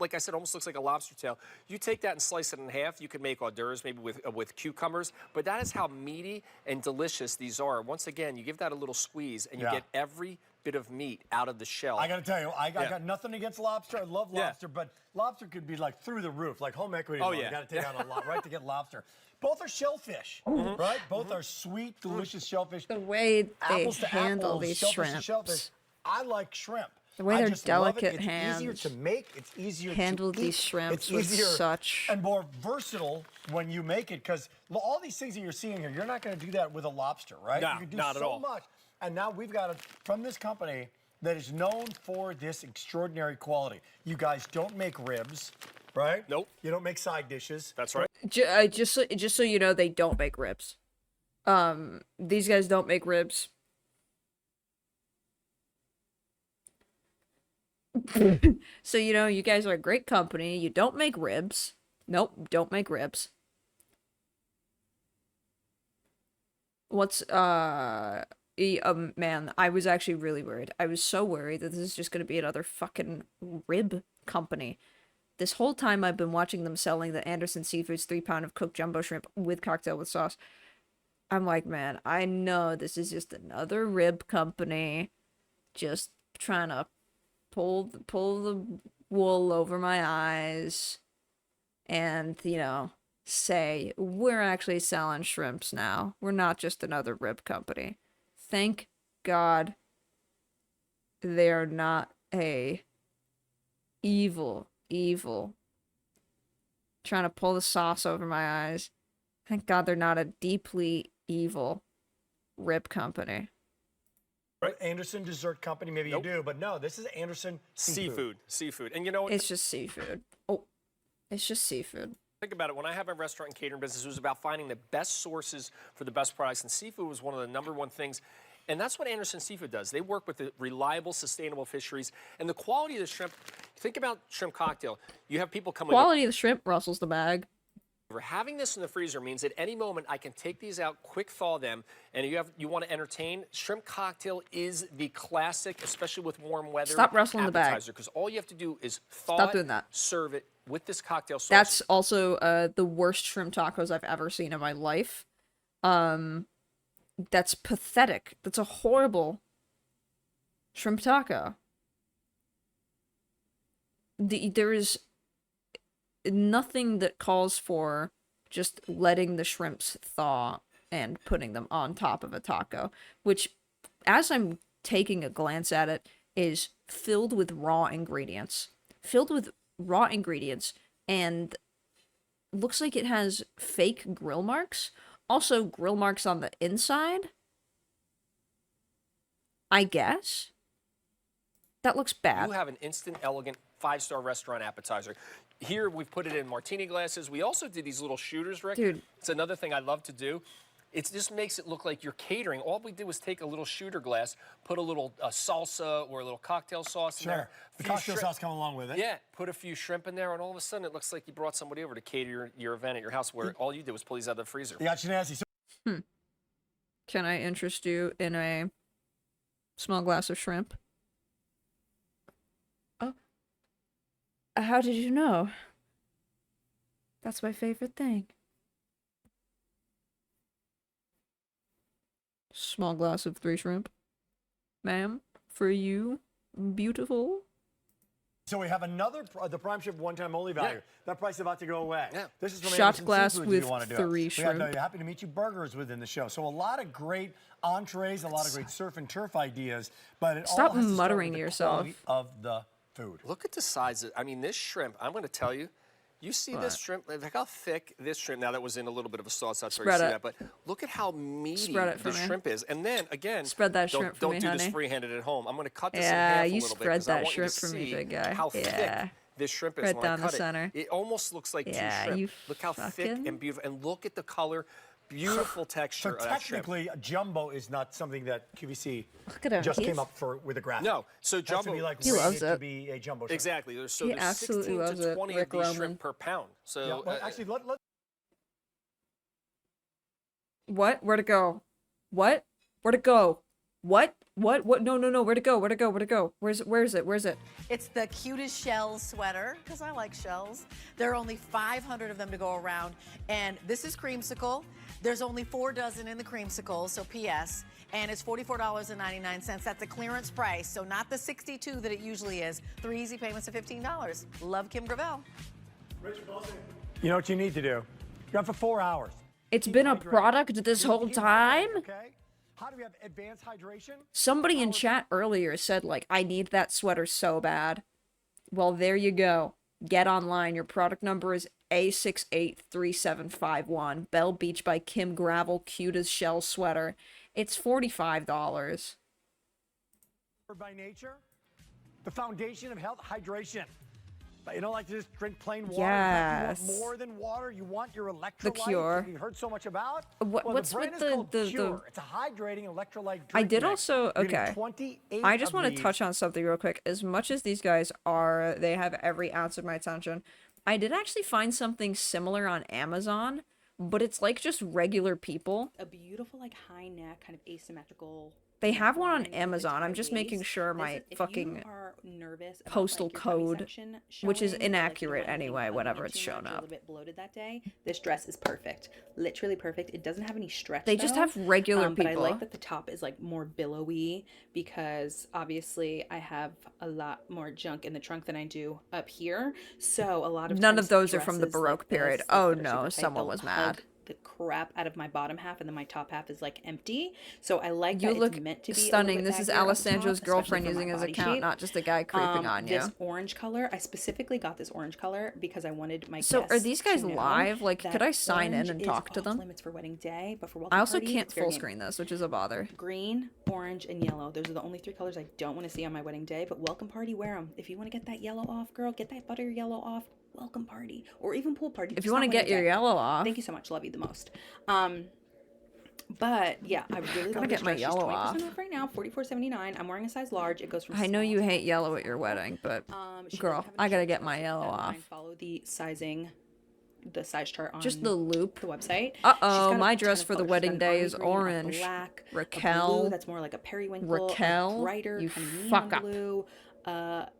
Like I said, almost looks like a lobster tail. You take that and slice it in half. You can make hors d'oeuvres maybe with cucumbers, but that is how meaty and delicious these are. Once again, you give that a little squeeze, and you get every bit of meat out of the shell.
I got to tell you, I got nothing against lobster. I love lobster, but lobster could be like through the roof, like home equity. You got to take out a lot, right, to get lobster. Both are shellfish, right? Both are sweet, delicious shellfish.
The way they
Apples to
handle
apples,
these
shellfish to
shrimps.
shellfish. I like shrimp.
The way
I
their
just love it.
delicate
It's
hands
easier to make. It's easier
handle
to
these
eat.
shrimps
It's
with
easier
such
and more versatile when you make it, because all these things that you're seeing here, you're not going to do that with a lobster, right?
No,
you can do
not at all.
much. And now we've got it from this company that is known for this extraordinary quality. You guys don't make ribs, right?
Nope.
You don't make side dishes.
That's right.
just so you know, they don't make ribs. These guys don't make ribs. So, you know, you guys are a great company. You don't make ribs. Nope, don't make ribs. Man, I was actually really worried. I was so worried that this is just gonna be another fucking rib company. This whole time I've been watching them selling the Anderson Seafoods 3 pound of cooked jumbo shrimp with cocktail with sauce. I'm like, man, I know this is just another rib company just trying to pull the wool over my eyes and, you know, say, we're actually selling shrimps now. We're not just another rib company. Thank God they're not a evil trying to pull the sauce over my eyes. Thank God they're not a deeply evil rib company.
Right, Anderson Dessert Company, maybe you do, but no, this is Anderson Seafood.
Seafood. And you know what?
It's just seafood. Oh, it's just seafood.
Think about it. When I have a restaurant and catering business, it was about finding the best sources for the best products, and seafood was one of the #1 things. And that's what Anderson Seafood does. They work with the reliable, sustainable fisheries, and the quality of the shrimp. Think about shrimp cocktail. You have people come
Quality of the shrimp rustles the bag.
Having this in the freezer means at any moment I can take these out, quick thaw them, and you want to entertain. Shrimp cocktail is the classic, especially with warm weather.
Stop rustling the bag.
Because all you have to do is thaw
Stop
it,
doing that.
serve it with this cocktail sauce.
That's also the worst shrimp tacos I've ever seen in my life. That's pathetic. That's a horrible shrimp taco. There is nothing that calls for just letting the shrimps thaw and putting them on top of a taco, which, as I'm taking a glance at it, is filled with raw ingredients. And looks like it has fake grill marks. Also, grill marks on the inside. I guess. That looks bad.
You have an instant, elegant, 5-star restaurant appetizer. Here, we've put it in martini glasses. We also did these little shooters, Rick.
Dude.
It's another thing I love to do. It just makes it look like you're catering. All we did was take a little shooter glass, put a little salsa or a little cocktail sauce in there.
The cocktail sauce come along with it.
Yeah, put a few shrimp in there, and all of a sudden it looks like you brought somebody over to cater your event at your house where all you did was pull these out of the freezer.
You got Shanazzi.
Can I interest you in a small glass of shrimp? Oh. How did you know? That's my favorite thing. Small glass of 3 shrimp. Ma'am, for you, beautiful.
So we have another, the prime shrimp one-time only value.
Yeah.
That price is about to go away.
Yeah.
This is from
Shot
Anderson
glass
Seafood, if
with
you want to do
3
it.
shrimp.
We have Happy to Meet You burgers within the show. So a lot of great entrees, a lot of great surf and turf ideas, but it
Stop
all has to start
muttering
with
to
the
yourself.
quality of the food.
Look at the size. I mean, this shrimp, I'm going to tell you, you see this shrimp, like how thick this shrimp, now that was in a little bit of a sauce, that's where you see that, but look at how meaty the shrimp is. And then, again,
Spread that shrimp for me,
don't do
honey.
this free-handed at home. I'm going to cut this in
Yeah,
half a
you
little bit
spread
because I
that
want you to
shrimp for me,
see
big guy.
how
Yeah.
thick this shrimp is
Right
when
down
I
the
cut
center.
it. It almost looks like 2
Yeah,
shrimp.
you
Look how thick
fucking-
and beautiful, and look at the color. Beautiful texture
So
of that shrimp.
technically, jumbo is not something that QVC
Look at him.
just
He's-
came up for with a graphic.
No, so
That's to
jumbo.
be like
He loves
rated to
it.
be a jumbo shrimp.
Exactly. So
He
there's
absolutely
16
loves
to
it.
20
Rick
of these
Roman.
shrimp per pound. So
Yeah, well, actually, let
What? Where'd it go? What? Where'd it go? What? No. Where'd it go? Where'd it go? Where'd it go? Where's it?
It's the cutest shells sweater, because I like shells. There are only 500 of them to go around. And this is creamsicle. There's only 4 dozen in the creamsicle, so P.S. And it's $44.99. That's a clearance price, so not the $62 that it usually is. 3 easy payments of $15. Love, Kim Gravel.
you know what you need to do? You're up for 4 hours.
It's been a product this whole time?
Okay. How do we have advanced hydration?
Somebody in chat earlier said, like, I need that sweater so bad. Well, there you go. Get online. Your product number is A683751. Bell Beach by Kim Gravel, cute as shell sweater. It's $45.
By nature, the foundation of health, hydration. But you don't like to just drink plain water.
Yes.
You want more than water. You want your electrolyte.
The Cure.
That you heard so much about.
What's
the brand
with
is called
the
Cure. It's a hydrating electrolyte drink.
I did
mix.
also,
You're getting
okay.
28
I just
of
want to
these.
touch on something real quick. As much as these guys are, they have every ounce of my attention. I did actually find something similar on Amazon, but it's like just regular people.
A beautiful, like, high neck, kind of asymmetrical
They have one on Amazon. I'm just making sure my fucking postal code, which is inaccurate anyway, whenever it's shown up.
A little bit bloated that day. This dress is perfect, literally perfect. It doesn't have any stretch.
They just have regular
But I
people.
like that the top is like more billowy because obviously I have a lot more junk in the trunk than I do up here. So a lot of
None
times
of those are from the
dresses like
Baroque period.
this,
Oh
that are
no,
super tight,
someone
they'll
was
hug
mad.
the crap out of my bottom half, and then my top half is like empty. So I like
You
that
look
it's meant to be
stunning.
A little bit
This is
baggier up
Alessandro's
top,
girlfriend
especially for
using
my
his
body
account,
shape.
not just a guy creeping on you.
This orange color, I specifically got this orange color because I wanted my
So are
guests
these guys
to know
live? Like,
that
could I sign in
orange
and
is
talk to
off
them?
limits for wedding day, but for welcome
I also
party,
can't
it's fair
full
game.
screen this, which is a bother.
Green, orange, and yellow. Those are the only 3 colors I don't want to see on my wedding day, but welcome party, wear them. If you want to get that yellow off, girl, get that butter yellow off. Welcome party, or even pool party.
If you want to get your yellow off.
Thank you so much. Love you the most. But yeah, I really love
get
this
my
dress. She's
yellow
20%
off.
off right now, $44.79. I'm wearing a size large. It goes from
I know
small
you
to
hate yellow at your wedding, but
she
girl,
doesn't have
I
any
gotta
shirts,
get my
so
yellow
keep that in
off.
mind. Follow the sizing, the size chart on
Just the loop.
the website.
Uh-oh,
She's got
my
a
dress
ton of
for the
colors. She's
wedding
got an
day
army
is
green, a
orange.
black, a
Raquel.
blue that's more like a periwinkle,
Raquel,
a brighter
you
kind of neon
fuck up.
blue,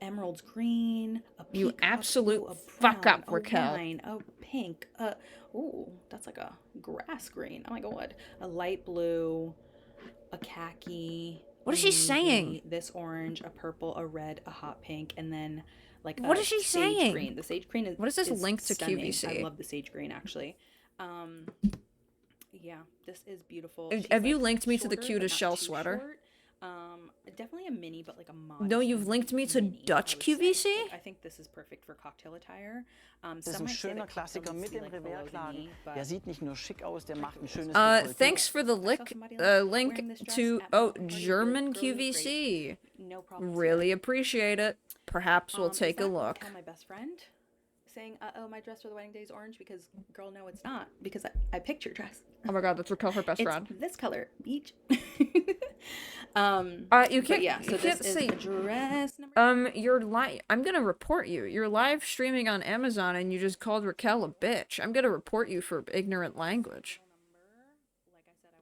emerald's green, a
You
peacock
absolute
blue, a
fuck
brown,
up, Raquel.
a wine, a pink, ooh, that's like a grass green. Oh my god, a light blue, a khaki.
What is she
navy,
saying?
This orange, a purple, a red, a hot pink, and then like
What
a
is she
sage
saying?
green. The sage green is
What is this link to
stunning.
QVC?
I love the sage green actually. Yeah, this is beautiful.
Have
She's,
you
like,
linked me to the
shorter,
cute
but
as
not
shell
too
sweater?
short. Definitely a mini, but like a modest.
No, you've linked me to Dutch QVC?
I think this is perfect for cocktail attire.
Das ist
Some
ein
might say
schöner
that cocktail
Klassiker
needs
mit
to be,
dem
like, below the
Revers-Laden.
knee, but
Der sieht nicht nur schick aus, der macht ein schönes Dekolleté.
Thanks for the link to German QVC.
no problem.
Really appreciate it. Perhaps we'll take a look.
Tell my best friend saying, "Oh, my dress for the wedding day is orange," because girl, no, it's not, because I picked your dress.
Oh my god, that's Raquel, her best
It's
friend.
this color, beach.
You
but
can't.
yeah, so
you
this
can't
is
say.
a dress number.
You're I'm gonna report you. You're live streaming on Amazon, and you just called Raquel a bitch. I'm gonna report you for ignorant language.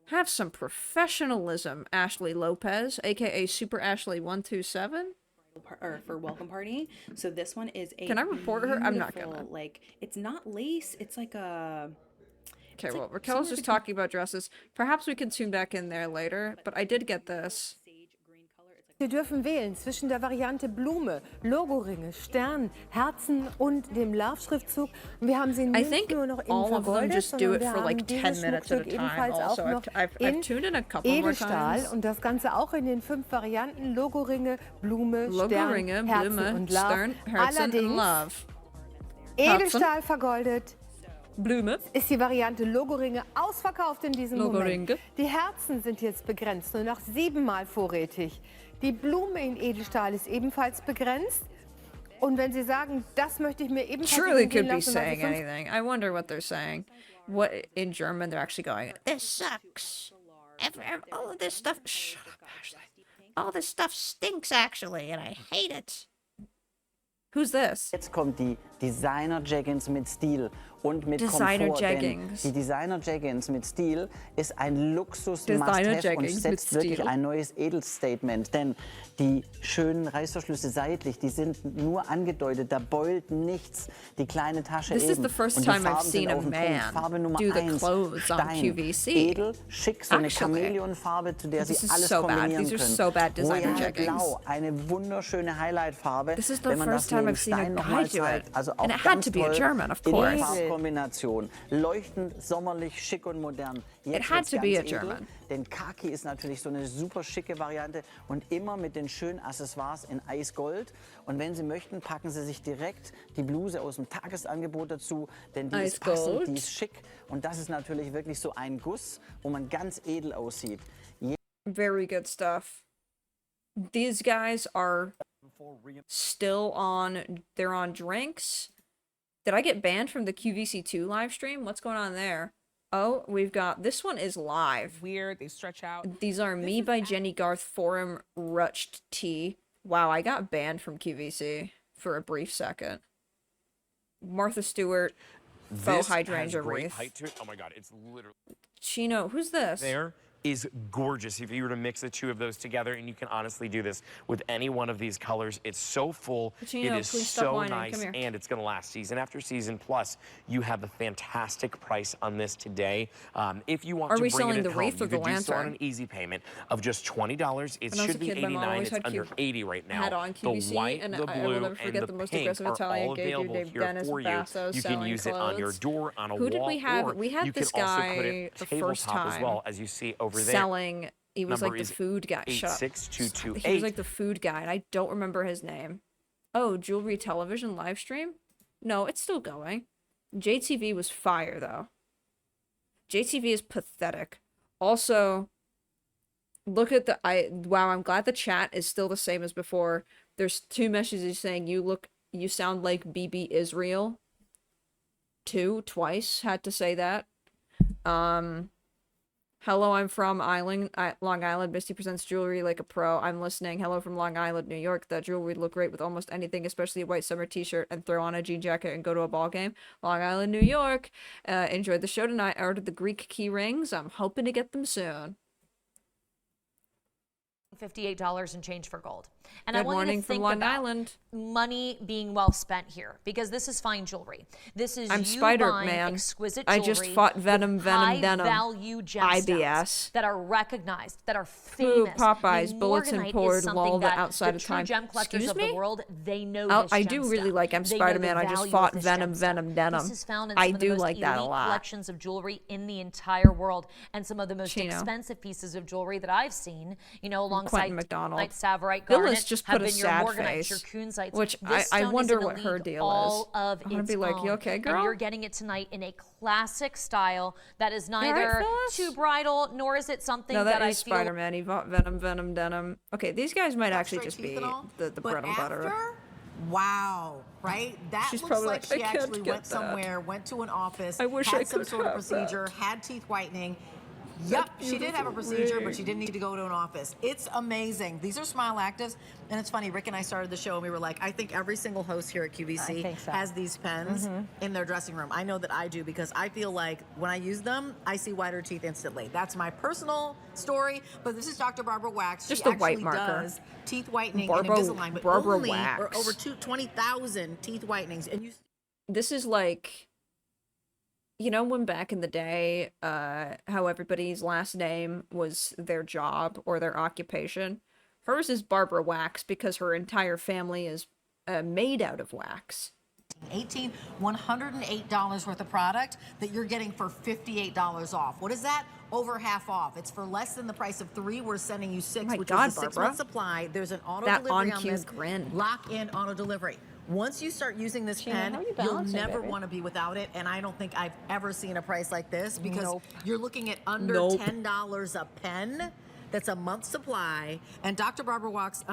Have some professionalism, Ashley Lopez, aka Super Ashley 127.
Or for welcome party. So this one is a.
Can I report her? I'm not
beautiful,
gonna.
Like, it's not lace. It's like a.
Okay, well, Raquel's just talking about dresses. Perhaps we can tune back in there later, but I did get this.
Sie dürfen wählen zwischen der Variante Blume, Logoringe, Stern, Herzen und dem Love-Schriftzug. Und wir haben sie
I
nicht
think
nur noch in
all of them
vergoldet,
just do
sondern
it
wir
for like
haben
10
dieses
minutes at a
Schmuckstück
time.
ebenfalls
Also,
auch noch
I've
in
tuned in a couple more
Edelstahl
times.
und das Ganze auch in den 5 Varianten Logoringe, Blume,
Logoringe,
Stern, Herzen
Blume,
und Love.
Stern, Herzen and
Allerdings
Love.
Edelstahl vergoldet.
Blume.
Ist die Variante Logoringe ausverkauft in diesem
Logoringe.
Moment. Die Herzen sind jetzt begrenzt, nur noch 7-mal vorrätig. Die Blume in Edelstahl ist ebenfalls begrenzt. Und wenn Sie sagen, das möchte ich mir ebenfalls
Surely
entgehen
could be
lassen,
saying anything. I wonder what they're saying. What in German they're actually going, this sucks. All of this stuff. Shut up, Ashley. All this stuff stinks actually, and I hate it. Who's this?
Jetzt kommt die Designer-Jeggings mit Stil und mit
Designer
Komfort. Denn
Jeggings.
die Designer-Jeggings mit Stil ist ein Luxus-Must-Have und
Designer-Jeggings mit
setzt wirklich
Stil.
ein neues Edelstatement. Denn die schönen Reißverschlüsse seitlich, die sind nur angedeutet, da beult nichts. Die kleine Tasche
This
eben.
is the first
und die
time I've
Farben
seen
sind
a
auf dem
man
Punkt. Farbe Nummer
do the
1,
clothes on
Stein.
QVC.
Edel, schick, so eine
Actually.
Chamäleonfarbe, zu der
This
Sie
is
alles
so bad.
kombinieren
These are
können.
so bad designer
Royal
jeggings.
Blau, eine wunderschöne Highlightfarbe.
This is the
wenn man
first
das
time
neben
I've seen a
Stein noch
guy
mal
do
zeigt.
it.
Also auch
And it had
ganz
to be a
toll
German, of
in der
course.
Farbkombination. Leuchtend, sommerlich, schick und modern. Jetzt
It had
wird's
to be
ganz
a
edel,
German.
denn Khaki ist natürlich so eine super schicke Variante und immer mit den schönen Accessoires in Eisgold. Und wenn Sie möchten, packen Sie sich direkt die Bluse aus dem Tagesangebot dazu, denn die ist passend, die ist schick. Und das ist natürlich wirklich so ein Guss, wo man ganz edel aussieht.
Very good stuff. These guys are still on. They're on drinks. Did I get banned from the QVC2 live stream? What's going on there? Oh, we've got this one is live.
Weird. They stretch out.
These are Me by Jenny Garth Forum Ruched Tea. Wow, I got banned from QVC for a brief second. Martha Stewart, faux
This has
hydrangea
great
wreath.
height to it. Oh my god, it's literally
Chino, who's this?
there.
is gorgeous if you were to mix the two of those together, and you can honestly do this with any one of these colors. It's so full,
Pacino,
it is
please stop
so
whining.
nice,
Come here.
and it's gonna last season after season. Plus, you have a fantastic price on this today. If you want
Are
to
we
bring
selling
it
the
at
wreath
home,
or
you
the
could do so on
lantern?
an easy payment of just $20. It
When I was a
should be
kid, my mom
$89.
always
It's
had
under $80 right now.
had on
The
QVC,
white,
and
the
I will
blue,
never
and
forget
the
the most
pink
aggressive
are
Italian
all
gay dude
available
named
here
Dennis
for you.
Basso
You can
selling
use it on your
clothes.
door, on a
Who did
wall,
we have?
or
We had
you can
this
also
guy
put it
the first
tabletop as
time
well, as you see over there.
selling. He was
Number
like the
is
food guy. Shut up.
86228.
He was like the food guy, and I don't remember his name. Oh, Jewelry Television live stream? No, it's still going. JTV was fire though. JTV is pathetic. Also, look at the wow, I'm glad the chat is still the same as before. There's 2 messages saying you sound like BB Israel. Twice had to say that. Hello, I'm from Long Island. Misty presents jewelry like a pro. I'm listening. Hello from Long Island, New York. That jewelry would look great with almost anything, especially a white summer t-shirt, and throw on a jean jacket and go to a ball game. Long Island, New York. Enjoyed the show tonight. I ordered the Greek key rings. I'm hoping to get them soon.
$58 and change for gold. And
Good
I want you
morning
to
from
think
Long
about
Island.
money being well spent here, because this is fine jewelry. This is
I'm
you
Spider-Man.
buying exquisite
I
jewelry
just fought Venom,
with
Venom, Denim.
high-value gemstones
IBS.
that are recognized, that are
Ooh,
famous.
Popeyes,
I mean,
bulletin
Morganite
poured,
is something
lol, the
that
outside
the
of
true
time.
gem collectors
Excuse
of
me?
the world, they know
Oh,
this
I do really
gemstone.
like I'm
They know the
Spider-Man. I just
value of
fought
this
Venom,
gemstone.
Venom, Denim.
This is found in
I
some of
do
the most
like that a
elite
lot.
collections of jewelry in the entire world, and some of the most
Chino.
expensive pieces of jewelry that I've seen, you know,
Quentin
alongside
McDonald.
Savorite,
Phyllis
garnet,
just
have
put a
been your
sad
Morganites,
face,
your Kunzites.
which
This
I
stone
wonder
is in a
what her
league
deal
all
is.
of
I'm gonna
its
be like,
own.
you okay, girl?
And you're getting it tonight in a classic style that is
all right,
neither
Phyllis?
too bridal, nor is it something
No,
that
that
I
is
feel
Spider-Man. He fought Venom, Venom, Denim. Okay, these guys might actually
straight
just
teeth
be
and all,
the
but
bread and butter.
after, wow, right? That
She's
looks
probably
like
like,
she
"I can't
actually
get
went
that."
somewhere, went to an office,
I wish
had
I
some
could
sort of
have that.
procedure, had teeth whitening. Yep, she did have a procedure, but she didn't need to go to an office. It's amazing. These are Smile Actives, and it's funny. Rick and I started the show, and we were like, I think every single host here at QVC has these pens in their dressing room. I know that I do, because I feel like when I use them, I see whiter teeth instantly. That's my personal story, but this is Dr. Barbara Wax.
Just
she
a white
actually
marker.
does teeth whitening
Barbara-
and Invisalign, but
Barbara
only
Wax.
or over 20,000 teeth whitenings. And you
This is like, you know, when back in the day, how everybody's last name was their job or their occupation. Hers is Barbara Wax because her entire family is made out of wax.
$108 worth of product that you're getting for $58 off. What is that? Over half off. It's for less than the price of 3. We're sending you 6,
my
which
God,
is a
Barbara.
6-month supply. There's an auto
That
delivery on
on-cue
this.
grin.
Lock in auto delivery. Once you start using this
Gina,
pen,
how are you
you'll
balancing,
never
baby?
want to be without it. And I don't think I've ever seen a price like this, because
Nope.
you're looking at under
Nope.
$10 a pen. That's a month's supply. And Dr. Barbara Wax,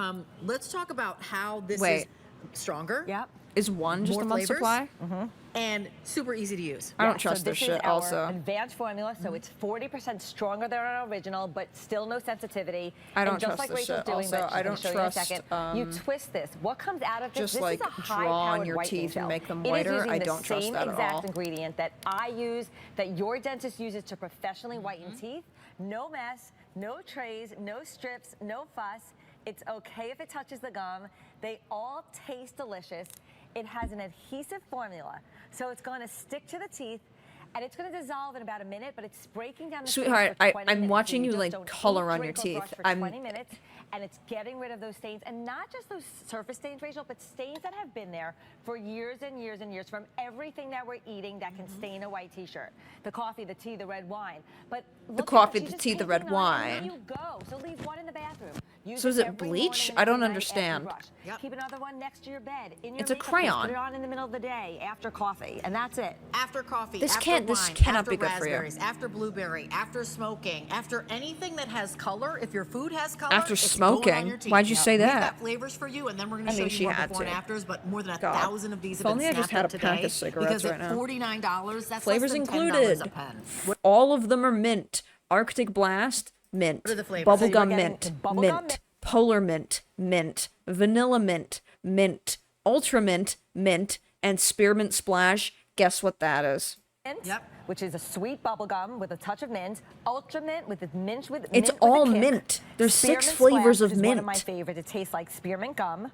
let's talk about how this
Wait.
is stronger.
Yep.
Is one just
More
a month
flavors?
supply?
And super easy to use.
I don't
Yeah,
trust
so
this
this
shit
is our
also.
advanced formula, so it's 40% stronger than our original, but still no sensitivity.
I don't
and just
trust
like
this
Rachel's
shit
doing,
also.
but she's
I
gonna
don't
show
trust,
you in a second. You twist this. What comes out of this?
just
This
like
is a
draw on
high-powered
your
whitening
teeth and
gel.
make them
It is
whiter.
using
I
the
don't trust
same
that at
exact
all.
ingredient that I use, that your dentist uses to professionally whiten teeth. No mess, no trays, no strips, no fuss. It's okay if it touches the gum. They all taste delicious. It has an adhesive formula, so it's going to stick to the teeth, and it's going to dissolve in about a minute, but it's breaking down the stains
Sweetheart,
for 20
I'm
minutes,
watching
so
you
just
like
don't
color
eat,
on your
drink, or brush
teeth.
for 20 minutes, and it's getting rid of those stains, and not just those surface stains, Rachel, but stains that have been there for years and years and years from everything that we're eating that can stain a white t-shirt. The coffee, the tea, the red wine. But look at
coffee,
her, she's
the
just
tea, the red
painting on it, and
wine.
then you go. So leave one in the bathroom. Use
So is it
every
bleach?
morning,
I don't
every night after you
understand.
brush. Keep another one next to your bed. In your
It's a
makeup case.
crayon.
Put it on in the middle of the day after coffee, and that's it.
After coffee,
This
after
can't-
wine,
this cannot
after
be good for you.
raspberries, after blueberry, after smoking, after anything that has color. If your food has color,
After
it's going on
smoking?
your teeth.
Why'd you say
We've
that?
got flavors for you, and then we're going
I
to show
mean, she
you more
had
before and
to.
afters. But more than
God.
1,000 of these
If
have
only
been
I just
snapped
had
up
a pack
today,
of cigarettes
because
right
at
now.
$49, that's
Flavors
less than
included.
$10 a pen.
All of them are mint. Arctic Blast, mint.
What are the flavors? So you were
Bubblegum
getting
mint,
bubblegum
mint. Polar mint, mint. Vanilla mint, mint. Ultra mint, mint. And spearmint splash. Guess what that is?
which is a sweet bubble gum with a touch of mint, ultra mint with mint with
It's
mint
all
with a kick,
mint. There's 6
spearmint
flavors
splash,
of
which is one of my
mint.
favorites. It tastes like spearmint gum.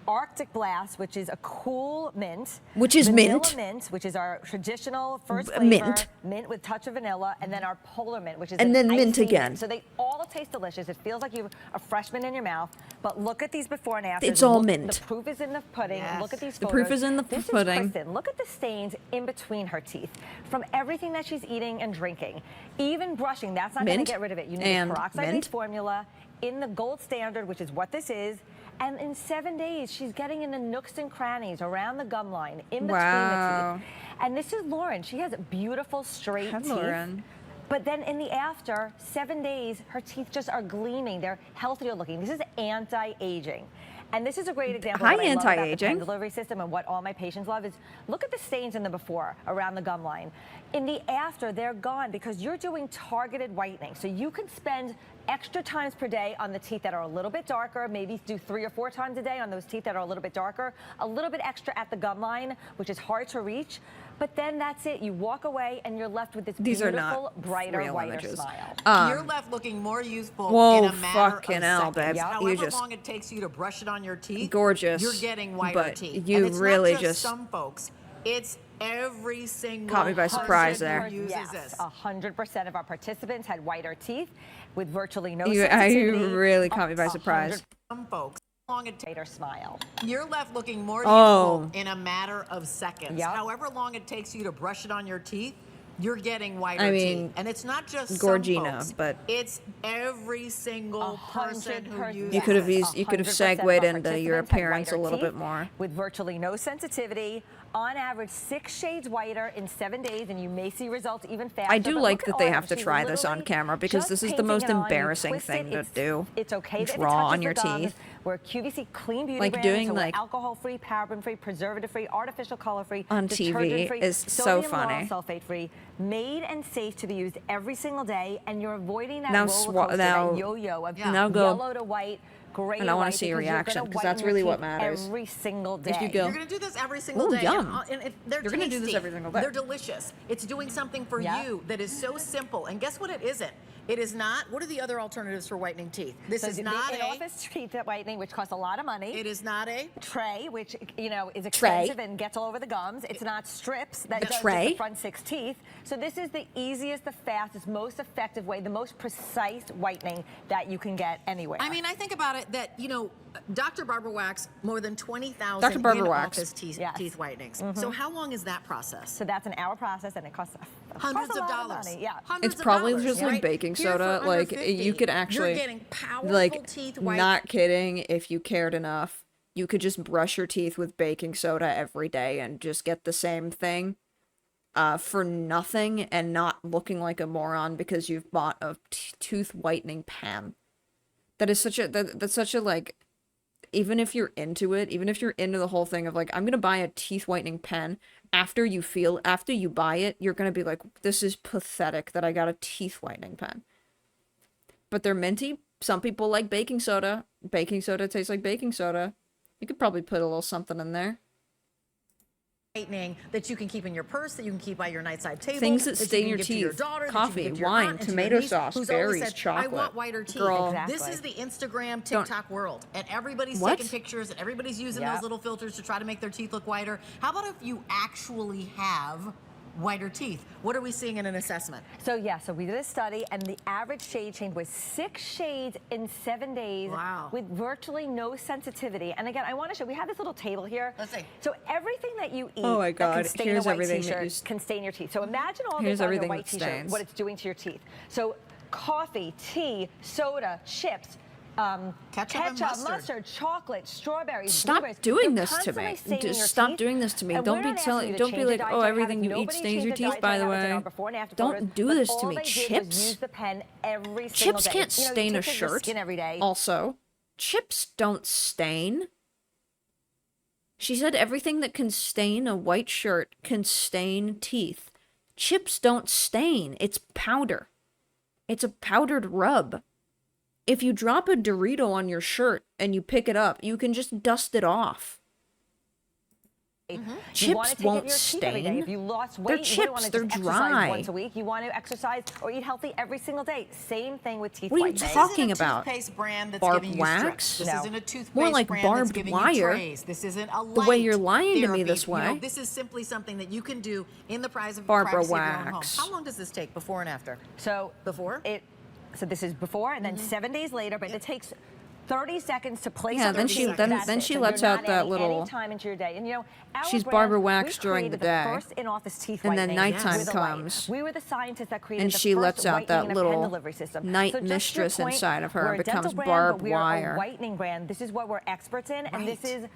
Arctic Blast, which is a cool mint.
Which is
Vanilla
mint.
which is our traditional first flavor.
Mint.
With touch of vanilla, and then our polar mint, which is
And
an
then mint
icy
again.
So they all taste delicious. It feels like you have a fresh mint in your mouth. But look at these before and after.
It's all mint.
The proof is in the pudding. Look at these
The
photos.
proof is in the
This
pudding.
Is Kristen. Look at the stains in between her teeth from everything that she's eating and drinking. Even brushing, that's not going to
Mint
get rid of it. You need
and
a peroxide-based
mint.
formula in the gold standard, which is what this is. And in 7 days, she's getting in the nooks and crannies around the gum line, in between the teeth. And this is Lauren. She has beautiful straight teeth.
Lauren.
But then in the after 7 days, her teeth just are gleaming. They're healthier looking. This is anti-aging. And this is a great example of what I love about the pen delivery system, and what all my patients love is look at the stains in the before around the gum line. In the after, they're gone because you're doing targeted whitening. So you can spend extra times per day on the teeth that are a little bit darker, maybe do 3 or 4 times a day on those teeth that are a little bit darker, a little bit extra at the gum line, which is hard to reach. But then that's it. You walk away and you're left with this beautiful, brighter, whiter smile.
You're left looking more youthful
Whoa,
in a matter
fucking
of
hell,
seconds.
babe. You
However
just-
long it takes you to brush it on your teeth,
Gorgeous,
you're getting whiter
but
teeth.
you
and it's
really
not
just-
some folks. It's every single
Caught me by surprise
person
there.
who uses
Yes,
this.
100% of our participants had whiter teeth with virtually no
You
sensitivity.
really caught me by surprise.
Some folks. Long it
Later smile.
You're left looking more
Oh.
youthful in a matter of seconds.
Yep.
However long it takes you to brush it on your teeth, you're getting whiter
I
teeth.
mean,
And it's not just
Gorgina,
some folks.
but-
It's every single person who uses
You could have
it.
used, you could have
100% of
segued
our
into your
participants had
appearance a
whiter
little
teeth
bit more.
With virtually no sensitivity, on average 6 shades whiter in 7 days, and you may see results even faster.
I do
but
like
look
that
at
they
Autumn.
have to
She's
try this on
literally
camera because
just
this is the
painting
most
it on. You
embarrassing
twist
thing
it,
to
it's-
do.
It's okay that if it
Draw
touches
on your
the gums.
teeth.
We're QVC clean beauty
Like
brand,
doing,
so
like-
we're alcohol-free, paraben-free, preservative-free, artificial color-free,
On TV
detergent-free,
is so
sodium
funny.
lauryl sulfate-free, made and safe to be used every single day, and you're avoiding that
Now
roller coaster,
now-
that yo-yo of
now go.
yellow to white, gray
And
to
I wanna
white,
see your
because you're
reaction,
gonna
'cause that's
whiten
really
your
what
teeth
matters.
every single day.
If you go.
You're going to do this every single
Ooh,
day.
yum.
And they're
You're gonna do this
tasty.
every single day.
They're delicious. It's doing something for you that is so simple. And guess what it isn't? It is not. What are the other alternatives for whitening teeth? This
So
is
the
not a.
in-office teeth whitening, which costs a lot of money.
It is not a
tray, which is
Tray.
expensive and gets all over the gums. It's not strips that does
tray.
just the front 6 teeth. So this is the easiest, the fastest, most effective way, the most precise whitening that you can get anywhere.
I mean, I think about it that, Dr. Barbara Wax, more than 20,000
Dr. Barbara Wax.
in-office teeth whitenings.
Mhm.
So how long is that process?
So that's an hour process, and it costs
Hundreds
a
of
lot
dollars.
money. Yeah.
Hundreds
It's
of
probably
dollars,
just like
right?
baking
Here for
soda.
under
Like
50,
you could actually,
You're getting powerful
like,
teeth white.
not kidding. If you cared enough, you could just brush your teeth with baking soda every day and just get the same thing, for nothing, and not looking like a moron because you've bought a tooth whitening pan. That is such a that's such a like. Even if you're into it, even if you're into the whole thing of like, I'm gonna buy a teeth whitening pen, after you buy it, you're gonna be like, this is pathetic that I got a teeth whitening pen. But they're minty. Some people like baking soda. Baking soda tastes like baking soda. You could probably put a little something in there.
Whitening that you can keep in your purse, that you can keep by your nightside table.
Things that
you
stain
can
your
give to your
teeth.
daughter, that you can
Coffee,
give to your
wine,
aunt and to your
tomato
niece,
sauce,
who's always
berries,
said,
chocolate.
I want whiter teeth.
Girl.
This is the Instagram, TikTok world. And everybody's
What?
taking pictures and everybody's using
Yep.
those little filters to try to make their teeth look whiter. How about if you actually have whiter teeth? What are we seeing in an assessment?
So we did a study, and the average shade change was 6 shades in 7 days.
Wow.
With virtually no sensitivity. And again, I want to show, we have this little table here.
Let's see.
So everything that you eat
Oh my
that can
God,
stain
here's
a white
everything that
t-shirt
you
can stain your teeth. So imagine all
Here's
this on your
everything
white
that
t-shirt,
stains.
what it's doing to your teeth. So coffee, tea, soda, chips,
Ketchup and
mustard, chocolate, strawberries,
Stop
blueberries.
doing
They're
this to me.
constantly staining
Just
your
stop
teeth.
doing this to me.
And
Don't
we're
be
not asking
telling.
you to
Don't be
change your
like, oh,
dietary
everything
habits.
you eat
Nobody
stains your
changed their
teeth. By the
dietary habits in
way,
our before and after
don't
photos,
do
but
this to
all
me.
they did was
Chips.
use the pen every single
Chips
day.
can't
You
stain a
take care of your
shirt.
skin every day.
Also, chips don't stain. She said everything that can stain a white shirt can stain teeth. Chips don't stain. It's powder. It's a powdered rub. If you drop a Dorito on your shirt and you pick it up, you can just dust it off. Chips
want to take
won't
your teeth every day.
stain.
If you lost
They're
weight, you
chips,
want to
they're
just
dry.
exercise once a week. You want to exercise or eat healthy every single day. Same thing with teeth
What are you
whitening.
talking about?
Toothpaste brand that's
Barbed
giving you
wax?
strips. This
No.
isn't a toothpaste
More like
brand that's
barbed
giving
wire.
you trays. This isn't a light
The way you're lying to me
therapy.
this
You know,
way.
this is simply something that you can do in the privacy
Barbara
of your own home.
wax.
How long does this take before and after?
So
before?
So this is before, and then 7 days later, but it takes 30 seconds to place.
Yeah, then she lets out that little.
Any time into your day, and you know, our
She's
brand,
Barbara
we
Wax during the
created
day.
first in-office teeth
And then
whitening
nighttime
with a light.
comes.
We were the scientists that created
And
the
she
first
lets out that
whitening and a pen
little
delivery system.
night
So just to your
mistress
point,
inside of her
we're a
becomes
dental brand,
barbed
but we are
wire.
a whitening brand. This is what we're experts in, and
Right.
this is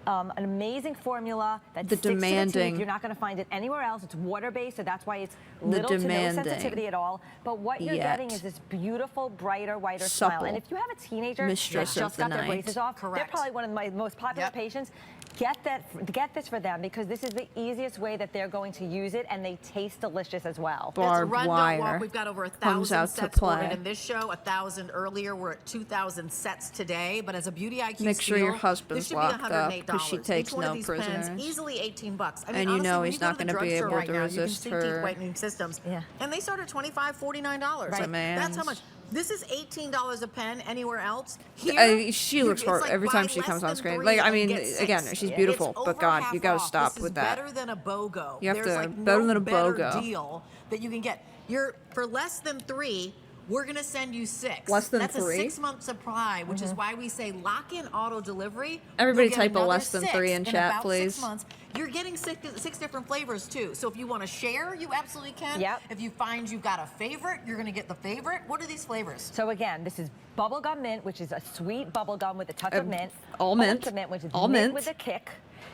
an amazing formula that
The
sticks to the
demanding-
tooth. You're not going to find it anywhere else. It's water-based, so that's why it's
The
little to no
demanding.
sensitivity at all. But what you're
Yet.
getting is this beautiful, brighter, whiter
Supple
smile. And if you have a teenager that
mistress
just
of the
got their
night.
braces off, they're probably one of my most popular patients. Get this for them because this is the easiest way that they're going to use it, and they taste delicious as well.
Barbed
Run,
wire
Don't walk. We've got over
comes
1,000
out to
sets
play.
ordered in this show, 1,000 earlier. We're at 2,000 sets today. But as a Beauty IQ
Make sure your
steal,
husband's
this should
locked
be
up,
$108.
'cause she takes
Each one
no
of these pens,
prisoners.
easily $18. I mean,
And you
honestly,
know
when
he's
you go
not
to the
gonna be
drugstore
able
right
to
now,
resist
you can see teeth
her
whitening systems, and they start at $25, $49.
Right.
That's how much. This is $18 a pen anywhere else. Here,
She looks horrible every time she comes on screen. Like, I mean, again, she's beautiful, but God, you gotta stop
this
with
is
that.
better than a BOGO.
You have
There's
to-
like
better
no
than a
better
BOGO.
deal that you can get. You're for less than 3. We're gonna send you 6.
Less than
That's
3?
a 6-month supply, which is why we say lock in auto delivery.
Everybody
You'll get
type a
another
less than
6
3 in chat,
about
please.
6 months. You're getting six different flavors too. So if you want to share, you absolutely can.
Yep.
If you find you've got a favorite, you're gonna get the favorite. What are these flavors?
So again, this is bubblegum mint, which is a sweet bubblegum with a touch of mint.
all mint.
Ultra mint, which is
All
mint
mint.
with a kick.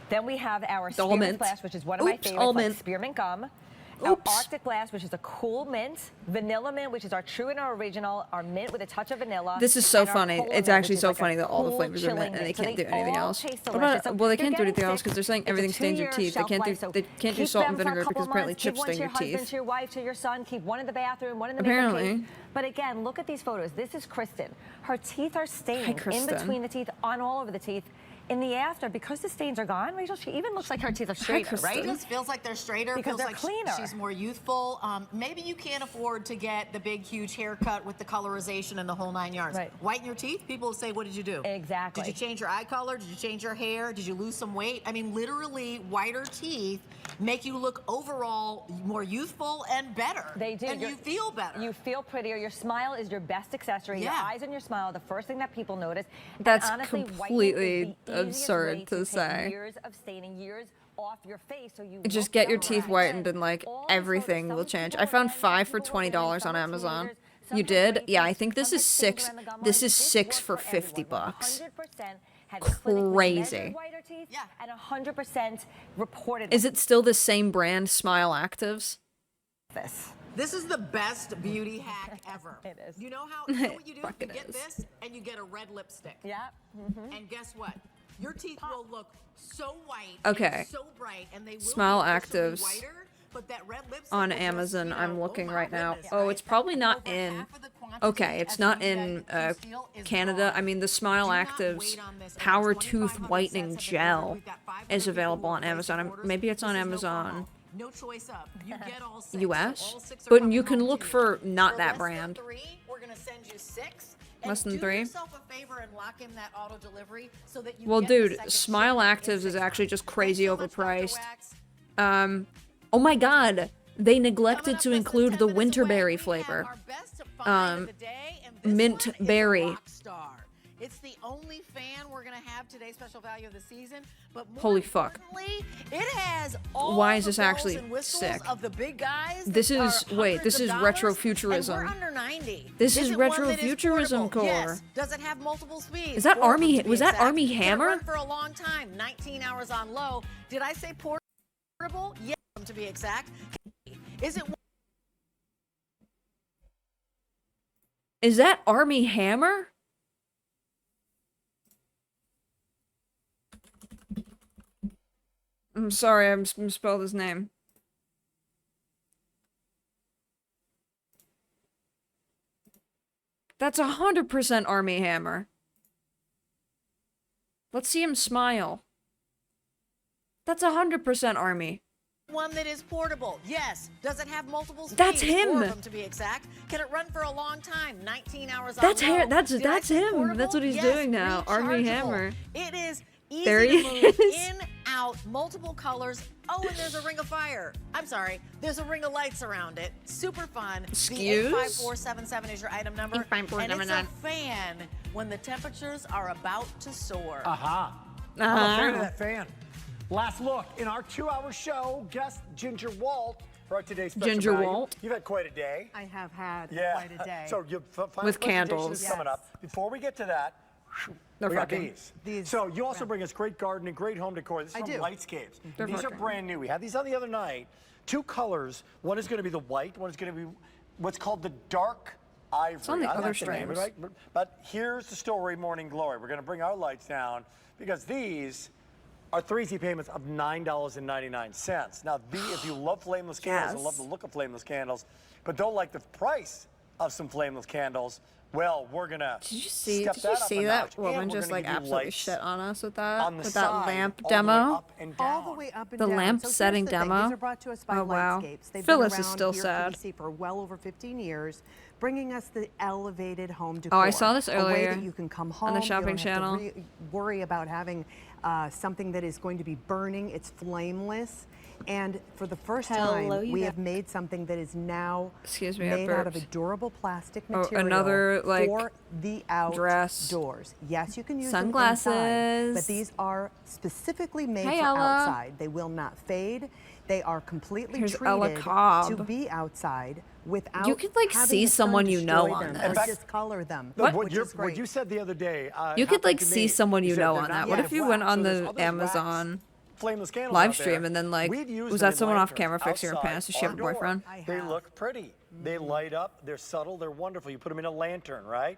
Then we have our
All
spearmint
mint.
splash, which is one of my
Oops, all
favorites, like
mint.
spearmint gum.
Oops.
Our Arctic Blast, which is a cool mint. Vanilla mint, which is our true and our original. Our mint with a touch of vanilla.
This is so
and our
funny.
Polar
It's
mint,
actually
which is
so
like a
funny that all the
cool,
flavors are
chilling
mint and they
So
can't do anything
all
else.
taste
What
delicious.
about,
So
well, they
you're
can't do
getting
anything else
6.
because they're saying
It's a
everything stains your
2-year
teeth. They
shelf
can't do
life, so
they can't do
keep
salt
them
and
for a
vinegar
couple
because
of
apparently
months. Give
chips
one to
stain your
your husband,
teeth.
to your wife, to your son. Keep one in the bathroom, one in the
Apparently.
makeup case. But again, look at these photos. This is Kristen. Her teeth are stained in
Kristen.
between the teeth, on all over the teeth. In the after, because the stains are gone, Rachel, she even looks like her teeth are straighter, right?
It just feels like they're straighter.
Because
feels
they're
like
cleaner.
She's more youthful. Maybe you can't afford to get the big, huge haircut with the colorization and the whole 9 yards.
Right.
Whiten your teeth. People will say, "What did you do?"
Exactly.
Did you change your eye color? Did you change your hair? Did you lose some weight? I mean, literally, whiter teeth make you look overall more youthful and better.
They do.
And you feel better.
You feel prettier. Your smile is your best accessory. Your
Yeah.
eyes and your smile are the first thing that people notice.
That's
and honestly,
completely
whitening is the easiest
absurd
way
to
take
say.
Years of staining, years off your face, so you
Just
look
get your
younger.
teeth whitened and like everything will change. I found 5 for $20 on Amazon. You did? Yeah, I think this is 6. This is 6 for $50.
100% had clinically
Crazy.
measured whiter teeth, and 100% reported.
Is it still the same brand, Smile Actives?
This is the best beauty hack ever. It is. You know how? You know what you do?
Fuck
You
it
get
is.
this, and you get a red lipstick.
Yeah.
And guess what? Your teeth will look so white.
Okay.
And so bright, and they will
Smile
be officially
Actives
whiter, but that red lipstick
on
will just,
Amazon.
you know,
I'm looking right now.
goodness,
Oh,
right?
it's probably not in. Okay, it's not in Canada. I mean, the Smile Actives Power Tooth Whitening Gel is available on Amazon. Maybe it's on Amazon
No choice up. You get all 6.
US,
All 6 are
but
coming
you can
home
look
to you.
for not
For
that
less than
brand.
3, we're gonna send you 6.
Less than
do
3?
yourself a favor and lock in that auto delivery so that you
Well,
get the
dude,
second
Smile
shipment in
Actives
6
is actually
months.
just crazy overpriced. Oh my god, they neglected to include the winterberry flavor. Mint berry.
It's the only fan we're gonna have today, special value of the season. But more
Holy fuck.
importantly, it has all
Why is
the
this
bells
actually
and whistles
sick?
of the big guys.
This
that
is,
are
wait, this
hundreds
is
of dollars,
retrofuturism.
And we're under 90.
This is
it one that
retrofuturism
portable? Yes.
core.
Does it have multiple speeds?
Is that
4 of
Army-
them to be
was that
exact.
Army
Can it
Hammer?
run for a long time, 19 hours on low. Did I say portable? Yes, to be exact. Is it
Is that Army Hammer? I'm sorry, I misspelled his name. That's 100% Army Hammer. Let's see him smile. That's 100% Army.
One that is portable. Yes. Does it have multiple speeds?
That's him.
4 of them to be exact. Can it run for a long time? 19 hours
That's
on low.
him. That's
Did I say
him.
portable?
That's what he's
Yes,
doing now. Army
rechargeable.
Hammer.
It is easy
There
to
he
move
is.
in, out, multiple colors. Oh, and there's a ring of fire. I'm sorry. There's a ring of lights around it. Super fun.
Excuse?
The 85477 is your item number. And it's a fan when the temperatures are about to soar.
I'm a fan of that fan. Last look in our 2-hour show. Guest Ginger Walt for our today's special
Ginger
value.
Walt.
You've had quite a day.
I have had
Yeah.
quite a day.
So you
With candles.
coming up. Before we get to that,
They're
we got
fucking-
these. So you also bring us great garden and great home decor. This is
I
from
do.
Lightscapes.
They're
These are
fucking-
brand new. We had these on the other night. 2 colors. One is going to be the white. One is going to be what's called the dark ivory.
It's on the
I
other
like the name,
streams.
right? But here's the story, Morning Glory. We're going to bring our lights down because these are 3 easy payments of $9.99. Now, if you love flameless candles and love the look of flameless candles, but don't like the price of some flameless candles, well, we're gonna
Did you see?
step
Did
that
you
up a
see
notch,
that
and
woman
we're
just
gonna
like
give you
absolutely
lights
shit on us with that?
on the
With
side,
that lamp
all the way
demo?
up and down.
All the way up and
The
down.
lamp
So here's
setting
the thing.
demo?
These are brought to us by
Oh, wow.
Lightscapes. They've
Phyllis
been
is
around
still
here
sad.
at QVC for well over 15 years, bringing us the elevated home
Oh,
decor.
I saw this
A way
earlier
that you can come home.
on the
you
shopping
don't have
channel.
to worry about having something that is going to be burning. It's flameless. And for the first time, we have made something that is now
Excuse me, I
made out of a
burped.
durable plastic
Oh,
material
another, like,
for the
dress.
outdoors. Yes, you can use
Sunglasses.
them inside, but these are specifically made
Hey,
for
Ella.
outside. They will not fade. They are completely
Here's Ella
treated
Cobb.
to be outside without
You could, like,
having
see
the sun
someone you know
destroy
on
them
this.
or discolor them.
What
which is great.
you said the other day.
You could like
happened to
see
me.
someone you
said
know
they're
on
not
that. What
made
if
of
you went
wax,
on
so there's
the
all those wax
Amazon
flameless candles
live
out there.
stream and then like,
We've used
was
them
that
in
someone off
lanterns
camera fixing her
outside
pants? Does she have a
our door.
boyfriend?
They look pretty. They light up. They're subtle. They're wonderful. You put them in a lantern, right?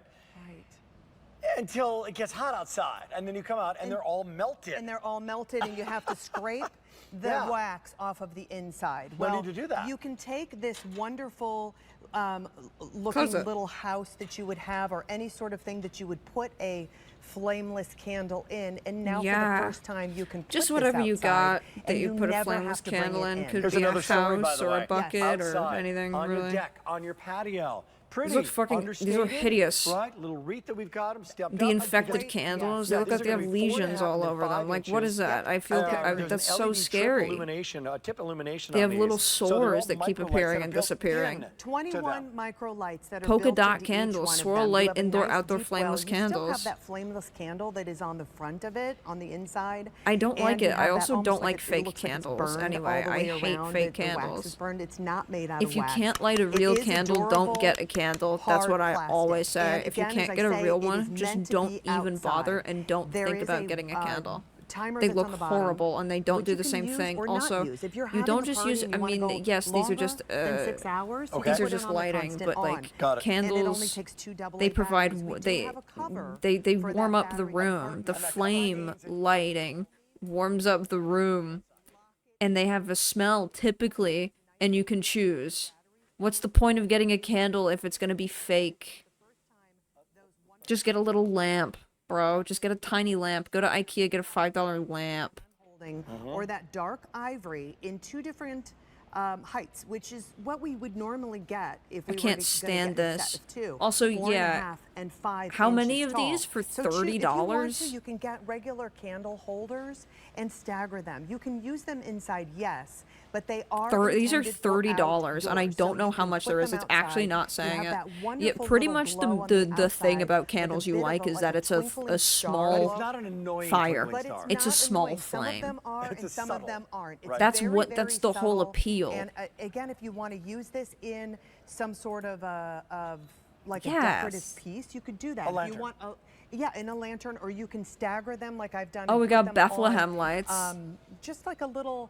Until it gets hot outside, and then you come out and they're all melted.
And they're all melted, and you have to scrape the
Yeah.
wax off of the inside.
No need to do that.
You can take this wonderful looking
Close it.
little house that you would have, or any sort of thing that you would put a flameless candle in, and now for
Yeah.
the first time you can put
Just
this
whatever you
outside,
got that
and
you put a
never
flameless
have to bring
candle
it
in. Could
Here's
be a
another story, by
house
the
or
way.
a bucket or
Outside,
anything
on
really.
your deck, on your patio. Pretty.
look fucking- these look
understated,
hideous.
Right? Little wreath that we've got them stepped
The
up.
infected candles, they
Yeah,
look
these
like
are
they have
gonna be 4.5
lesions all
and
over them.
5
Like, what is
inches.
that? I feel
There's
that's
an
so
LED triple
scary.
illumination, a tip illumination
They
on
have little
these. So they're all
sores that keep
micro lights
appearing
that
and
are built
disappearing.
in
21 micro lights that are
Polka
built
dot
into each
candles,
one of
swirl
them. You
light,
have a
indoor,
nice
outdoor
deep well.
flameless
You still have
candles.
that flameless candle that is on the front of it, on the inside.
I don't like
and you
it. I
have that
also
almost
don't like
it
fake
looks like it's
candles
burned
anyway.
all the
I
way
hate
around.
fake
The wax
candles.
is burned. It's not made out
If
of
you
wax.
can't light a
It
real
is a
candle, don't
durable,
get a candle. That's
hard
what I
plastic.
always say.
And
If you
again,
can't
as
get
I
a
say,
real
it
one,
is
just
meant to
don't
be
even bother
outside.
and don't
There
think
is
about
a,
getting a candle.
timer
They
that's
look
on the bottom,
horrible and they don't
which
do
you
the
can
same
use
thing.
or not
Also,
use. If you're
you
having
don't
a
just
party
use.
and
I
you wanna
mean,
go
yes, these are
longer
just.
than 6 hours, you
These
can
are
put
just
it on the
lighting,
constant
but
on.
like
Got it.
And it only
candles,
takes 2 AA
they provide.
batteries. We do
They
have a cover
they
for
warm
that
up the
battery
room. The flame lighting warms up the room, and they have a smell typically, and you can choose. What's the point of getting a candle if it's gonna be fake? Just get a little lamp, bro. Just get a tiny lamp. Go to IKEA, get a $5 lamp.
Or that dark ivory in 2 different heights, which is what we would normally get if we
I can't
were
stand
get a
this.
set of 2.
Also,
4.5
yeah,
and 5
how many
inches
of these
tall.
for
So if you want
$30?
to, you can get regular candle holders and stagger them. You can use them inside, yes, but they are
These are
intended for
$30, and I
outdoors.
don't
So
know
you
how
can
much
put
there is.
them
It's actually
outside.
not saying
You
it.
have that
Yeah,
wonderful
pretty
little
much
glow on
the thing
outside
about
with
candles
a
you
bit of
like is
like
that
a
it's a
twinkling star.
small
It's not an annoying
fire.
twinkling star.
It's a
not
small
annoying. Some of
flame.
them are,
It's
and
a
some
subtle.
of them aren't. It's
Right.
That's
very,
what.
very
That's the whole
subtle.
appeal.
And again, if you want to use this in some sort of like a
Yes.
decorative piece, you could do that.
A
If
lantern.
you want in a lantern, or you can stagger them like I've done.
Oh,
and
we
put
got
them
Bethlehem
on,
lights.
just like a little.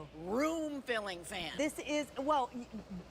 room-filling fan.
This is, well,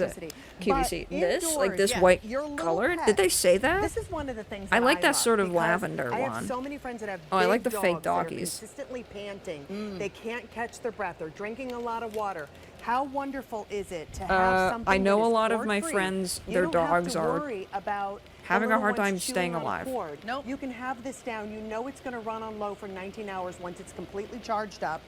the QVC.
But
This, like this
indoors,
white
your little
color.
pet-
Did they say that?
This is one of the things
I
that
like that
love
sort of
because
lavender
I
one.
have so many friends that have
Oh, I like
big
the fake
dogs that are
doggies.
consistently panting. They can't catch their breath. They're drinking a lot of water. How wonderful is it to have something
I know
that
a
is
lot of my
cord-free?
friends,
You
their
don't have
dogs
to
are
worry about
having
the
a hard
little
time
ones
staying
chewing on a
alive.
cord. You can have this down. You know it's going to run on low for 19 hours once it's completely charged up.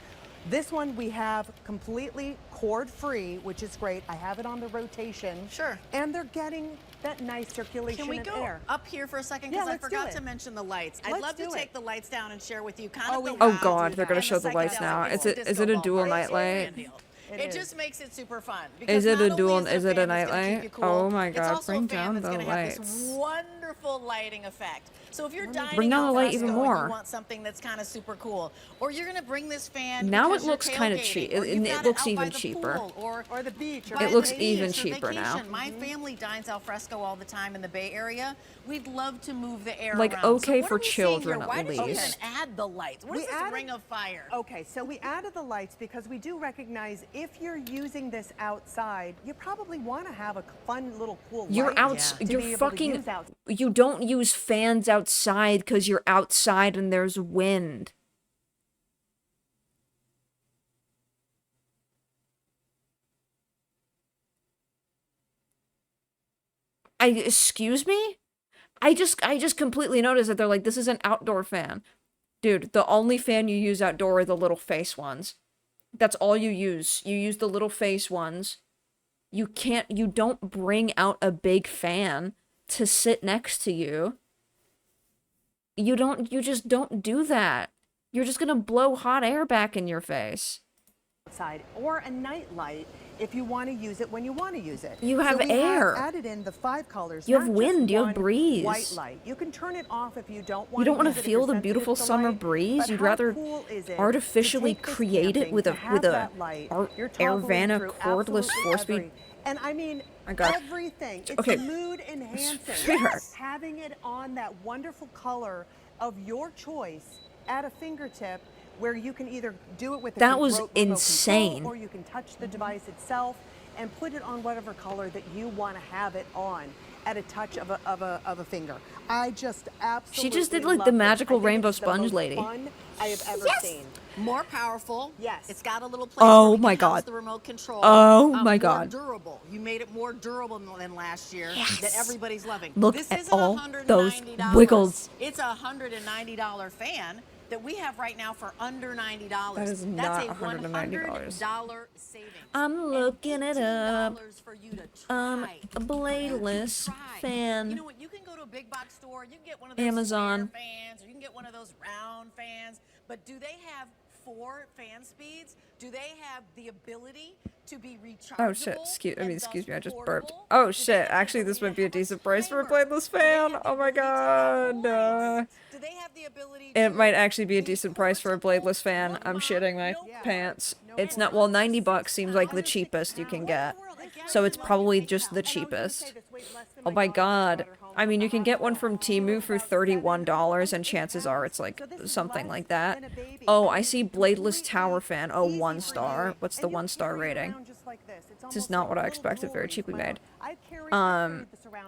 This one we have completely cord-free, which is great. I have it on the rotation.
Sure.
And they're getting that nice circulation
Can we
of
go
air.
up here for a second?
Yeah,
Because I
let's do
forgot
it.
to mention the lights. I'd
Let's
love to
do
take
it.
the lights down and share with you kind of the
Oh
wow
God, they're gonna
and
show
the
the lights now.
psychedelic.
Is
It's
it is it a
disco
dual
ball.
night
It's a grand
light?
deal.
It
It
is.
just makes it super fun.
Is
because
it
not
a
only
dual?
is there
Is it a
fan that's
night
gonna keep
light?
you cool,
Oh my
it's
God,
also
bring
a fan
down
that's
the
gonna have
lights.
this wonderful lighting effect. So if you're dining
Bring down
al
the light even
fresco and
more.
you want something that's kind of super cool, or you're gonna bring this fan
Now
because
it
you're
looks kind of
tailgating,
cheap.
or you've
It
got it
looks
out by
even
the
cheaper.
pool, or
the beach. Or
by
It looks
the
even
beach or
cheaper now.
vacation. My family dines al fresco all the time in the Bay Area. We'd love to move the air
Like,
around.
okay
so what
for
are we seeing
children,
here?
at
Why did you even
least.
add the lights? What is this ring of fire?
Okay, so we added the lights because we do recognize if you're using this outside, you probably want to have a fun little cool
You're
light
out.
to be
You're
able to
fucking.
use out.
You don't use fans outside because you're outside and there's wind. Excuse me? I just completely noticed that they're like, this is an outdoor fan. Dude, the only fan you use outdoor are the little face ones. That's all you use. You use the little face ones. You don't bring out a big fan to sit next to you. You just don't do that. You're just gonna blow hot air back in your face.
Outside, or a night light if you want to use it when you want to use it.
You have
so we
air.
Have added in the 5 colors.
You have
not
wind,
just
you have
one
breeze.
White light. You can turn it off if you don't want.
You don't want to
use it if
feel
you're
the
sensitive
beautiful
to
summer
light,
breeze.
but
You'd
how
rather
cool is it to
artificially
take this
create it
camping,
with
to
a
have that light, you're toggling
Airvana
through
cordless
absolutely
4-speed.
And I mean,
My God.
everything. It's
Okay.
a mood enhancer.
Sweetheart.
Yes. Having it on that wonderful color of your choice at a fingertip, where you can either do it with a
That was
remote control,
insane.
or you can touch the device itself and put it on whatever color that you want to have it on at a touch of a finger. I just absolutely
She just did like
love
the
this.
magical
I think
rainbow
it's the
sponge
most
lady.
fun I have ever seen.
More powerful.
Yes.
It's got a little place
Oh
where we
my
can house
God.
the remote control.
Oh my
More
God.
durable. You made it more durable than last year.
Yes.
That everybody's loving.
Look
this
at
isn't
all
$190.
those wiggles.
It's a $190 fan that we have right now for under $90.
That is
That's
not
a
$190.
$100 savings.
I'm looking it up.
For you to try.
A bladeless fan.
You know what? You can go to a big box store. You can get one of those
Amazon.
square fans, or you can get one of those round fans. But do they have 4 fan speeds? Do they have the ability to be rechargeable?
Oh shit, excuse me, I just burped. Oh shit, actually this might be a decent price for a bladeless fan. Oh my God.
Do they have the ability
It might actually be a decent price for a bladeless fan. I'm shitting my pants. It's not, well, 90 bucks seems like the cheapest you can get. So it's probably just the cheapest. Oh my God. I mean, you can get one from Temu for $31, and chances are it's like something like that. Oh, I see bladeless tower fan. Oh, 1 star. What's the 1-star rating? This is not what I expected. Very cheaply made.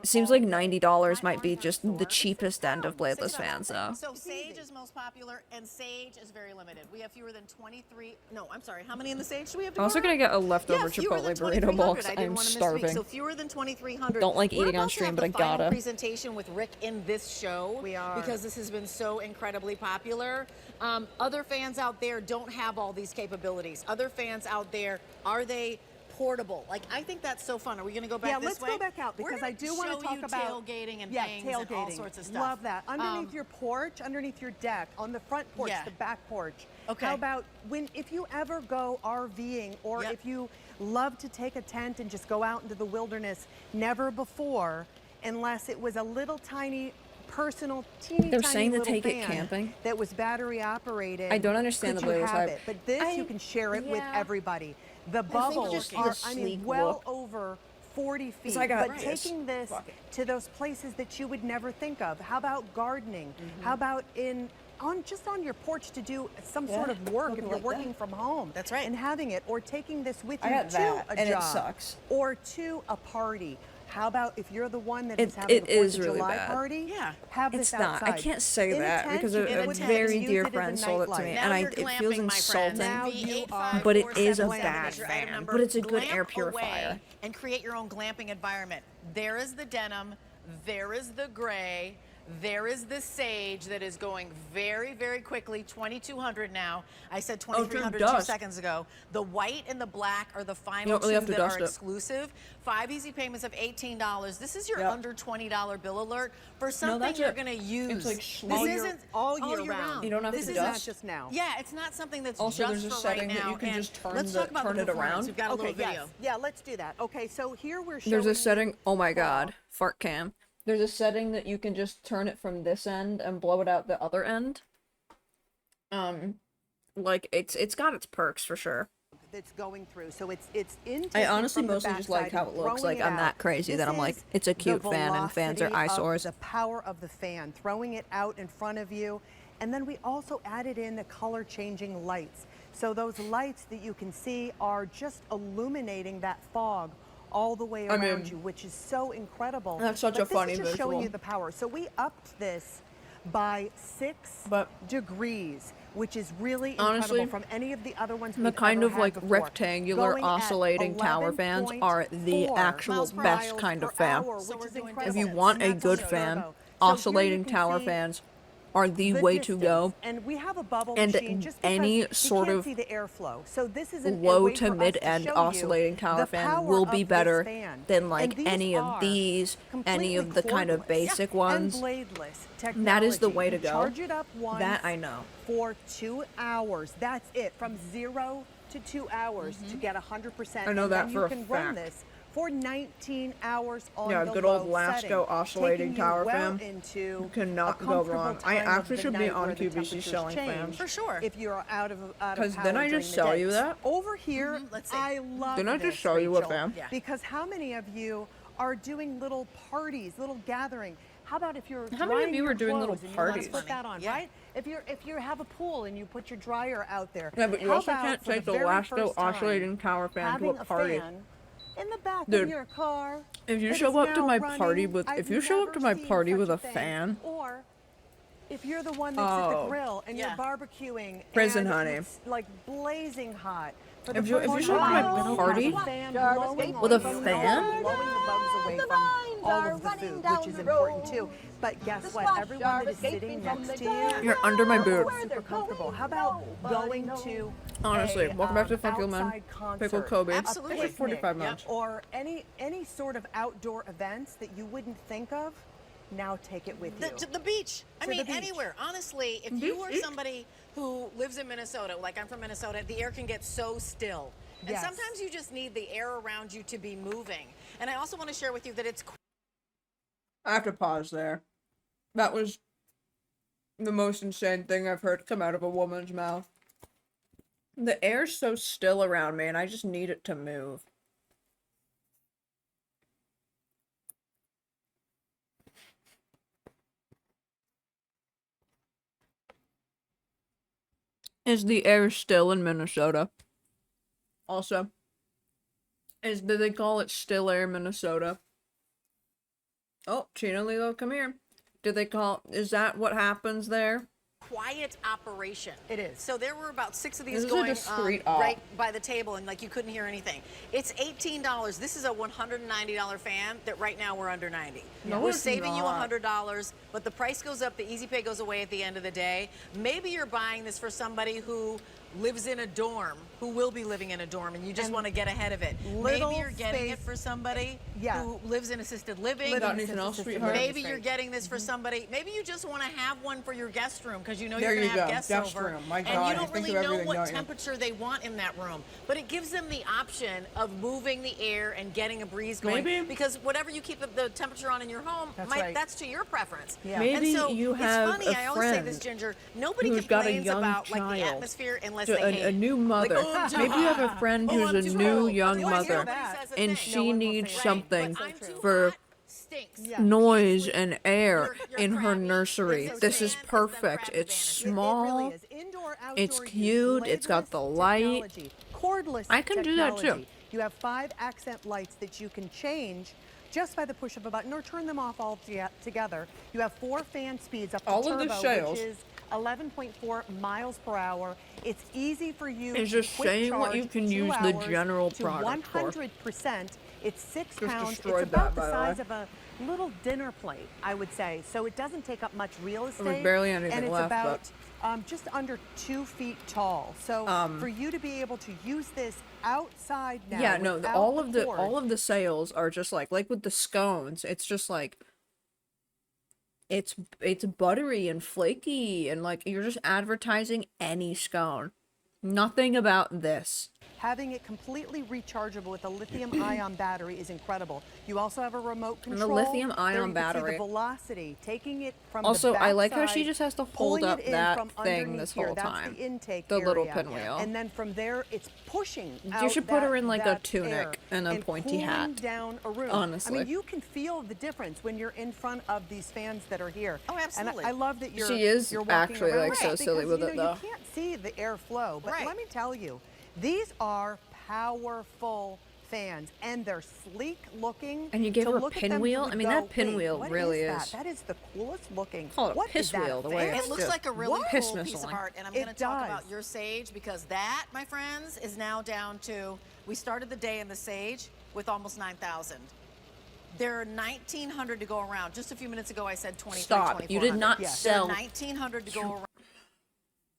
Seems like $90 might be just the cheapest end of bladeless fans, though.
So Sage is most popular, and Sage is very limited. We have fewer than 23. No, I'm sorry. How many in the Sage do we have?
I'm also gonna get a leftover Chipotle burrito bowl because I'm starving.
So fewer than 2,300.
Don't like eating on stream, but I gotta.
Presentation with Rick in this show. We are, because this has been so incredibly popular. Other fans out there don't have all these capabilities. Other fans out there, are they portable? Like, I think that's so fun. Are we going to go back this way?
Yeah, let's go back out because I do want to talk about
tailgating and
yeah,
bangs
tailgating.
and all sorts of stuff.
Love that. Underneath your porch, underneath your deck, on the front porch, the back porch.
Okay.
How about if you ever go RVing, or if you love to take a tent and just go out into the wilderness, never before, unless it was a little tiny personal,
They're
tiny
saying to
little
take it
fan
camping.
that was battery operated.
I don't understand
could
the
you
bladeless
have
hype.
it? But this, you can share it with everybody. The
think
bubbles
just the
are,
sleek
well
look.
over 40 feet.
I got
but
this.
taking this to those places that you would never think of. How about gardening? How about just on your porch to do some sort of work if you're working from home?
That's right.
And having it, or taking this with
I
you
got
to
that,
a
and it
job,
sucks.
or to a party. How about if you're the one that is
It
having a 4th
is
of
really
July
bad.
party? Have this
It's not. I
outside.
can't say
In a
that
tent,
because
you
a
can put
very
use
dear
it as a
friend sold it to me,
nightlight.
and
Now
it
you're
feels
glamping, my friend.
insulting.
Now you are
But it is a
854-7
bad
is your item
fan.
number.
But it's a good
Glamp
air purifier.
away and create your own glamping environment. There is the denim. There is the gray. There is the sage that is going very, very quickly, 2,200 now. I said 2,300 2 seconds ago. The white and the black are the final two that are exclusive. 5 easy payments of $18. This is your under $20 bill alert for something you're going to use.
It's like this isn't all year round.
You don't have
this
to
is
dust.
not just now.
Yeah, it's not something that's
also,
just
there's a
for
setting
right now.
that you can
And
just turn,
let's talk about
turn
the
it
performance.
around.
We've got a little video.
Yeah, let's do that. Okay, so here we're showing
There's a setting. Oh my god, fart cam. There's a setting that you can just turn it from this end and blow it out the other end. Like it's got its perks for sure.
That's going through, so it's in.
I honestly mostly just like how it looks. Like I'm that crazy that I'm like, it's a cute fan, and fans are eyesores.
The power of the fan, throwing it out in front of you, and then we also added in the color changing lights. So those lights that you can see are just illuminating that fog all the way around you, which is so incredible.
That's such a funny
visual. This is just showing you
visual.
the power. So we upped this by 6 degrees, which is really
Honestly,
incredible from any of the other ones
the
we've
kind
ever
of like
had before.
rectangular
Going at
oscillating tower fans are the actual best kind of fan. If you want a good fan, oscillating tower fans are the way to go.
And we have a bubble
and
machine just
any
because
sort
you can't
of
see the airflow. So this is a
low
way
to
for us
mid
to
end
show you
oscillating tower
the
fan
power
will
of
be
this
better
fan.
than like
And these
any of
are
these, any of the kind of
completely
basic
cordless
ones.
and bladeless
That is the
technology.
way to
You
go.
Charge it up once
That I know.
for 2 hours. That's it, from 0 to 2 hours to get 100%.
I know
and
that
then
for
you
a
can run
fact.
this for 19 hours on
Yeah,
the
good old
low
Lasco
setting,
oscillating
taking you
tower
well
fan.
into
You
a
cannot go
comfortable
wrong. I
time of
actually
the
should be
night
on
where the
QVC
temperatures
selling
change
fans.
For sure.
If you're out of
Because
power
then I
during
just
the
sell
day.
you that.
Over here,
Let's see.
I love
Didn't I
this,
just show you a
Rachel,
fan?
Yeah.
because how many of you are doing little parties, little gathering? How about if you're
How many of
drying
you
your
are doing little
clothes and you wanna
parties?
put that on, right? If you have a pool and you put your dryer out there.
Yeah, but you
how
also
about
can't
for
take the
very
Lasco
first time,
oscillating tower fan to
having
a party.
fan in the back
Dude,
of your car.
If you
that
show
is
up to
now
my
running,
party with,
I've
if you show up to my
never seen
party
such
with a
thing.
fan,
Or if you're the one that's at the
Oh.
grill and
Yeah.
you're barbecuing,
Prison,
and
honey.
it's like blazing hot. For
If
the
you- if
first
you show up to my
time, you
party
have a fan blowing
with a
on you,
fan?
blowing the bugs away from all of the food, which is important too. But guess what? Everyone that is sitting next to you,
You're under my boob.
super comfortable. How about going to
Honestly,
a,
welcome back to Funky Man.
outside concert,
Pickle Kobe.
a
Absolutely.
picnic,
45 months.
or any sort of outdoor events that you wouldn't think of. Now take it with you.
To the beach. I
To the
mean,
beach.
anywhere. Honestly, if you are somebody who lives in Minnesota, like I'm from Minnesota, the air can get so still. And
Yes.
sometimes you just need the air around you to be moving. And I also want to share with you that it's
I have to pause there. That was the most insane thing I've heard come out of a woman's mouth. The air's so still around me, and I just need it to move. Is the air still in Minnesota? Also, do they call it still air Minnesota? Oh, Chino Lilo, come here. Is that what happens there?
quiet operation.
It is.
So there were about 6 of these
This is a
going
discreet op.
right by the table, and like you couldn't hear anything. It's $18. This is a $190 fan that right now we're under $90.
No,
we're
it's
saving
not.
you $100, but the price goes up, the easy pay goes away at the end of the day. Maybe you're buying this for somebody who lives in a dorm, who will be living in a dorm, and you just want to get ahead of it. Maybe you're getting it for somebody who lives in assisted living.
Got anything else, sweetheart?
Maybe you're getting this for somebody. Maybe you just want to have one for your guest room because you know
There
you're going
you
to have
go.
guests
Guest
over,
room. My
and
God,
you
you
don't
think
really
of
know
everything,
what
don't you?
temperature they want in that room. But it gives them the option of moving the air and getting a breeze going.
Maybe.
Because whatever you keep the temperature on in your home, that's to your preference.
Yeah. Maybe
and so
you have
it's funny.
a
I always say this,
friend
Ginger. Nobody
who's got a
complains
young
about like the
child.
atmosphere unless
So
they hate
a
it.
new mother.
Like, oh, I'm too
Maybe you have a
hot.
friend
Oh,
who's
I'm
a
too
new
cold.
young
Otherwise,
mother,
everybody says a
and
thing.
she needs something
I'm too
for
hot stinks.
noise and air in her nursery. This is perfect. It's small. It's cute. It's got the light.
Cordless
I can do that too.
technology. You have 5 accent lights that you can change just by the push of a button or turn them off all together. You have 4 fan speeds up to
All
turbo,
of this sales.
which is 11.4 miles per hour. It's easy for you
It's
to
just
quick
saying what
charge
you can
2
use the
hours
general
to
product for.
100% It's 6
Just
pounds. It's
destroyed
about
that, by
the
the way.
size of a little dinner plate, I would say. So it doesn't take up much real estate.
There was barely anything
and it's
left,
about just under 2 feet tall. So for you to be able to use this outside now,
yeah, no,
without
all
cord,
of the sales are just like with the scones, it's just like it's buttery and flaky and like you're just advertising any scone. Nothing about this.
having it completely rechargeable with a lithium-ion battery is incredible. You also have a remote
And
control.
the lithium-ion
there you
battery.
can see the velocity, taking it from
Also,
the
I like how she
backside,
just has to hold
pulling
up
it in
that
from
thing
underneath
this
here.
whole
That's
time.
the intake
The little
area.
pinwheel.
And then from there, it's pushing
You should
out
put her
that-
in like a
that
tunic
air
and a pointy
cooling
hat.
down a room.
Honestly.
I mean, you can feel the difference when you're in front of these fans that are here.
Oh, absolutely.
And I love that you're
She is
you're walking
actually,
around
like, so
it
silly
because,
with it, though.
You can't see the airflow, but let me tell you, these are powerful fans, and they're sleek looking.
And you gave
To
her a
look at them, you
pinwheel?
would
I mean,
go,
that pinwheel
"Wait, what
really
is
is-
that? That is the coolest looking.
Call it a
What
piss
is that
wheel, the way
fan?
it's
It looks
just
like a really
piss
cool piece of
missile.
art, and I'm
It
going to talk
does.
about your sage because that, my friends, is now down to, we started the day in the sage with almost 9,000. There are 1,900 to go around. Just a few minutes ago, I said 23,
Stop. You did
2,400.
not
There
sell-
are 1,900 to go around.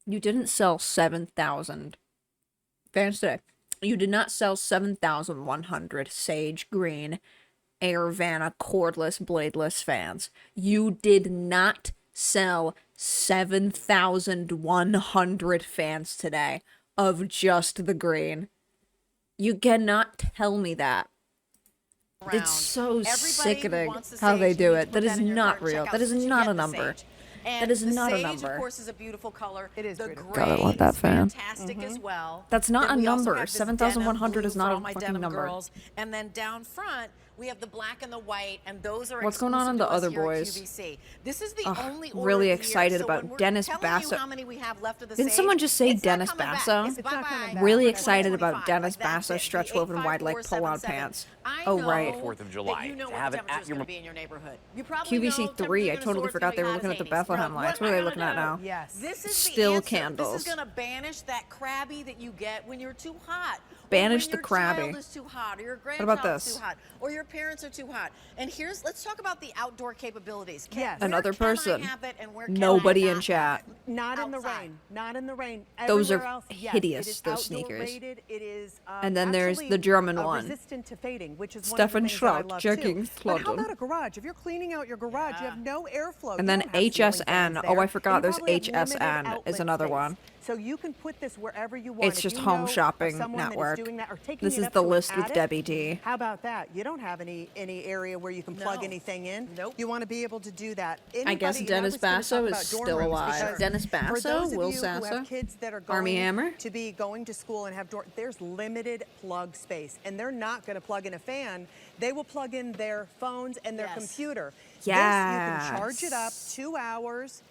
You didn't sell 7,000 fans today. You did not sell 7,100 Sage Green Airvana cordless bladeless fans. You did not sell 7,100 fans today of just the green. You cannot tell me that. It's so sickening how they do it. That is not real. That is not a number. That is not a
sage,
number.
of course, is a beautiful color. It is beautiful.
God, I want that fan.
Fantastic as well.
That's not
Then
a
we also
number.
have this
7,100
denim
is
blue
not
for
a
all my
fucking
denim
number.
girls. And then down front, we have the black and the white, and those are
What's going on in the
exclusive to
other
us here at
boys?
QVC. This is the
Ugh,
only order
really
of the year.
excited
So
about
when we're
Dennis
telling
Basso.
You how many we have left of the
Didn't
sage,
someone just say
it's not
Dennis
coming back.
Basso?
It's bye-bye.
Really excited about
2025.
Dennis
Like, that's
Basso
it.
stretch
The
woven wide leg
85477.
pull-out pants.
I
Oh,
know
right.
4th of
that
July.
you know
To
what
have
the
it at
temperature's
your
going to be in your neighborhood. You probably
QVC
know
3, I
temperature's
totally
gonna
forgot
soar,
they were
it's
looking
gonna
at the
be high 80s.
Bethlehem
Now,
lights. What are they looking at now?
Yes.
This is
Still
the answer.
candles.
This is going to banish that crabby that you get when you're too hot.
Banish
or
the
when
crabby.
your child is too hot, or your
What about
grandchild's
this?
too hot, or your parents are too hot. And let's talk about the outdoor capabilities.
Yes.
Another
Where can I
person.
have it and where can
Nobody
I
in
not
chat.
Not in the rain. Not in the rain.
Those are
Everywhere else, yes,
hideous,
it is
those
outdoor
sneakers.
rated. It is,
And then there's
actually,
the German one.
resistant to fading, which is
Stefan
one of the things that I
Schraut,
love
checking
too. But how
London.
about a garage? If you're cleaning out your garage, you have no airflow.
And
You
then
don't have ceiling fans
HSN.
there,
Oh, I
and
forgot
you
there's
probably have limited
HSN is
outlet
another
space.
one.
So you can put this wherever you want.
It's
If
just
you
Home
know of
Shopping
someone that is
Network.
doing that or taking
This
it
is
up
the
to an
list with
attic,
Debbie D.
How about that? You don't have any area where you can plug
No.
anything in.
Nope.
You want to be able to do that.
I guess
Anybody- and
Dennis
was gonna
Basso
talk
is
about dorm
still
rooms
alive.
because
Dennis
for
Basso,
those of
Will
you who
Sasso,
have kids that are
Army
going
Hammer.
to be going to school and have there's limited plug space, and they're not going to plug in a fan. They will plug in their phones and their computer. This, you can charge it up 2 hours.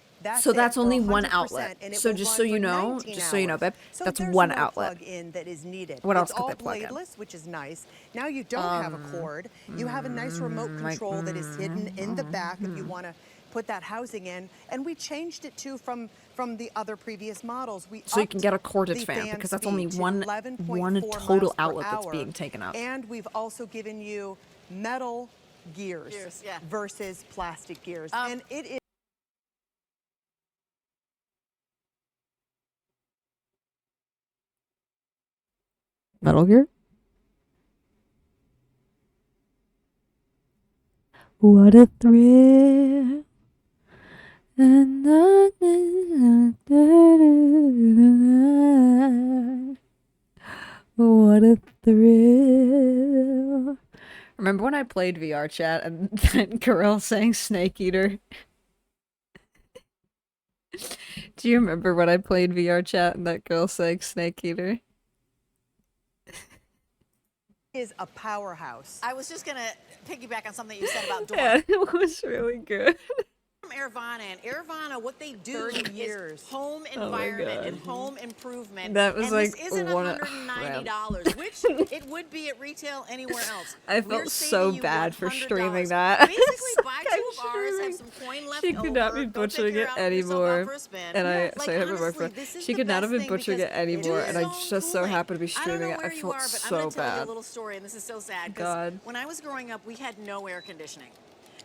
So
it
that's
for
only one
100%,
outlet.
and it
So
will
just
run
so you
for
know,
19
just so you know,
hours.
babe,
So
that's
there's
one
no
outlet.
plug-in that is needed.
What else
it's
could
all
they plug in?
bladeless, which is nice. Now you don't have a cord. You have a nice remote control that is hidden in the back if you want to put that housing in. And we changed it too from the other previous models. We
So you can
upped
get a corded
the
fan because that's only
speed to
one
11.4
total
miles per
outlet that's
hour.
being taken up.
And we've also given you metal gears
yeah.
versus plastic gears. And it is
Metal Gear? What a thrill. What a thrill. Remember when I played VR chat and that girl sang Snake Eater? Do you remember when I played VR chat and that girl sang Snake Eater?
a powerhouse.
I was just going to piggyback on something you said about dorm.
Yeah, it was really good.
Airvana, and Airvana, what they do
30 years.
is home
Oh my
environment
God.
and home improvement.
That was
and
like
this isn't
one-
$190, which it would be at retail anywhere else.
I
We're
felt so
saving you
bad for
$100.
streaming that.
Basically, buy 2 of ours, have some coin left
She could not
over,
be
go take
butchering
your
it
outfit yourself out
anymore.
for a spin.
And I
Like,
say happy
honestly,
boyfriend.
this is
She
the
could not have
best
been
thing
butchering it
because
anymore,
it
and
is
I just so happened to be
I don't know
streaming it. I
where you
felt
are, but
so
I'm gonna tell you a
bad.
little story, and this is so sad. 'Cause
God.
when I was growing up, we had no air conditioning.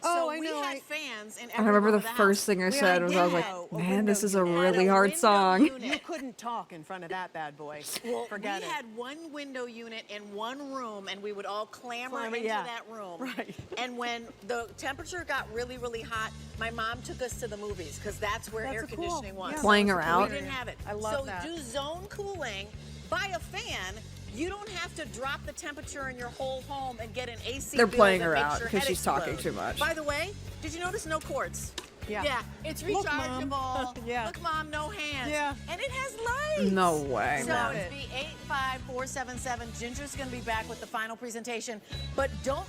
Oh,
So
I
we
know.
had fans in
I
every
remember
room
the
of the
first
house.
thing I
We
said
had
was, I was
window,
like,
a
man,
window
this is a
unit.
really
Had a
hard
window
song.
unit.
You couldn't talk in front of that bad boy.
Well,
Forget
we
it.
had one window unit in one room, and we would all clamor into
yeah.
that room.
Right.
And when the temperature got really, really hot, my mom took us to the movies because that's where air
cool.
conditioning was.
Yeah,
Playing
that
her
was
out.
We didn't have it.
I love
so
that.
do zone cooling, buy a fan. You don't have to drop the temperature in your whole home and get an AC
They're
bill
playing
that
her
makes
out
your
'cause
head
she's talking
explode.
too much.
By the way, did you notice no cords?
Yeah.
It's
Look, Mom.
rechargeable.
Yeah.
Look, Mom, no hands.
Yeah.
And it has lights.
No way.
So it's B85477. Ginger's going to be back with the final presentation, but don't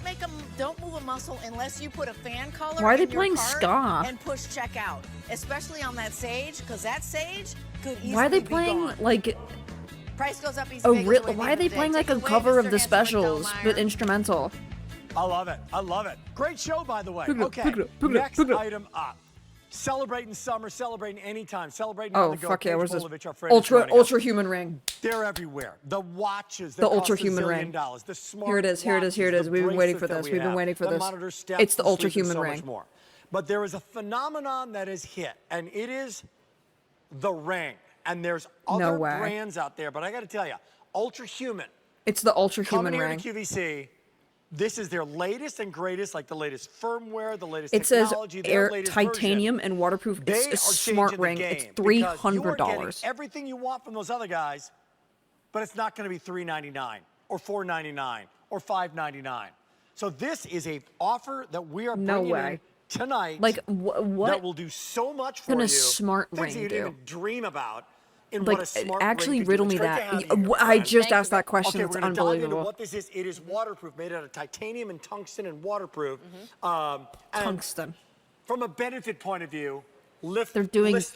move a muscle unless you put a fan collar.
Why are they
in your
playing
cart
ska?
And push checkout, especially on that Sage, because that Sage could easily
Why are they
be
playing
gone.
like?
Price goes up easy.
Oh,
pay goes
really?
away at the
Why are
end
they
of the day.
playing like
Take
a
it away,
cover of
Mr.
the
Hanson
specials,
Wendell
but
Meyer.
instrumental?
I love it. I love it. Great show, by the way.
Pick it up,
Okay,
pick it up, pick it up,
next
pick it up.
item up. Celebrating summer, celebrating anytime, celebrating on
Oh
the go.
fuck yeah!
Paige
Where's this
Bolovich, our friend, is joining us.
ultra human ring?
They're everywhere. The watches that
The
cost
ultra
$1
human
zillion,
ring.
the smart
Here it is. Here it is. Here it
watches,
is.
the
We've been waiting for
bracelets that
this.
we
We've been
have,
waiting for
the
this.
monitor steps,
It's the
the
ultra
sleep, and
human
so
ring.
much more. But there is a phenomenon that has hit, and it is the ring. And there's other
way.
brands out there, but I got to tell you, Ultra Human.
It's the ultra human
Coming here
ring.
to QVC. This is their latest and greatest, like the latest firmware, the latest
It says
technology, their
air
latest
titanium
version.
and waterproof.
They
It's a
are
smart
changing
ring.
the
It's
game because you are
$300.
getting everything you want from those other guys, but it's not going to be $399 or $499 or $599. So this is a offer that we are
No
bringing
way.
in tonight.
Like what?
That will do so much for
Can
you.
a smart
Things
ring
you didn't
do?
even dream about. In
Like,
what a smart
actually
ring could do.
riddle
It's
me
great
that.
to have you here,
I
friend.
just asked that question.
Okay,
It's
we're gonna dive into
unbelievable.
what this is. It is waterproof, made out of titanium and tungsten and waterproof. And
Tungsten.
From a benefit point of view, list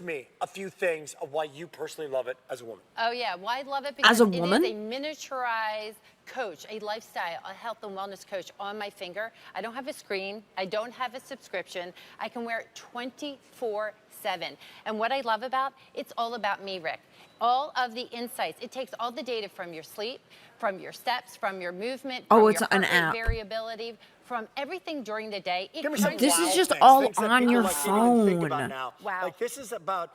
me a few things of why you personally love it as a woman.
Oh yeah, well I love it
As
because
a
it
woman?
is a miniaturized coach, a lifestyle, a health and wellness coach on my finger. I don't have a screen, I don't have a subscription. I can wear it 24/7. And what I love about, it's all about me, Rick. All of the insights. It takes all the data from your sleep, from your steps, from your movement,
Oh,
from
it's
your
an
heart rate
app.
variability, from everything during the day. It
Give me some
brings
This
wow
is just
things,
all
things that
on
people,
your
like, didn't even think about
phone.
now.
Wow.
Like this is about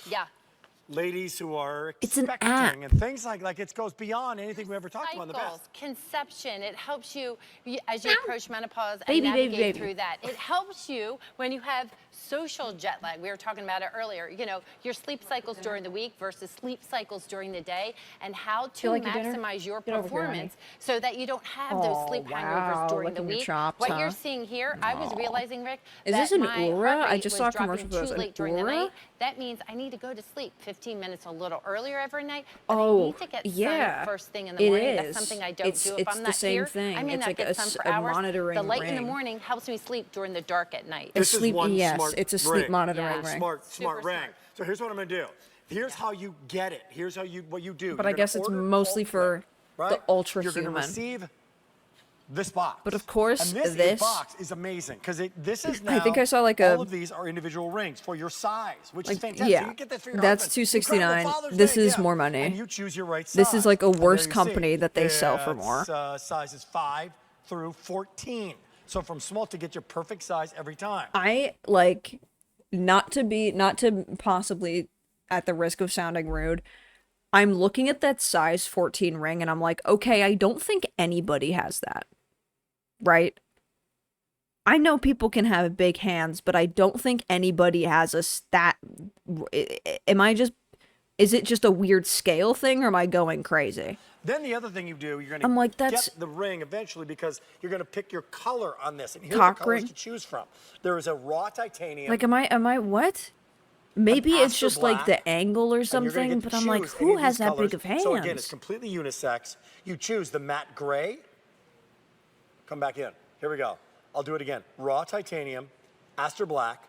Yeah.
ladies who are
It's an
expecting
app.
and things like it goes beyond anything we ever talked about in the
Cycles,
past.
conception. It helps you as you approach menopause and
Baby, baby,
navigate
baby.
through that. It helps you when you have social jet lag. We were talking about it earlier. You know, your sleep cycles during the week versus sleep cycles during the day, and how to
you like your dinner?
maximize your
Get over here, honey.
performance so that you don't have those sleep
Oh,
hangovers
wow,
during the
licking your
week.
chops,
What
huh?
you're seeing here, I was realizing, Rick,
Is
that
this an
my
Aura?
heart
I
rate
just
was
saw a
dropping
commercial for this.
too
An
late during the
Aura?
night. That means I need to go to sleep 15 minutes a little earlier every night. But I
Oh,
need to get sun
yeah.
first thing in the
It
morning. That's
is.
something I don't
It's-
do. If
it's
I'm
the
not
same
here,
thing.
I may
It's
not
like
get
a
sun for
a
hours.
monitoring
The light in the
ring.
morning helps me sleep during the dark at night.
This
sleep-
is one
yes,
smart
it's a sleep
ring.
monitoring ring.
Smart
Super
ring.
smart.
So here's what I'm gonna do. Here's how you get it. Here's how what you do.
But
You're
I guess
gonna
it's
order
mostly
Ultra,
for
right?
the ultra
You're gonna
human.
receive this box.
But of course,
and this
this-
box is amazing because this is now.
I think I saw like a-
all of these are individual rings for your size, which is
Like,
fantastic.
yeah,
You get this for your
that's
husband.
$269.
Incredible Father's
This
Day
is
gift.
more money.
And you choose your right size.
This is like a
And there
worse
you see.
company that they sell for
It's,
more.
sizes 5 through 14. So from small to get your perfect size every time.
I like not to possibly at the risk of sounding rude. I'm looking at that size 14 ring and I'm like, okay, I don't think anybody has that. Right? I know people can have big hands, but I don't think anybody has a stat. Is it just a weird scale thing or am I going crazy?
Then the other thing you do, you're going
I'm like,
to
that's-
get the ring eventually because you're going to pick your color on this. And here's
Cock
the colors
ring?
to choose from. There is a raw titanium.
Like, am I what? Maybe it's
Aster
just like
black,
the angle or
and you're gonna
something,
get to
but I'm like,
choose any
who
of
has
these
that big
colors.
of hands?
So again, it's completely unisex. You choose the matte gray. Come back in. Here we go. I'll do it again. Raw titanium, Aster black,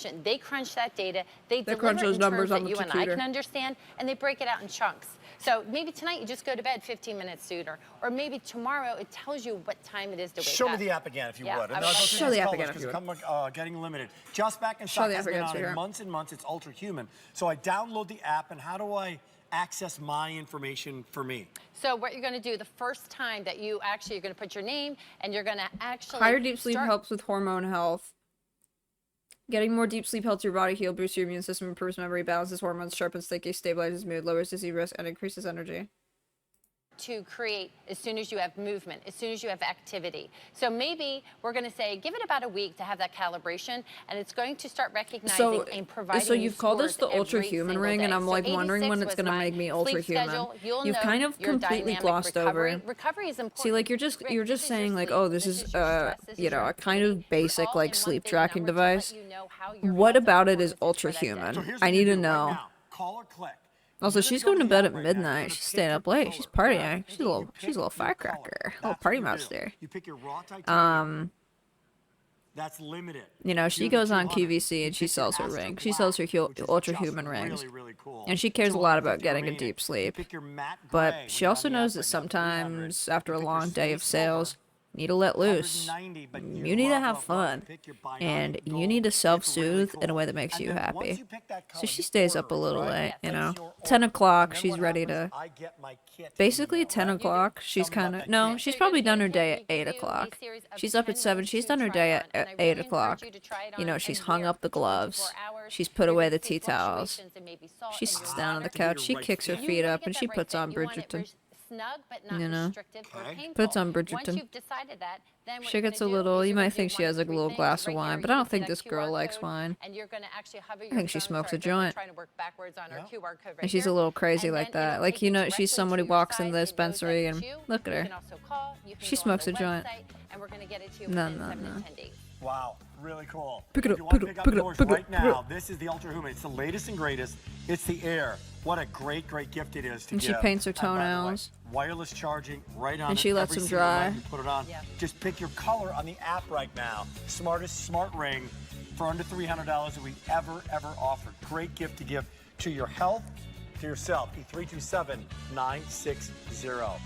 efficient. They crunch that data, they
They
deliver
crunch
it
those
in
numbers
terms
on
that
the
you and I
computer.
can understand, and they break it out in chunks. So maybe tonight you just go to bed 15 minutes sooner, or maybe tomorrow it tells you what time it is to wake
Show
up.
me the app again, if you
Yeah,
would.
I
And
would
I'll go
love
through
to.
Show
these
the app
colors,
again, if you
because I'm getting limited. Just back in
Show
stock
the
has
app
been
again,
out in
sweetheart.
months and months. It's ultra human. So I download the app, and how do I access my information for me?
So what you're going to do the first time that you're going to put your name and you're going to actually
Higher deep sleep helps with hormone health. Getting more deep sleep helps your body heal, boosts your immune system, improves memory, balances hormones, sharpens thinking, stabilizes mood, lowers disease risk, and increases energy.
To create as soon as you have movement, as soon as you have activity. So maybe we're going to say, give it about a week to have that calibration, and it's going to start recognizing and providing.
So you've called this the ultra human ring, and I'm like wondering when it's going to make me ultra human. You've kind of completely glossed over.
Recovery is important.
See, like you're just saying like, oh, this is you know, a kind of basic like sleep tracking device. What about it is ultra human? I need to know.
Call or click.
Also, she's going to bed at midnight. She's staying up late. She's partying. She's a little firecracker, a little party monster.
You pick your raw titanium. That's limited.
You know, she goes on QVC and she sells her ring. She sells her ultra human rings, and she cares a lot about getting a deep sleep. But she also knows that sometimes, after a long day of sales, you need to let loose. You need to have fun, and you need to self-soothe in a way that makes you happy. So she stays up a little late, you know. 10 o'clock, she's ready to. Basically, 10 o'clock, she's kind of. No, she's probably done her day at 8 o'clock. She's up at 7. She's done her day at 8 o'clock. You know, she's hung up the gloves. She's put away the tea towels. She sits down on the couch. She kicks her feet up, and she puts on Bridgerton.
Snug, but not
You know,
restrictive or painful.
puts on
Once
Bridgerton.
you've decided that, then what
She
you're
gets a
gonna do
little.
is
You
you're
might
gonna
think
do
she has like a
one of
little
three
glass
things.
of
Right
wine,
here,
but I
you
don't
can
think
see
this
that
girl
QR
likes
code,
wine.
And you're going to actually hover your
I think she
phone
smokes
for
a
it.
joint.
Trying to work backwards on our QR code right
And she's
here.
a little crazy
And
like
then
that.
it'll
Like,
take
you know,
directly
she's somebody
to your
walks in
site.
the
It knows
dispensary
that
and
it's you.
look at
You
her.
can also call. You can
She
go on
smokes
the
a joint.
website, and we're going to get it to you
No,
within
no,
7
no.
to 10 days.
Wow, really cool.
Pick it
If
up,
you want to
pick it
pick
up,
up
pick it up,
yours
pick it
right
up, pick it
now,
up.
this is the Ultra Human. It's the latest and greatest. It's the Air. What a great, great gift it is to
And
give.
she paints her
And by the way,
toenails.
wireless charging right on
And
it.
she lets
Every
them
single
dry.
night you put it on. Just pick your color on the app right now. Smartest smart ring for under $300 that we ever offered. Great gift to give to your health, to yourself. E327-960.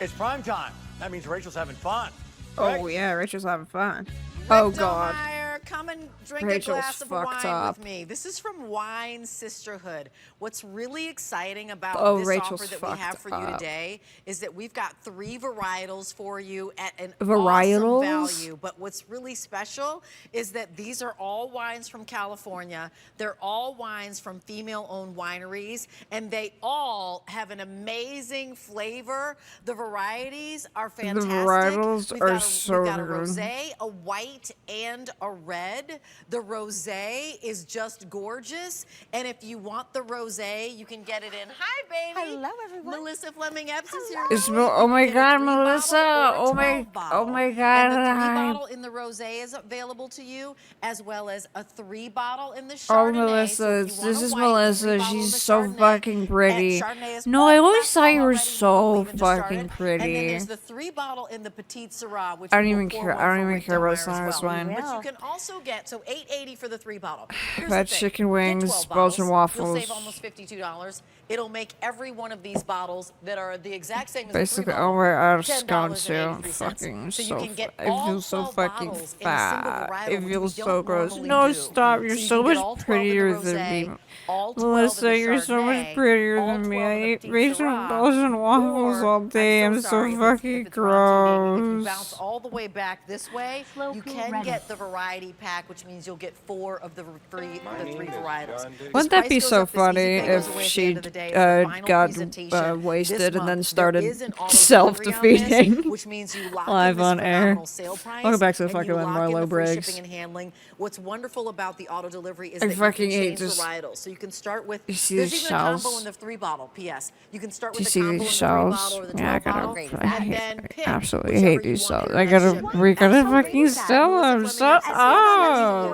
It's prime time. That means Rachel's having fun.
Oh yeah, Rachel's having fun. Oh God.
Meyer, come and drink
Rachel's
a glass of
fucked
wine
up.
with me. This is from Wine Sisterhood. What's really exciting about
Oh,
this
Rachel's
offer that we have
fucked
for you
up.
today is that we've got 3 varietals for you at an
Varietals?
awesome value. But what's really special is that these are all wines from California. They're all wines from female-owned wineries, and they all have an amazing flavor. The varieties are fantastic.
varietals
We've
are
got
so
we've got a
good.
rosé, a white, and a red. The rosé is just gorgeous, and if you want the rosé, you can get it in. Hi, baby.
Hello, everyone.
Melissa Fleming Epps is here.
It's
with me.
oh my
You can get a
God,
3-bottle
Melissa.
or a
Oh my
12-bottle.
God.
And the 3-bottle in the rosé is available to you, as well as a 3-bottle in the Chardonnay.
Oh,
So
Melissa,
if you want
this
a
is
white,
Melissa.
3-bottle in
She's
the
so
Chardonnay.
fucking pretty.
Chardonnay is
No, I always
that's
thought you were
already
so
believe it just
fucking
started. And then
pretty.
there's the 3-bottle in the Petite Syrah, which
I don't
we'll
even
pour
care.
one
I don't
for
even
Rick
care about
Delmire as
this
well.
wine.
But you can also get, so $8.80 for the 3-bottle. Here's
Red
the thing.
chicken
Get
wings,
12
Belgian
bottles. You'll
waffles.
save almost $52. It'll make every one of these bottles that are the exact same as
Basically,
the 3-bottle,
oh my God, Scone
$10.83.
too. Fucking
So you
so.
can get
I
all
feel so
12
fucking
bottles in a single
fat.
varietal,
It
which we
feels so
don't
gross.
normally
No,
do.
stop. You're
So you
so
can get
much
all 12 in the
prettier than
rosé,
me.
all 12 in
Melissa,
the
you're so much
Chardonnay,
prettier
all
than me.
12 in
I
the
eat
Petite
Belgian
Syrah,
waffles all day.
I'm
I'm
so
so
sorry if
fucking
it's wrong TV. If you
gross.
bounce all the way back this way, you can get the variety pack, which means you'll get 4 of the 3 varietals.
Wouldn't that be so funny if she got wasted and then started self-defeating
which means you lock
live
in this
on air?
phenomenal sale price,
Welcome back to the
and
fucking
you
one,
lock in
Marlo
the free
Briggs.
shipping and handling. What's wonderful about the auto delivery is
I
that you
fucking
can
hate
change
just-
varietals. So you can start with,
You see
there's
these
even a combo
shells?
in the 3-bottle, P.S. You can start
Do you
with the
see
combo in
these
the
shells?
3-bottle or the
Yeah, I
12-bottle,
gotta.
and then pick
Absolutely
whichever
hate
you
these
want
shells.
your
I gotta.
relationship.
We gotta fucking sell them. Shut
Pour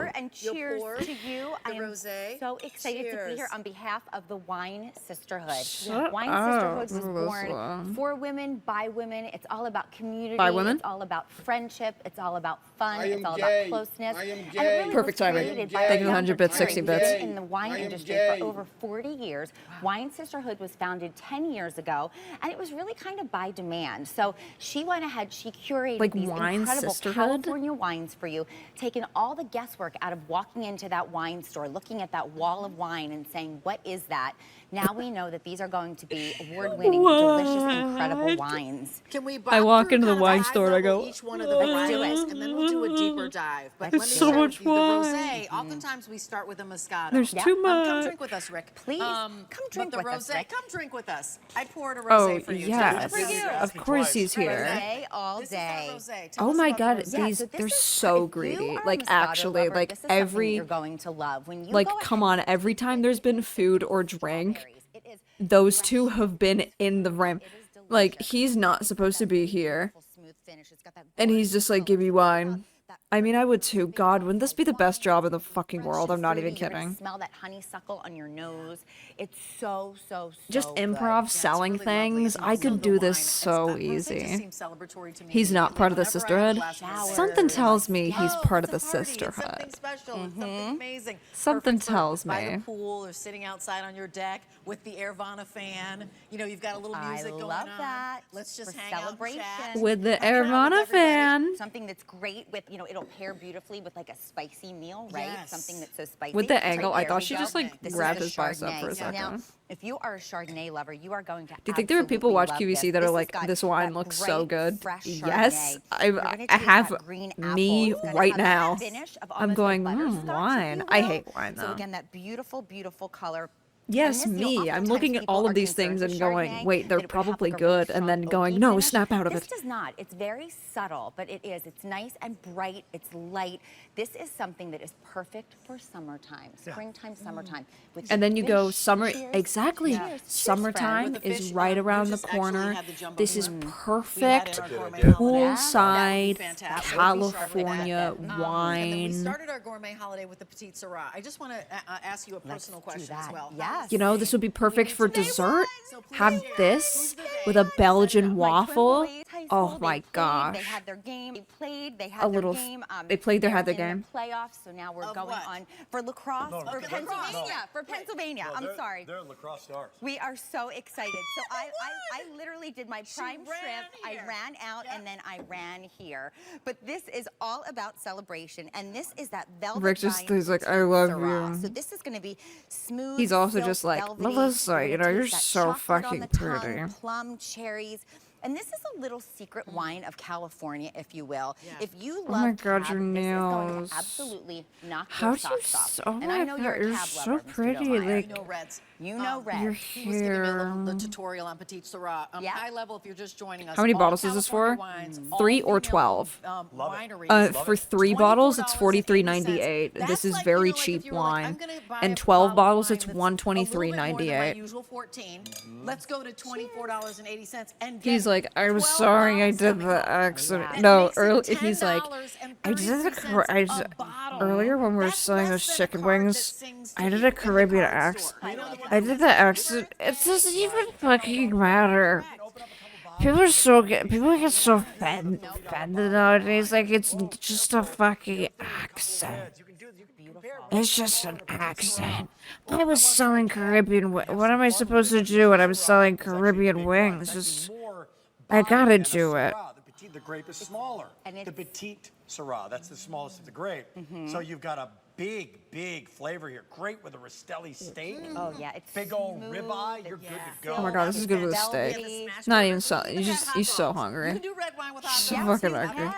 up.
and cheers to you. I am so excited to be here on behalf of the Wine Sisterhood.
Shut
Wine
up,
Sisterhood was
Melissa.
born for women, by women. It's all about community.
By women?
It's all about friendship. It's all about fun.
I am
It's all
gay.
about closeness.
I am
And it
gay.
really
Perfect
was
timing.
created by
Thank
our
you, 100 bits,
founder,
60
Terry,
bits.
in the wine
I am
industry
gay.
for over 40 years. Wine Sisterhood was founded 10 years ago, and it was really kind of by demand. So she went ahead, she curated
Like
these
Wine
incredible
Sisterhood?
California wines for you, taking all the guesswork out of walking into that wine store, looking at that wall of wine and saying, what is that?
Now we know that these are going to be award-winning, delicious, incredible wines.
Can we
I walk
through
into the
kind of
wine
high
store and I
level
go,
each one of the varieties, and then we'll do a deeper dive. But
There's
let me
so
start
much
with you. The
wine.
rosé. Oftentimes we start with a Moscato.
There's too
Come
much.
drink with us, Rick.
Please, come drink
but the
with us,
rosé.
Rick.
Come drink with us. I poured a rosé
Oh,
for you.
yes.
Just for you.
Of course he's here.
Rosé all day.
Oh my God,
Yeah,
these,
so this
they're
is-
so
if
greedy.
you are a
Like,
Moscato
actually,
lover,
like,
this is something
every,
you're going to love. When you
like,
go
come on, every time there's been food or drink, those two have been in the frame. Like, he's not supposed to be here. And he's just like, give me wine. I mean, I would too. God, wouldn't this be the best job in the fucking world? I'm not even
You're gonna
kidding.
smell that honeysuckle on your nose. It's so
Just
good.
improv selling things. I could do this so easy. He's not part of the sisterhood. Something tells me he's part of the sisterhood.
Special. It's something amazing.
Something
Perfect for
tells
by the
me.
pool or sitting outside on your deck with the Airvana fan. You know, you've got a little music going
love
on.
that.
Let's just
For
hang
celebration.
out and chat.
With the Airvana fan.
Something that's great with, you know, it'll pair beautifully with like a spicy meal, right?
Yes.
Something that's so spicy.
With the
Right,
angle, I
there
thought
we
she
go.
just like
This is
grabbed
the
his bicep for a
Chardonnay. Now,
second.
if you are a Chardonnay lover, you are going to.
Do you think there are people who watch QVC that are like, this wine looks so good? Yes, I have me right now. I'm going, wine. I hate wine
So
though.
again, that beautiful, beautiful color.
Yes,
And this, you know,
me. I'm
oftentimes
looking at
people
all
are
of these
concerned
things
with
and going,
Chardonnay
wait, they're
that it would have,
probably
like, a really
good, and then
strong
going,
oaky
no,
finish.
snap out of
This
it.
does not. It's very subtle, but it is. It's nice and bright. It's light. This is something that is perfect for summertime, springtime, summertime. With
And then you go
fish.
summer,
Cheers.
exactly.
Cheers. Cheers,
Summertime
friend.
is right around the corner. This is perfect
We had it on Gourmet
poolside
Fantastic.
California
And then we
wine.
started our gourmet holiday with the Petite Syrah. I just want to ask you a personal question as well. Yes.
You know, this would be perfect for dessert. Have this with a Belgian waffle. Oh my gosh.
They had their game. They played. They
A
had
little.
their game.
They played. They had their
they're in
game.
the playoffs. So now we're going on for lacrosse for Pennsylvania. For Pennsylvania. I'm sorry.
They're lacrosse stars.
We are so excited. So I literally did my prime trip. I ran out and then I ran here. But this is all about celebration, and this is that velvet.
Rick just
rind
he's like, I love
Syrah. So
you.
this is going to be smooth.
He's also
silk,
just like,
velvety.
Melissa,
We're
you
gonna
know, you're
taste that
so
chocolate on
fucking
the tongue,
pretty.
plum, cherries. And this is a little secret wine of California, if you will. If you
Oh
love
my God,
cab,
your
this is going
nails.
to absolutely knock
How
your
do you?
socks off.
Oh
And
my
I know
God,
you're a
you're
cab
so
lover, Mr.
pretty.
Domeyer.
Like
You know Reds.
You know red.
your
He was giving me a little
hair.
tutorial on Petite Syrah. High level, if you're just joining us.
How many
all
bottles is this for?
California wines, all
3 or
female,
12?
wineries.
For 3 bottles, it's $43.98. This is very cheap wine. And 12 bottles, it's $123.98.
Usual 14. Let's go to $24.80 and get
He's like, I'm sorry, I did the accident. No, early, he's like, I did earlier when we were selling those chicken wings. I did a Caribbean accent. I did the accent. It doesn't even fucking matter. People are so good. People get so offended nowadays. Like, it's just a fucking accent. It's just an accent. I was selling Caribbean. What am I supposed to do when I'm selling Caribbean wings? Just, I gotta do it.
The grape is smaller. The Petite Syrah, that's the smallest of the grape. So you've got a big flavor here. Great with a Rastelli steak.
Oh yeah, it's
big old ribeye. You're good to go.
Oh my God, this is good with a steak. Not even so. He's so hungry. So fucking hungry.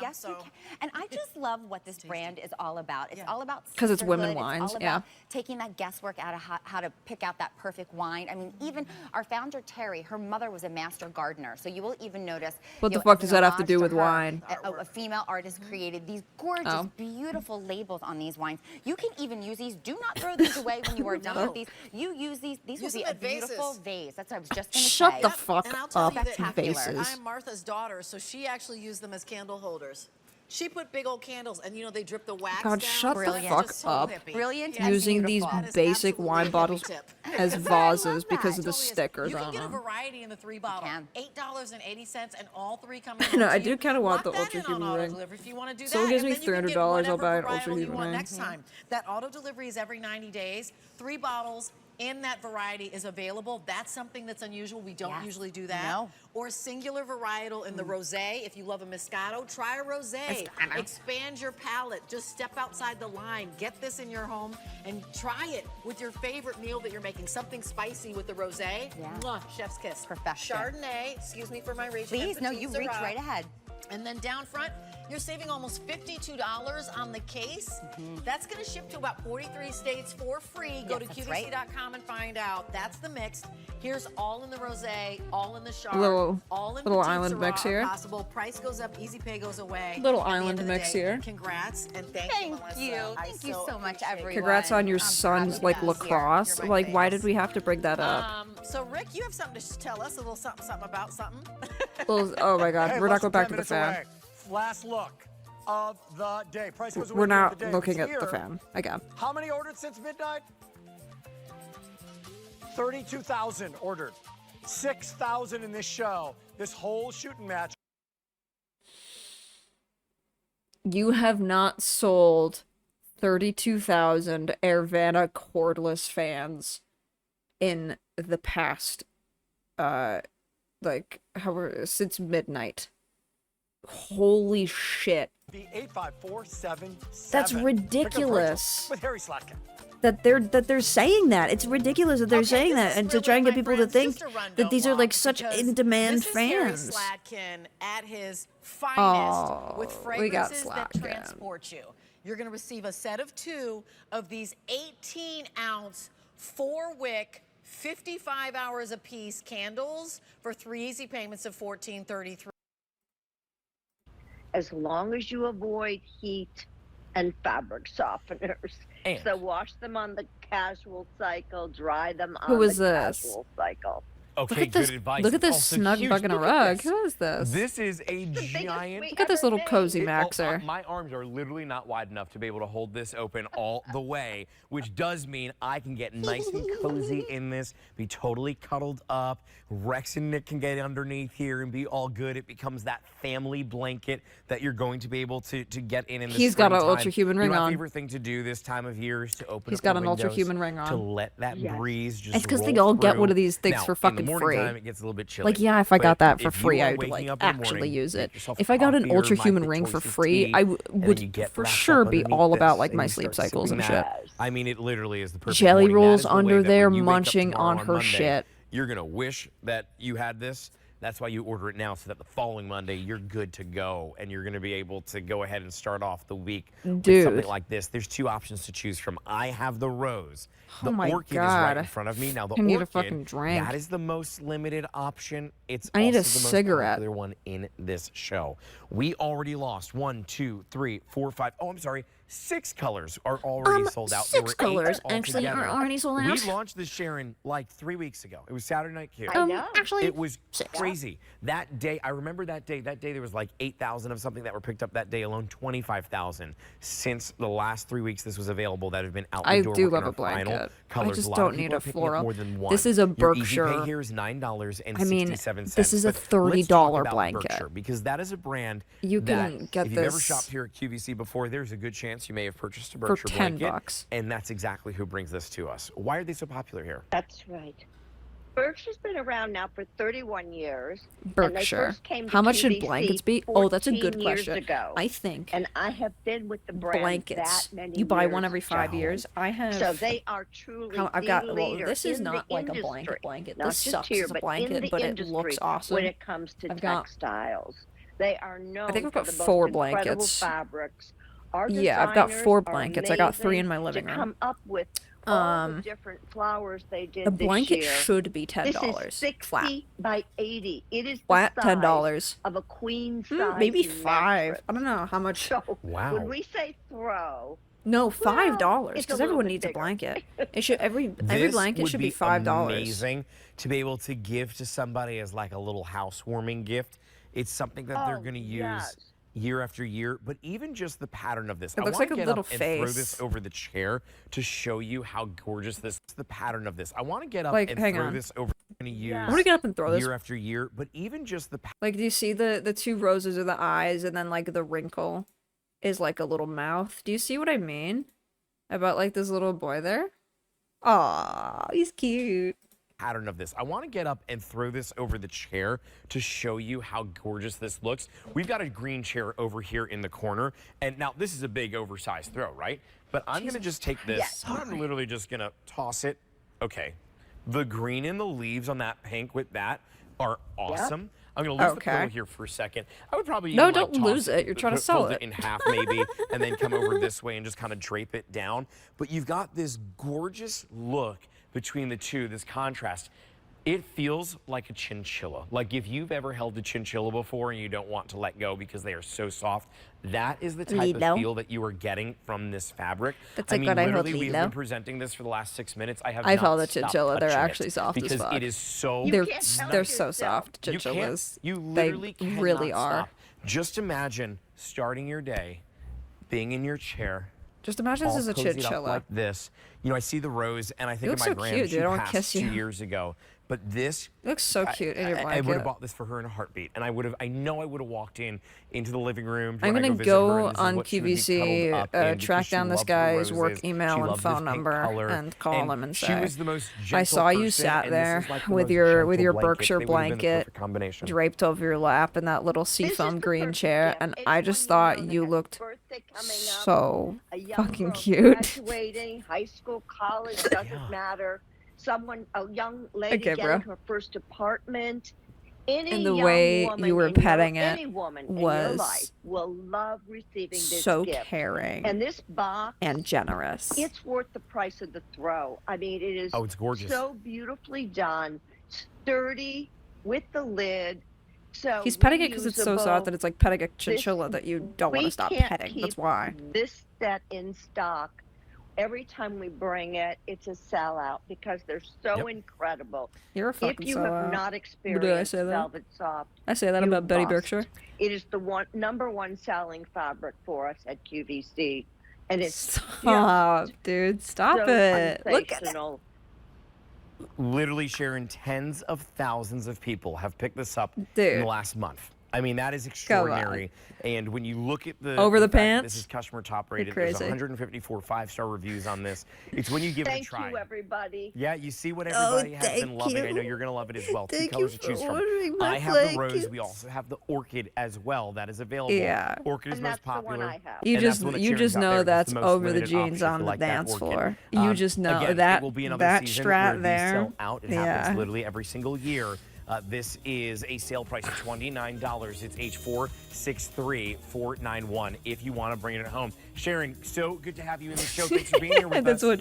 Yes, you can. And I just love what this brand is all about. It's all about
'Cause it's women
sisterhood.
wines,
It's all
yeah.
about taking that guesswork out of how to pick out that perfect wine. I mean, even our founder Terry, her mother was a master gardener, so you will even notice.
What the
you know,
fuck
as
does
an
that have to
homage
do with
her,
wine?
A female artist created these gorgeous,
Oh.
beautiful labels on these wines. You can even use these. Do not throw these away when you are done with these. You use these. These will
Use
be
them
a
in vases.
beautiful vase. That's what I was just going to say.
Shut the fuck
And I'll tell
up,
you that
vases.
I'm Martha's daughter, so she actually used them as candle holders. She put big old candles, and you know they drip the wax
God,
down.
shut the
Brilliant.
fuck
Just so
up.
hippie.
Brilliant.
Yeah.
Using these
beautiful.
basic wine bottles as vases because of the stickers
You can
on
get a
them.
variety in the 3 bottle. $8.80, and all 3 come in.
I know, I
home to
do
you.
kind of want the
Lock that
Ultra
in on
Human
auto
ring.
delivery if you want to do
Someone
that.
gives me
And then you can get
$300, I'll
whatever
buy an
varietal
Ultra
you
Human
want
ring.
next time. That auto delivery is every 90 days. 3 bottles,
in that variety is available. That's something that's unusual. We don't usually do that.
No.
Or singular varietal in the rosé. If you love a Moscato, try a rosé. Expand your palate. Just step outside the line. Get this in your home and try it with your favorite meal that you're making. Something spicy with the rosé. Mwah, chef's kiss.
Perfection.
Chardonnay. Excuse me for my reach.
Please, no, you reach right ahead.
And then down front, you're saving almost $52 on the case. That's going to ship to about 43 states for free. Go to QVC.com and find out. That's the mix. Here's all in the rosé, all in the chard, all in
little
petite
island
Syrah
mix here.
Possible. Price goes up, easy pay goes away.
Little
At the end
island
of the
mix
day,
here.
Congrats and thank you.
Thank you so much, everyone.
Congrats on your son's like lacrosse. Like, why did we have to bring that up?
So Rick, you have something to tell us, a little something about something.
Oh my God,
Hey,
we're not
less
going
than
back
10
to the
minutes
fan.
away. Last look of the day. Price goes away
We're
at the end of
not
the day.
looking
It's
at the
here.
fan again.
How many ordered since midnight? 32,000 ordered. 6,000 in this show. This whole shooting match.
You have not sold 32,000 Airvana cordless fans in the past, like, however, since midnight. Holy shit.
The 85477.
That's ridiculous.
With Harry Slatkin.
That they're saying that. It's ridiculous that they're saying that, and to try and get people to think that these are like such in-demand fans.
This is Harry Slatkin at his finest with
we got
fragrances that
Slatkin.
transport you. You're going to receive a set of 2 of these 18-ounce 4-wick 55 hours a piece candles for 3 easy payments of $14.33.
As long as you avoid heat and fabric softeners.
And-
So wash them on the casual cycle, dry them on
Who is
the
this?
casual cycle.
Okay,
Look at this,
good advice.
look at this
Also
snug
huge.
bug in a
Look at
rug.
this.
Who is this?
This is a giant.
Look at this little cozy maxer.
My arms are literally not wide enough to be able to hold this open all the way, which does mean I can get nice and cozy in this, be totally cuddled up. Rex and Nick can get underneath here and be all good. It becomes that family blanket that you're going to be able to get in the
He's got an
springtime.
ultra-human ring
My
on.
favorite thing to do this time of year is to open
He's
up
got
the
an
windows
ultra-human ring on.
to let that breeze just
It's 'cause they
roll
all get
through.
one of these things
Now,
for
in the
fucking
morning
free.
time, it gets a little bit chilly.
Like, yeah, if I got
But
that for
if you
free,
are
I would
waking
like
up in the
actually
morning,
use
make
it.
yourself
If I got an
coffee or
ultra-human
my
ring for
choice
free,
tea,
I
and then you
would
get
for
wrapped
sure
up
be
underneath
all about
this,
like
and
my
you
sleep
start
cycles
sipping
and shit.
that. I mean, it literally is the perfect
Jelly
morning. That
rolls
is the way
under
that
there
when you wake up
munching
tomorrow
on her
Monday,
shit.
You're gonna wish that you had this. That's why you order it now, so that the following Monday you're good to go, and you're gonna be able to go ahead and start off the week with something
Dude.
like this. There's 2 options to choose from. I have the rose. The
Oh my
orchid is right
God.
in front of me. Now the
I need a
orchid,
fucking drink.
that is the most limited option. It's
I need a
also the most
cigarette.
popular one in this show. We already lost 1, 2, 3, 4, 5. Oh, I'm sorry. 6 colors are already sold out. There
6
were 8
colors actually
altogether.
are already sold out.
We launched this, Sharon, like 3 weeks ago. It was Saturday Night Q.
Actually,
It was crazy. That day, I remember that day. That day there was like 8,000 of something that were picked up that day alone. 25,000 since the last 3 weeks this was available that have been out the
I
door
do
working
love
on
a blanket.
final
I
colors.
just
A lot
don't
of
need
people
a
are picking up
floral.
more than one.
This is a
Your easy
Berkshire.
pay here is $9.67.
I mean, this is a
But let's
$30
talk about
blanket.
Berkshire, because that is a brand
You
that
can get
if you've ever
this
shopped here at QVC before, there's a good chance you may have purchased a
for
Berkshire
$10
blanket.
bucks.
And that's exactly who brings this to us. Why are they so popular here?
That's right. Berkshire's been around now for 31 years. And they
Berkshire.
first came to
How much should
QVC
blankets be? Oh, that's a
14
good
years
question.
ago.
I think
And I have been with the brand
blankets.
that many
You buy
years,
one every 5
Joan.
years. I have.
So they are truly
I've
the
got. Well,
leader
this is
in
not
the
like a
industry.
blanket.
Not
This
just
sucks
here,
as a
but in
blanket,
the
but it
industry
looks awesome.
when it comes to
I've got-
textiles. They are known
I think I've
for
got
the
4
most incredible
blankets.
fabrics. Our
Yeah, I've got
designers
4
are
blankets. I got 3 in my
amazing
living
to
room.
come up with all the different flowers they did
The
this
blanket
year.
should be
This
$10
is 60
flat.
by 80. It is
Flat
the size
$10.
of a queen size
Maybe
mattress.
5. I don't know how much.
Wow.
When we say throw,
No, $5
it's a
because
little
everyone
bit
needs a
bigger.
blanket. It should every
This
blanket
would
should be $5.
Amazing to be able to give to somebody as like a little housewarming gift. It's something that they're
Oh,
going to use
yes.
year after year. But even just the pattern of this,
It
I
looks
wanna
like a
get
little
up and throw
face.
this over the chair to show you how gorgeous this. The pattern of this. I want to get up
Like,
and
hang
throw
on.
this over. I'm going to use
I'm gonna get up and throw this.
year after year. But even just the
Like, do you see the 2 roses of the eyes, and then like the wrinkle is like a little mouth? Do you see what I mean about like this little boy there? Aw, he's cute.
Pattern of this. I want to get up and throw this over the chair to show you how gorgeous this looks. We've got a green chair over here in the corner, and now this is a big oversized throw, right? But I'm going to just take this. I'm literally just going to toss it. Okay. The green and the leaves on that pink with that are awesome. I'm going to lose the pillow here for a second. I would probably
No,
even, like,
don't lose it. You're trying to sell
fold
it.
in half maybe, and then come over this way and just kind of drape it down. But you've got this gorgeous look between the two, this contrast. It feels like a chinchilla. Like if you've ever held a chinchilla before and you don't want to let go because they are so soft, that is the type of feel that you are getting from this fabric.
That's
I
like
mean,
what I
literally,
held
we've
Lilo.
been presenting this for the last 6 minutes. I have
I've
not
held a
stopped
chinchilla. They're
touching
actually
it
soft as
because
fuck.
it is so
They're so soft, chinchillas.
You literally
they
cannot
really are.
stop. Just imagine starting your day, being in your chair.
Just imagine this
all
is a
cozied up
chinchilla.
like this. You know, I see the rose, and I think
You
of
look
my
so
grand.
cute,
She
dude. I wanna
passed
kiss
2
you.
years ago. But this
You look so cute in your
I would have
blanket.
bought this for her in a heartbeat, and I know I would have walked into the living room.
I'm
when I
gonna
visit her,
go
and this is
on
what she would be
QVC,
cuddled up in because
track
she
down this
loved the
guy's work
roses.
email
She
and
loved this
phone
pink
number
color,
and call him and
she
say,
was the most
I
gentle
saw you
person,
sat
and
there
this is like the
with
most
your
gentle
Berkshire
They would have been the
blanket
perfect combination.
draped over your lap in that little seafoam green chair, and I just thought you looked so fucking cute.
Graduating, high school, college, doesn't matter. A young lady
Okay,
getting
bro.
her first apartment. Any
And the
young
way
woman
you were
in your-
petting it
any woman in your
was
life will love receiving this
so
gift.
caring
And this box,
and generous.
it's worth the price of the throw. I mean, it is
Oh, it's gorgeous.
so beautifully done, sturdy with the lid. So
He's petting it because it's so
reusable.
soft that it's like petting a chinchilla that you don't want
We
to stop
can't
petting. That's
keep
why.
This set in stock. Every time we bring it, it's a sellout because they're so incredible.
You're a
If
fucking
you
sellout.
have not
Did I
experienced
say that?
Velvet Soft,
I say that
you
about Betty
must.
Berkshire.
It is the number one selling fabric for us at QVC, and it's
Stop, dude. Stop
so
it. Look at it.
sensational.
Literally, Sharon, tens of thousands of people have picked this up in
Dude.
the last month. I mean, that is extraordinary. And when you look at the
Over the
fact that
pants?
this is customer top rated.
You're
There's
crazy.
154 5-star reviews on this. It's when you give it a
Thank
try.
you, everybody.
Yeah, you see what everybody has been
thank
loving. I
you.
know you're going to love it as well. Two
Thank
colors
you
to choose
for
from.
ordering my
I have the rose.
blankets.
We also have the orchid as well. That is available.
Yeah.
Orchid is
And
most
that's the one
popular.
I have.
You
and that's
just
the one that
you
Sharon's
just
got
know
there. It's
that's
the most
over the
limited
jeans
option if you
on the
like that
dance
orchid.
floor. You just know
again,
that
it will be another
that
season
strat
where these
there.
sell out. It happens
Yeah.
literally every single year. This is a sale price of $29. It's H463491 if you want to bring it home. Sharon, so good to have you in the show. Thanks for being here with
That's
us.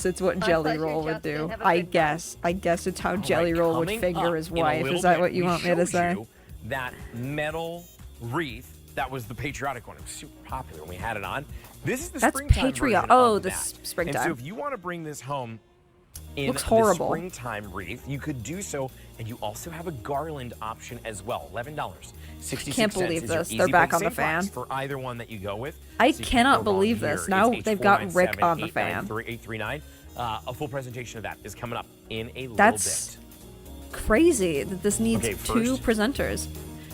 it's what
My
Jelly
pleasure,
Roll would
Justin.
do.
Have a
I
good
guess it's how Jelly Roll would
Coming
figure
up
his
in a
wife.
little
Is that
bit,
what you
we
want me to
showed
say?
you that metal wreath that was the patriotic one. It was super popular when we had it on. This is the
That's
springtime
patriot.
version
Oh,
of
the
that.
springtime.
And so if you want to bring this home in
Looks
the
horrible.
springtime wreath, you could do so, and you also have a garland option as well. $11.66.
Can't believe
is your
this.
easy
They're back
pay.
on the
Same price
fan.
for either one that you go with.
I
So you can't
cannot
go wrong
believe
here.
this. Now
It's
they've got Rick on the fan.
839. A full presentation of that is coming up in a little
That's
bit.
crazy that this needs
Okay,
two
first,
presenters.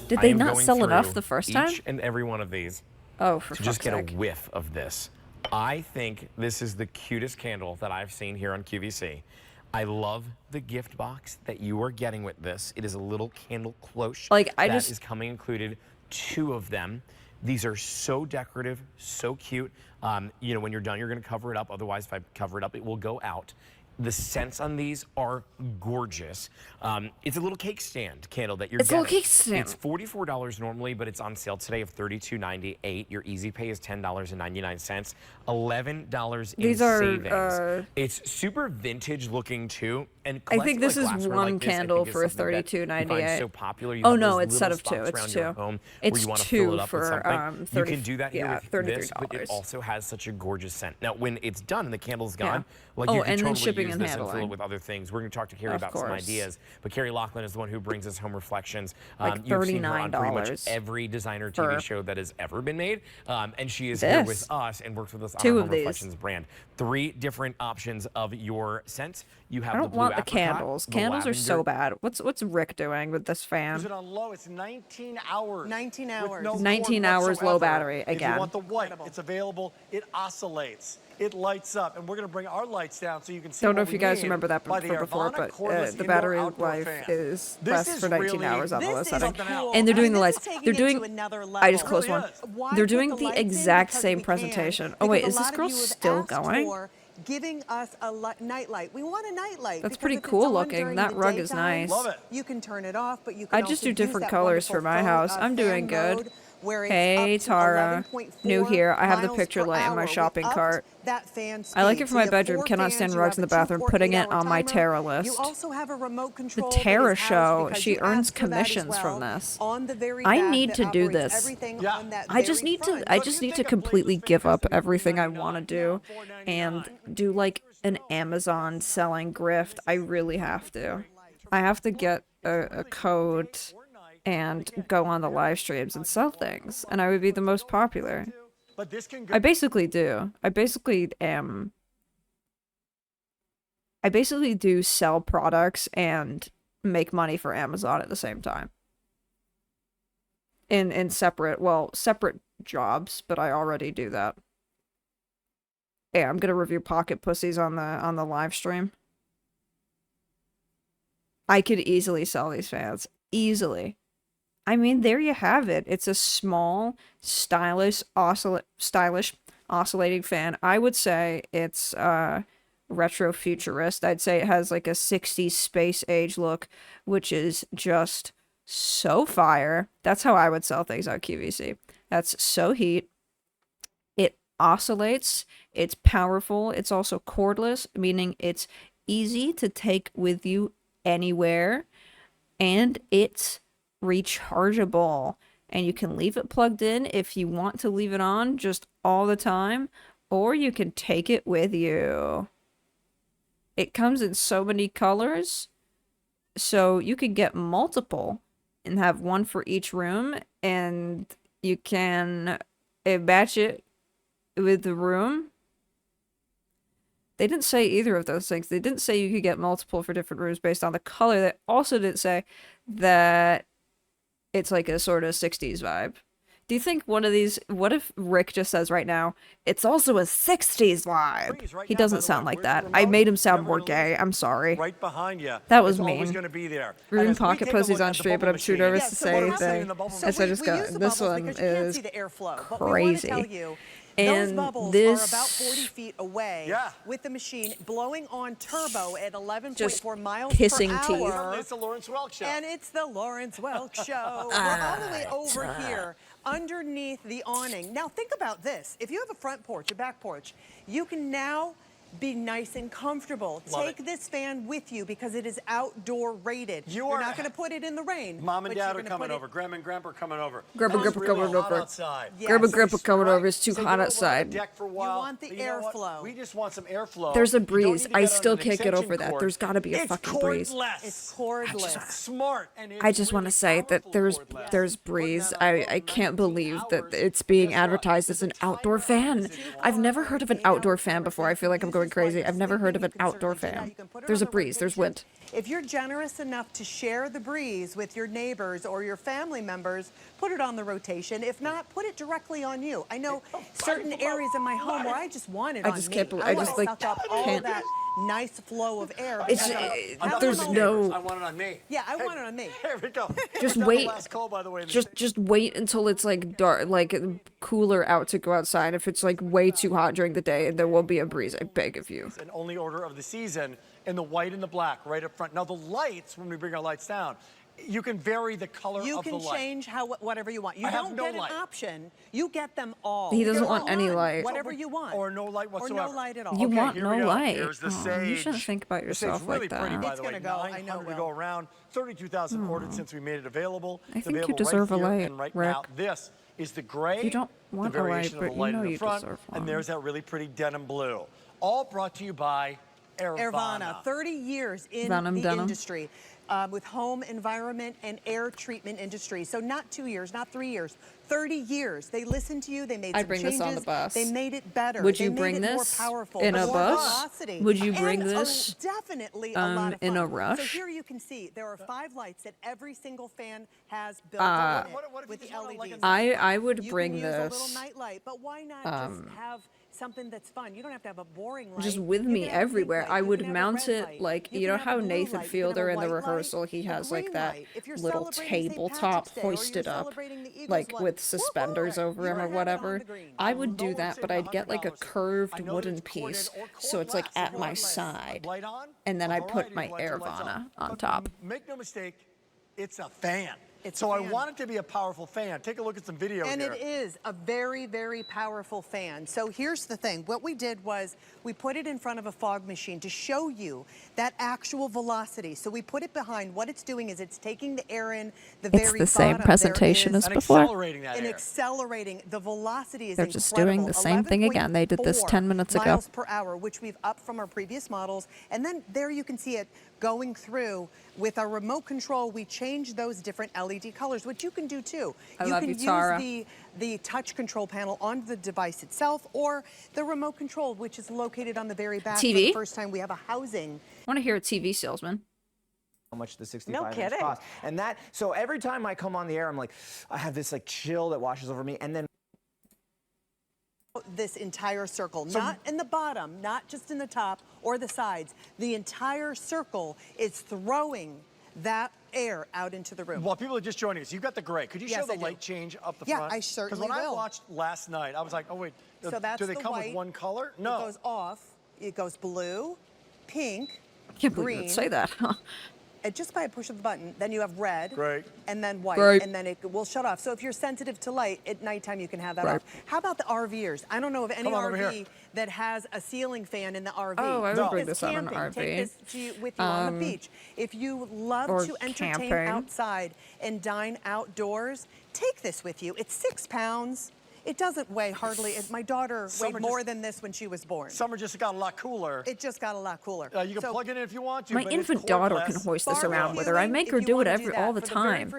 Did
I
they
am
not
going
sell enough
through
the first time?
Each and every one of these.
Oh, for
to just
fuck's
get
sake.
a whiff of this. I think this is the cutest candle that I've seen here on QVC. I love the gift box that you are getting with this. It is a little candle cloche
Like, I
that
just-
is coming included, 2 of them. These are so decorative, so cute. You know, when you're done, you're gonna cover it up. Otherwise, if I cover it up, it will go out. The scents on these are gorgeous. It's a little cake stand candle that you're
It's a
getting.
little cake stand.
It's $44 normally, but it's on sale today of $32.98. Your easy pay is $10.99. $11 in
These are,
savings. It's super vintage looking too. And
I think this
collecting, like,
is
glassware
one
like this, I think
candle
is
for
something that you find
$32.98.
so popular. You
Oh
have
no,
those
it's set
little
of two.
spots
It's
around
two.
your home
It's
where you want to
two
fill it up
for
with something.
30.
You can do that here
yeah,
with this, but
$33.
it also has such a gorgeous scent. Now, when it's done and the candle's gone, like
Oh,
you can
and then
totally
shipping
use
and
this and fill
handling.
it with other things. We're going to talk to Carrie
Of
about some
course.
ideas, but Carrie Laughlin is the one who brings us Home Reflections.
Like
You've seen her on pretty much
$39
every designer
for
TV show that has ever been made, and she is here with
this.
us and works with us on
2
our
of
Home
these.
Reflections brand. 3 different options of your scents. You have
I
the
don't
blue
want the
apricot,
candles.
the
Candles are so
lavender.
bad. What's Rick doing with this fan?
Use it on low. It's 19 hours.
19
with
hours.
no
19
cord
hours low
whatsoever.
battery
If you
again.
want the white, it's available. It oscillates. it lights up. And we're going to bring our lights down so you can see.
Don't know
what
if
we
you guys
mean
remember that
by the
from before,
Arvana
but
cordless
the
indoor
battery
outdoor
life
fan.
is
This
lasts
is
for 19
really-
hours on the low
this is
setting.
something else.
And they're doing the
I mean,
lights.
this is taking
They're
it
doing.
to another
I just
level.
closed
It
one.
really is.
Why
They're
put
doing
the
the
lights in?
exact
Because
same
we can.
presentation. Oh wait,
Because
is
a
this
lot of
girl
you have
still
asked
going?
for giving us a nightlight. We want a nightlight.
That's
because
pretty
if it's
cool
on
looking.
during
That
the
rug is
daytime,
nice. Love it.
You can turn it off, but you can
I just
also
do
use
different
that
colors for
wonderful
my
phone,
house. I'm doing
fan
good.
mode, where it's
Hey
up to
Tara,
11.4
new here. I have the
miles
picture
per
light in my
hour. We
shopping
upped
cart.
that fan
I like
speed.
it for
So
my
you have
bedroom.
4
Cannot
fans,
stand
you
rugs
have
in the
a
bathroom.
2
Putting it
8-hour
on my
timer.
Tara
You
list.
also have a remote
The
control
Tara
that is housed
show.
because
She
you
earns
asked for that as
commissions from
well.
this.
On the very
I
back
need
that
to do
operates
this.
everything on that
I just
very
need to.
front.
I just need to completely give up everything I want to do, and do like an Amazon selling grift. I really have to. I have to get a code and go on the live streams and sell things, and I would be the most popular.
But this can go.
I basically do. I basically am. I basically do sell products and make money for Amazon at the same time. In separate jobs, but I already do that. Yeah, I'm gonna review pocket pussies on the live stream. I could easily sell these fans. Easily. I mean, there you have it. It's a small, stylish oscillating fan. I would say it's retro futurist. I'd say it has like a 60s space age look, which is just so fire. That's how I would sell things on QVC. That's so heat. It oscillates. It's powerful. It's also cordless, meaning it's easy to take with you anywhere. And it's rechargeable. And you can leave it plugged in if you want to leave it on just all the time. Or you can take it with you. It comes in so many colors. So you can get multiple and have one for each room, and you can match it with the room. They didn't say either of those things. They didn't say you could get multiple for different rooms based on the color. They also didn't say that it's like a sort of 60s vibe. Do you think one of these, what if Rick just says right now, it's also a 60s vibe? He doesn't sound like that. I made him sound more gay. I'm sorry.
Right behind you.
That was
it's
mean.
always going to be there.
Ruin pocket pussies on stream, but I'm too nervous to say anything.
So
As I just got, this one is crazy.
Those
And
bubbles
this
are about 40 feet away with the machine blowing on turbo at 11.4 miles
kissing
per
teeth.
hour.
It's the Lawrence Welk Show.
And it's the Lawrence Welk Show. We're all the way over here underneath the awning. Now think about this. If you have a front porch, a back porch, you can now be nice and comfortable. Take this fan with you because it is outdoor rated. You're not going to put it in the rain.
Mom and
but
Dad
you're
are
gonna
coming
put
over. Grandma and Grandpa are coming over.
Grandpa,
It's
Grandpa
really
coming
hot
over.
outside.
Grandpa, Grandpa coming over. It's too
So
hot
go over on the
outside.
deck for a while.
You want the
But you know what?
airflow.
We just want some airflow.
There's a
You don't
breeze.
need to
I
get
still
on an
can't get
extension
over that.
cord.
There's got to be a
It's
fucking breeze.
cordless.
It's cordless.
Smart. And
I just want to say that there's breeze. I can't believe that it's being advertised as an outdoor fan. I've never heard of an outdoor fan before. I feel like I'm going crazy. I've never heard of an outdoor fan. There's a breeze. There's wind.
If you're generous enough to share the breeze with your neighbors or your family members, put it on the rotation. If not, put it directly on you. I know certain areas in my home where I just want it on me.
I just like
suck up all
can't.
that nice flow of air.
It's there's no.
I want it on me.
Yeah, I want it on me.
Here we go.
Just
It's
wait.
the last call, by the way, in the
Just wait until it's like dark, like cooler out to go outside. If it's like way too hot during the day, there will be a breeze. I beg of you.
An only order of the season in the white and the black right up front. Now the lights, when we bring our lights down, you can vary the color
You
of the
can
light.
change whatever you want. You
I have
don't
no
get
light.
an option. You get them all.
He doesn't
You
want
get
any
none,
light.
Whatever you want.
Or no light whatsoever.
Or no light at all.
You
Okay,
want
here
no
we go.
light.
Here's the
Oh,
sage.
you shouldn't think about
The sage's
yourself
really
like that.
pretty, by
It's
the way.
gonna go. I know
900 to
it
go
will.
around. 32,000 ordered since we made it available.
I
It's
think you
available
deserve
right
a
here
light,
and right
Rick.
now. This is the gray.
You don't want
the
a light,
variation
but
of the
you
light
know
in the
you
front,
deserve
and
one.
there's that really pretty denim blue. All brought to you by
Irvana, 30 years in
Venom
the
denim.
industry with home environment and air treatment industry. So not 2 years, not 3 years, 30 years. They listened to you. They made
I'd
some
bring
changes.
this on the bus.
They made it better.
Would you
they
bring
made it
this
more powerful.
in a
more
bus?
velocity.
Would you bring
And,
this,
definitely a lot of
in
fun.
a rush?
So here you can see there are 5 lights that every single fan has built in it with the LEDs.
I would
You
bring
can use
this.
a little night light, but why not just have something that's fun. You don't have to have a boring light.
Just with
You
me
can have a pink
everywhere.
light,
I
you
would
can have a
mount
red
it
light,
like,
you
you
can
know
have a
how
blue
Nathan
light, you can have
Fielder
a
in the
white light,
rehearsal, he
a
has
green
like that
light. If you're
little
celebrating St.
tabletop
Patrick's Day or you're
hoisted up,
celebrating the Eagles
like
one,
with suspenders over him or whatever. I would do that, but I'd get like a curved wooden piece, so it's like at my side, and then I put my Airvana on top.
Make no mistake, it's a fan. So I want it to be a powerful fan. Take a look at some video
and
here.
it is a very, very powerful fan. So here's the thing. What we did was we put it in front of a fog machine to show you that actual velocity. So we put it behind. What it's doing is it's taking the air in the very bottom.
It's the same presentation as before.
And accelerating. The velocity is
They're just
incredible.
doing the same thing again. They did this 10 minutes ago.
Miles per hour, which we've upped from our previous models. And then there you can see it going through. With our remote control, we change those different LED colors, which you can do too.
I love you, Tara.
You can use the touch control panel on the device itself or the remote control, which is located on the very back.
TV?
For the first time we have a housing.
I want to hear a TV salesman.
How much the 65
kidding.
inch costs. And that, so every time I come on the air, I'm like, I have this like chill that washes over me. And then
This entire circle, not in the bottom, not just in the top or the sides. The entire circle is throwing that air out into the room.
While people are just joining us, you've got the gray. Could you
Yes,
show the
I do.
light change up the
Yeah,
front?
I certainly
Because when
will.
I watched last night, I was like, oh wait,
So that's
do they
the
come
white.
with one color? No.
It goes off. It goes blue, pink,
I can't believe
green.
you would say that.
And just by a push of the button, then you have red,
Great.
and then white,
Great.
and then it will shut off. So if you're sensitive to light, at nighttime you can have that
Right.
off. How about the RVers? I don't know of any
Come on over
RV
here.
that has a ceiling fan in the RV.
Oh, I would bring
It's
this out on an
camping. Take
RV.
this with you on the beach. If you love
or
to entertain
camping.
outside and dine outdoors, take this with you. It's 6 pounds. It doesn't weigh hardly. My daughter
Summer
weighed more
just-
than this when she was born.
Summer just got a lot cooler.
It just got a lot cooler.
You can plug it in if you want to.
My
but it's
infant daughter can
cordless.
hoist this around with her. I make her do it all the time.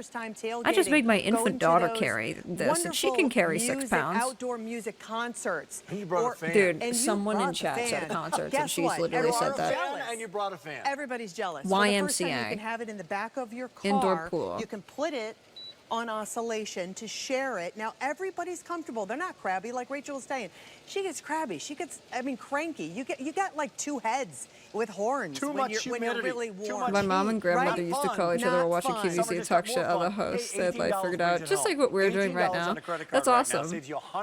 I just make my infant daughter carry this, and she can carry 6 pounds.
Outdoor music concerts.
And you brought a fan.
Dude,
And you
someone in
brought the
chat said
fan.
concerts, and
Guess
she's
what?
literally said
Everyone's
that.
jealous.
And you brought a fan.
Everybody's jealous. For the first time,
YMCA.
you can have it in the back of your car.
Indoor pool.
You can put it on oscillation to share it. Now everybody's comfortable. They're not crabby like Rachel was saying. She gets crabby. She gets, cranky. You got like 2 heads with horns
Too
when
much
you're
humidity.
really
Too
warm.
much
My mom and grandmother
Right?
used to call each other while watching
Not fun.
QVC and talk shit on the hosts. They had like figured out just like what we're doing right now. That's awesome.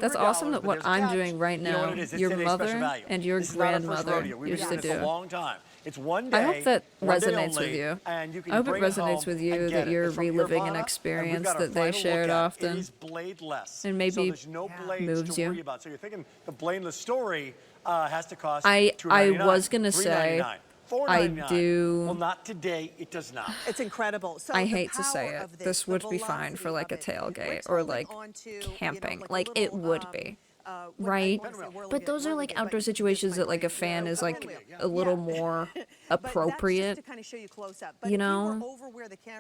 That's awesome that what I'm doing right
You know what
now,
it is? It's
your
today's special
mother
value.
and your
This is not our first
grandmother
rodeo. We've
used
been
to
doing this
do.
a long time. It's one day.
I hope that
one day
resonates
only,
with you.
And you can
I hope it
bring
resonates
home
with you
and
that
get it.
you're
It's from
reliving an
Nirvana, and we've
experience
got our
that they
final
shared
look at it.
often.
It is bladeless.
And maybe
so there's no blades
moves
to
you.
worry about. So you're thinking the bladeless story has to cost
I
$2.99,
was gonna say,
$3.99,
I
$4.99.
do.
Well, not today. It does not.
It's incredible. So
I
the
hate to say
power
it.
of
This
the
would be fine
velocity
for like a
of it.
tailgate
We're
or like
holding onto, you know,
camping.
like a
Like it
little,
would be.
what I
Right?
wanna say whirligig,
But those are like
whirligig,
outdoor
but
situations that like a fan is like a little more appropriate.
to kind of show you close up.
You know?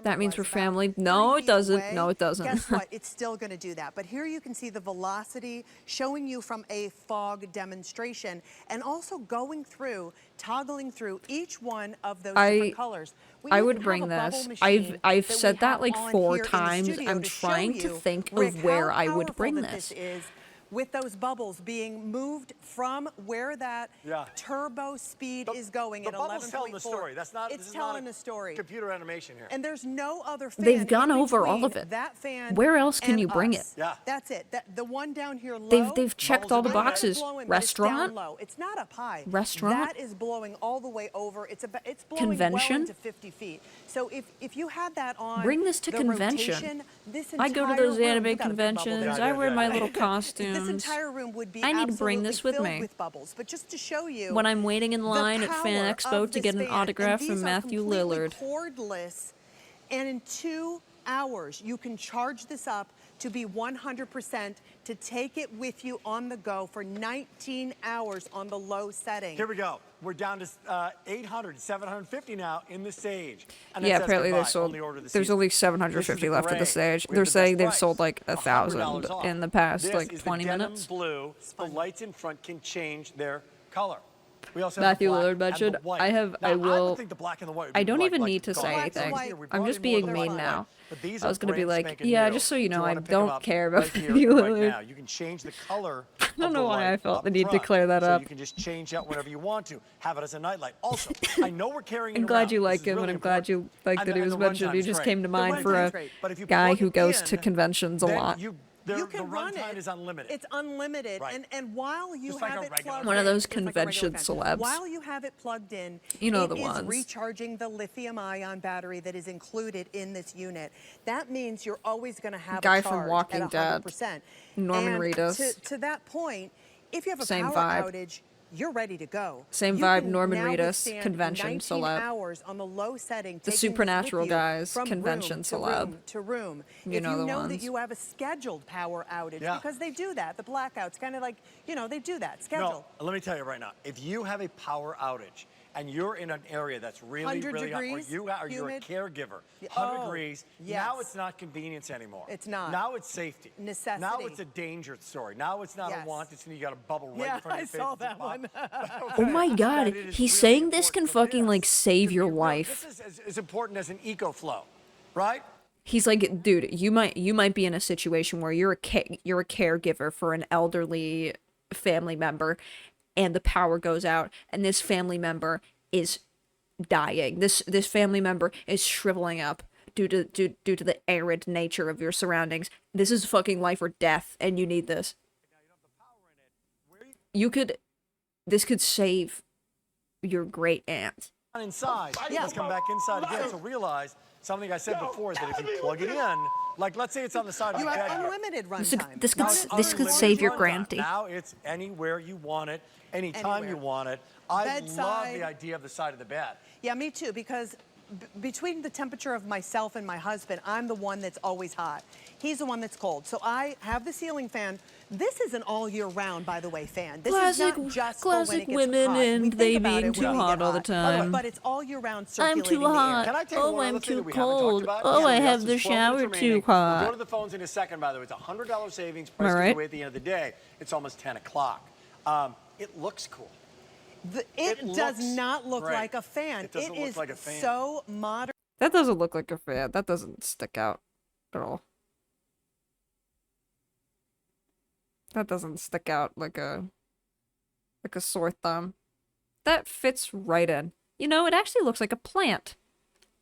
That means for family. No, it doesn't. No, it doesn't.
Guess what? It's still going to do that. But here you can see the velocity showing you from a fog demonstration and also going through, toggling through each one of those different colors. We
I
even
would
have
bring
a bubble
this.
machine
I've
that we
said that
have
like
on
4
here in the
times.
studio
I'm
to show
trying to
you,
think
Rick,
of where
how
I would
powerful
bring
that
this.
is with those bubbles being moved from where that turbo speed is going
The
at
bubble's
11.4.
telling the story. That's not.
It's
this is not
telling
a
the story.
Computer animation here.
And there's no other fan.
They've gone
in
over all of
between
it.
That fan
Where else can
and
you bring
us.
it?
Yeah.
That's it. The one down here low.
They've checked all the boxes.
Blowing, but it's down
Restaurant?
low. It's not up high.
Restaurant?
That is blowing all the way over. It's blowing
Convention?
well into 50 feet. So if you had that on,
Bring this to
the
convention.
rotation, this
I go to
entire
those
room-
anime
you got a big bubble
conventions.
there.
I wear my little
This
costumes.
entire room would be
I need to bring this with
absolutely
me.
filled with bubbles. But just to show you
When I'm waiting in
the
line at Fan
power
Expo
of
to get
this
an
fan.
autograph
And
from
these are
Matthew
completely
Lillard.
cordless, and in 2 hours you can charge this up to be 100% to take it with you on the go for 19 hours on the low setting.
Here we go. We're down to 800, 750 now in the stage. And
Yeah,
that says
apparently they
goodbye.
sold.
Only order this
There's
season.
only
This is
750
the
left at
gray.
the stage.
We have
They're
the
saying
best
they've
price.
sold like
$100
1,000
off.
in the past
This
like
is
20
the denim
minutes.
blue. The lights in front can change their color. We also have
Matthew
the black
Lillard
and the
mentioned.
white.
I have.
Now,
I
would
will.
think the black and the white would
I
be
don't
like-
even
like
need to
gone.
say
Black and
anything.
white. We
I'm
brought
just
in more
being
than
mean
one
now.
But these
I was
are
gonna be
brand
like,
spanking
yeah,
new.
just so you
Do
know, I
wanna pick 'em
don't
up
care
right
about
here
Matthew
and right
Lillard.
now. You can change the color.
I don't know why I felt
up
the need to
front.
clear that
so
up.
you can just change out whenever you want to. Have it as a nightlight. Also, I know we're carrying it
I'm glad
around.
you
This
like
is
him,
really
and I'm glad you like
And
that he
the
was mentioned.
runtime
He
is
just
great.
came to
The
mind for
runtime's
a
great, but if you
guy
plug
who
it
goes to
in,
conventions a
then
lot.
You
the
can run
runtime
it.
is unlimited.
It's unlimited,
Right.
and while you
Just like
have
a
it
regular
plugged
One of
in,
those
it's like a regular
convention
fan.
celebs.
While you have it plugged in,
You know
it
the
is
ones.
recharging the lithium-ion battery that is included in this unit. That means you're always going to have
Guy
a
from
charge
Walking
at
Dead.
100%.
Norman
and
Reedus.
To that point, if you have a
Same
power
vibe.
outage, you're ready to go.
Same
You
vibe,
can
Norman
now
Reedus,
withstand
convention
19
celeb.
hours on the low setting,
The
taking this
Supernatural
with you
guys,
from
convention
room to
celeb.
room to room.
You
If
know
you
the
know that
ones.
you have a scheduled power outage,
Yeah.
because they do that, the blackouts, kind of like, you know, they do that, scheduled.
No, let me tell you right now. If you have a power outage and you're in an area that's really,
100
really hot, or
degrees,
you're a
humid.
caregiver,
Yeah.
100
Oh,
degrees,
yes.
now it's not convenience anymore.
It's not.
Now it's safety.
Necessity.
Now it's a danger story. Now it's not
Yes.
a want, it's you got a bubble right
Yeah,
in front of
I
your face.
saw
It's a
that
pop.
one.
Oh my God,
That it is
he's
really
saying this can fucking like save your life.
This is as important as an eco flow, right?
He's like, dude, you might be in a situation where you're a caregiver for an elderly family member, and the power goes out, and this family member is dying. This family member is shriveling up due to the arid nature of your surroundings. This is fucking life or death, and you need this. This could save your great aunt.
Inside. Let's come back inside again. So realize something I said before, that if you plug it in, like let's say it's on the side of
You
the bed
have
here.
unlimited
This
runtime.
could save your
runtime.
granty.
Now it's anywhere you want it, anytime you
Anywhere.
want it. I love
Bedside.
the idea of the side of the bed.
Yeah, me too, because between the temperature of myself and my husband, I'm the one that's always hot. He's the one that's cold. So I have the ceiling fan. This is an all year round, by the way, fan. This is not just for when
classic
it gets
women
hot. We
and
think
they
about
being
it
too
when we
hot
get
all the time.
But it's all year round
I'm
circulating
too
the air.
hot.
Can I tell you
Oh,
one
I'm
other thing
too
that we haven't
cold.
talked about?
Oh,
Yeah,
I
we
have
some
the
12
shower
minutes
too
remaining. We'll
hot.
go to the phones in a second, by the way. It's a $100 savings.
Am I
Price goes
right?
away at the end of the day. It's almost 10 o'clock. It looks cool.
It does
looks
not look
great.
like a fan.
It doesn't look
is
like a fan.
so modern.
That doesn't look like a fan. That doesn't stick out at all. That doesn't stick out like a sore thumb. That fits right in. You know, it actually looks like a plant.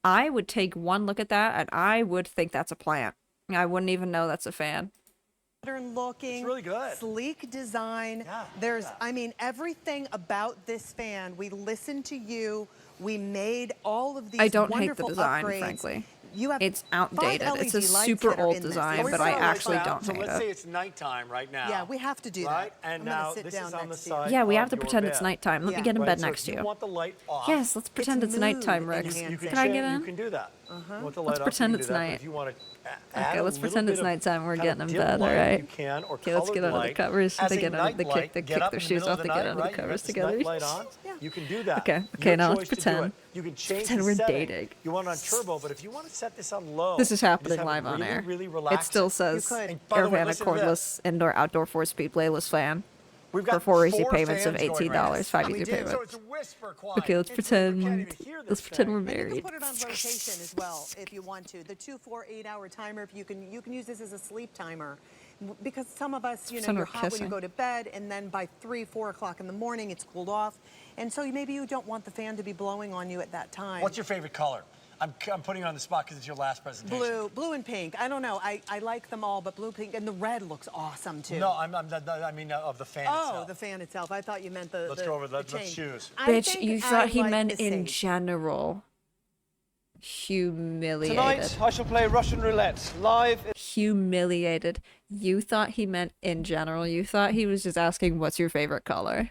I would take one look at that and I would think that's a plant. I wouldn't even know that's a fan.
Modern looking,
It's really good.
sleek design. I mean, everything about this fan. We listened to you. We made all of these
I don't hate the
wonderful
design,
upgrades.
frankly.
You have
It's
5
outdated. It's a
LED lights
super
that are
old
in this.
design,
We're
but I
so
actually
excited.
don't
So
hate
let's
it.
say it's nighttime right now.
Yeah, we have to do
right?
that.
And
I'm gonna
now
sit
this
down
is on the
next to you.
side
Yeah, we have
of
to
your
pretend it's
bed.
nighttime. Let me
Yeah.
get in bed
So
next
if
to
you
you.
want the light off.
Yes, let's pretend it's nighttime,
you
Rex.
can
Can I get in?
You can do that. You want the light
Let's
off,
pretend
you can
it's
do that, but
night.
If you want to
Okay, let's pretend it's nighttime. We're getting in bed, all
light,
right?
You can, or
Okay, let's get
colored
under the
light.
covers.
As
They
a
get under the
night
kick.
light,
They
get
kick
up
their
in the
shoes
middle
off.
of
They
the
get
night,
under the
right? You
covers
got this
together.
night light on. You can do that.
Okay,
Your
now let's
choice to do
pretend.
it. You can change
Pretend
the
we're
setting.
dating.
You want it on turbo, but if you want to set this on low,
This is
you just
happening
have
live
it
on
really,
air.
Really
It
relaxing.
still says
And by the way,
Airfan
listen to
cordless indoor outdoor 4-speed bladeless fan
We've
for
got
4 easy
four
payments of
fans going right now.
$18, 5
We
easy
do.
payments.
So it's whisper quiet.
Okay, let's pretend. Let's pretend we're married.
Put it on rotation as well if you want to. The 2, 4, 8-hour timer. If you can use this as a sleep timer, because some of us, you know,
pretend
you're
we're
hot when you
kissing.
go to bed, and then by 3, 4 o'clock in the morning, it's cooled off, and so maybe you don't want the fan to be blowing on you at that time.
What's your favorite color? I'm putting you on the spot because it's your last presentation.
Blue and pink. I don't know. I like them all, but blue, pink, and the red looks awesome too.
No, I mean of the fan itself.
Oh, the fan itself. I thought you meant the.
Let's
the,
go over.
the
Let's
chain.
choose.
I
Bitch,
think
you
I
thought he
like
meant
the
in
sage.
general. Humiliated.
Tonight, I shall play Russian roulette live.
Humiliated. You thought he meant in general. You thought he was just asking, what's your favorite color?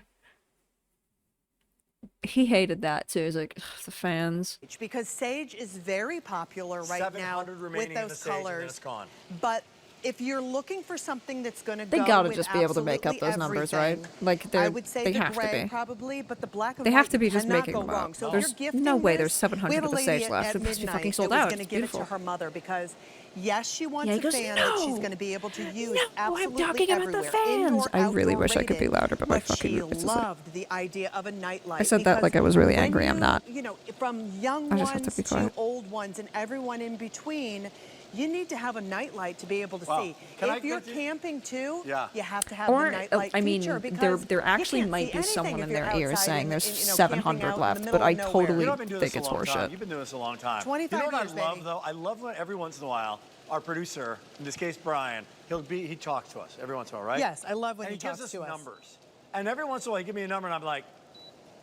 He hated that too. He's like, "Ugh, the fans.
Because sage is very popular right now
700
with
remaining in the
those
sage, and then
colors.
it's gone.
But if you're looking for something that's going to
They
go
gotta
with
just be able to make up
absolutely
those numbers, right?
everything,
Like,
I
they're-
would say
they
the
have to
gray
be.
probably, but the black and
They
white
have to be just
cannot
making
go
them
wrong.
up.
So if
There's
you're gifting
no way
this,
there's 700
we had a
of the
lady
sage left.
at
It must be
midnight
fucking sold
that was
out.
going to
It's
give it to
beautiful.
her mother because Yes, she wants
Yeah, he
a
goes,
fan that she's
"No,
going to be able to use
no,
absolutely
I'm talking about the
everywhere.
fans.
Indoor,
I really
outdoor
wish I could be
rated.
louder, but my
But
fucking
she
it's just like-
loved the idea of a nightlight.
I said that like I was really
because
angry.
when
I'm not.
You know, from young
I just have to
ones
be quiet.
to old ones and everyone in between, you need to have a nightlight to be able to
Wow.
see.
Can I
If you're
continue?
camping too,
Yeah.
you have to have
Or,
the nightlight
I mean,
feature
there
because
actually
you can't
might
see
be
anything
someone
if
in
you're
their ears
outside
saying
in-
there's
in, you know,
700
camping out in
left,
the
but
middle
I
of nowhere.
totally
You know, I've been doing
think
this
it's
a long time.
horseshit.
You've been doing this a long time.
25
you know what
years,
I love
baby.
though? I love when every once in a while our producer, in this case Brian, he talks to us every once in a while, right?
Yes, I love when
and
he
gives
talks
us
to us.
numbers. And every once in a while he gives me a number and I'm like,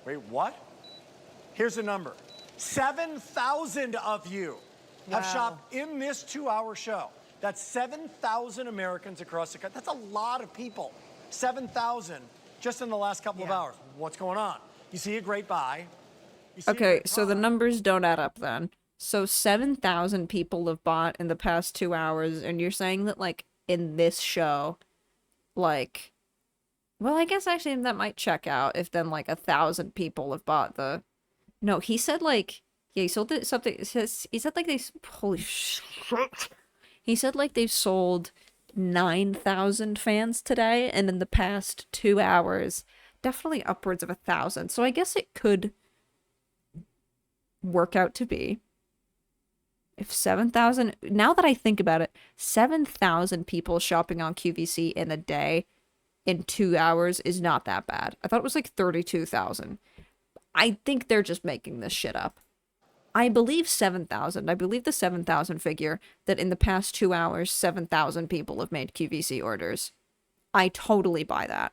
wait, what? Here's the number. 7,000 of you have
Wow.
shopped in this 2-hour show. That's 7,000 Americans across the country. That's a lot of people. 7,000 just in the last couple of hours. What's going on? You see a great buy. You see a
Okay,
great
so the
buy.
numbers don't add up then. So 7,000 people have bought in the past 2 hours, and you're saying that, like, in this show, like, well, I guess actually that might check out if then, like, 1,000 people have bought the. No, he said, like, yeah, he sold it something. He said, like, holy shit. He said, like, they've sold 9,000 fans today, and in the past 2 hours, definitely upwards of 1,000. So I guess it could work out to be if 7,000, now that I think about it, 7,000 people shopping on QVC in a day in 2 hours is not that bad. I thought it was like 32,000. I think they're just making this shit up. I believe 7,000. I believe the 7,000 figure that in the past 2 hours, 7,000 people have made QVC orders. I totally buy that.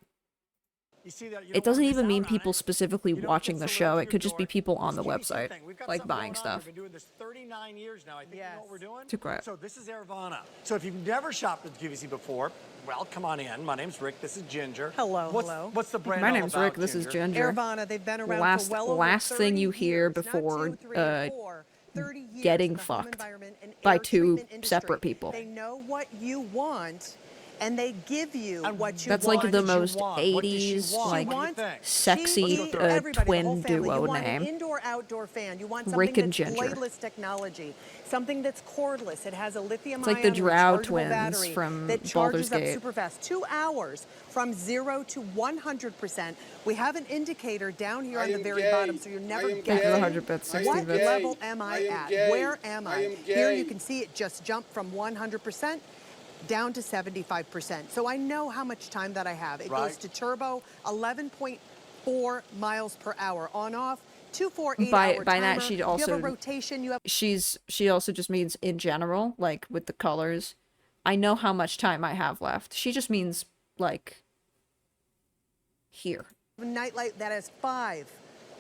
You see that, you
It doesn't even mean people specifically watching the show. It could just be people on the website, like buying stuff.
We've been doing this 39 years now. I think you know what we're doing?
Too quiet.
So this is Aravana. So if you've never shopped at QVC before, well, come on in. My name's Rick. This is Ginger.
Hello,
What's,
hello.
What's the brand
My
all
name's
about,
Rick. This is Ginger.
Aravana, they've been around
Last
for well over
last
30
thing you hear
years, not
before
2, 3, or 4, 30 years
getting
in the home
fucked
environment and
by
air
two
treatment industry.
separate people.
They know what you want, and they give you what you
That's
want.
like the most 80s, like, sexy twin duo
You want
name.
an indoor-outdoor fan. You want
Rick
something
and
that's
Ginger.
bladeless technology, something that's cordless. It has a lithium-ion
It's like the Drow
rechargeable
twins
battery
from
that charges
Baldur's
up
Gate.
super fast. 2 hours from 0 to 100%. We have an indicator down here on the very bottom, so you're never
Thank you,
guessing
100 bits, 60
what
bits.
level am I at? Where am I? Here you can see it just jump from 100% down to 75%. So I know how much time that I have. It goes to turbo, 11.4 miles per hour on off. 2 4 8
By
hour
that
timer.
she
You
also
have a rotation. You have
she also just means in general, like with the colors. I know how much time I have left. She just means like here.
a nightlight that has 5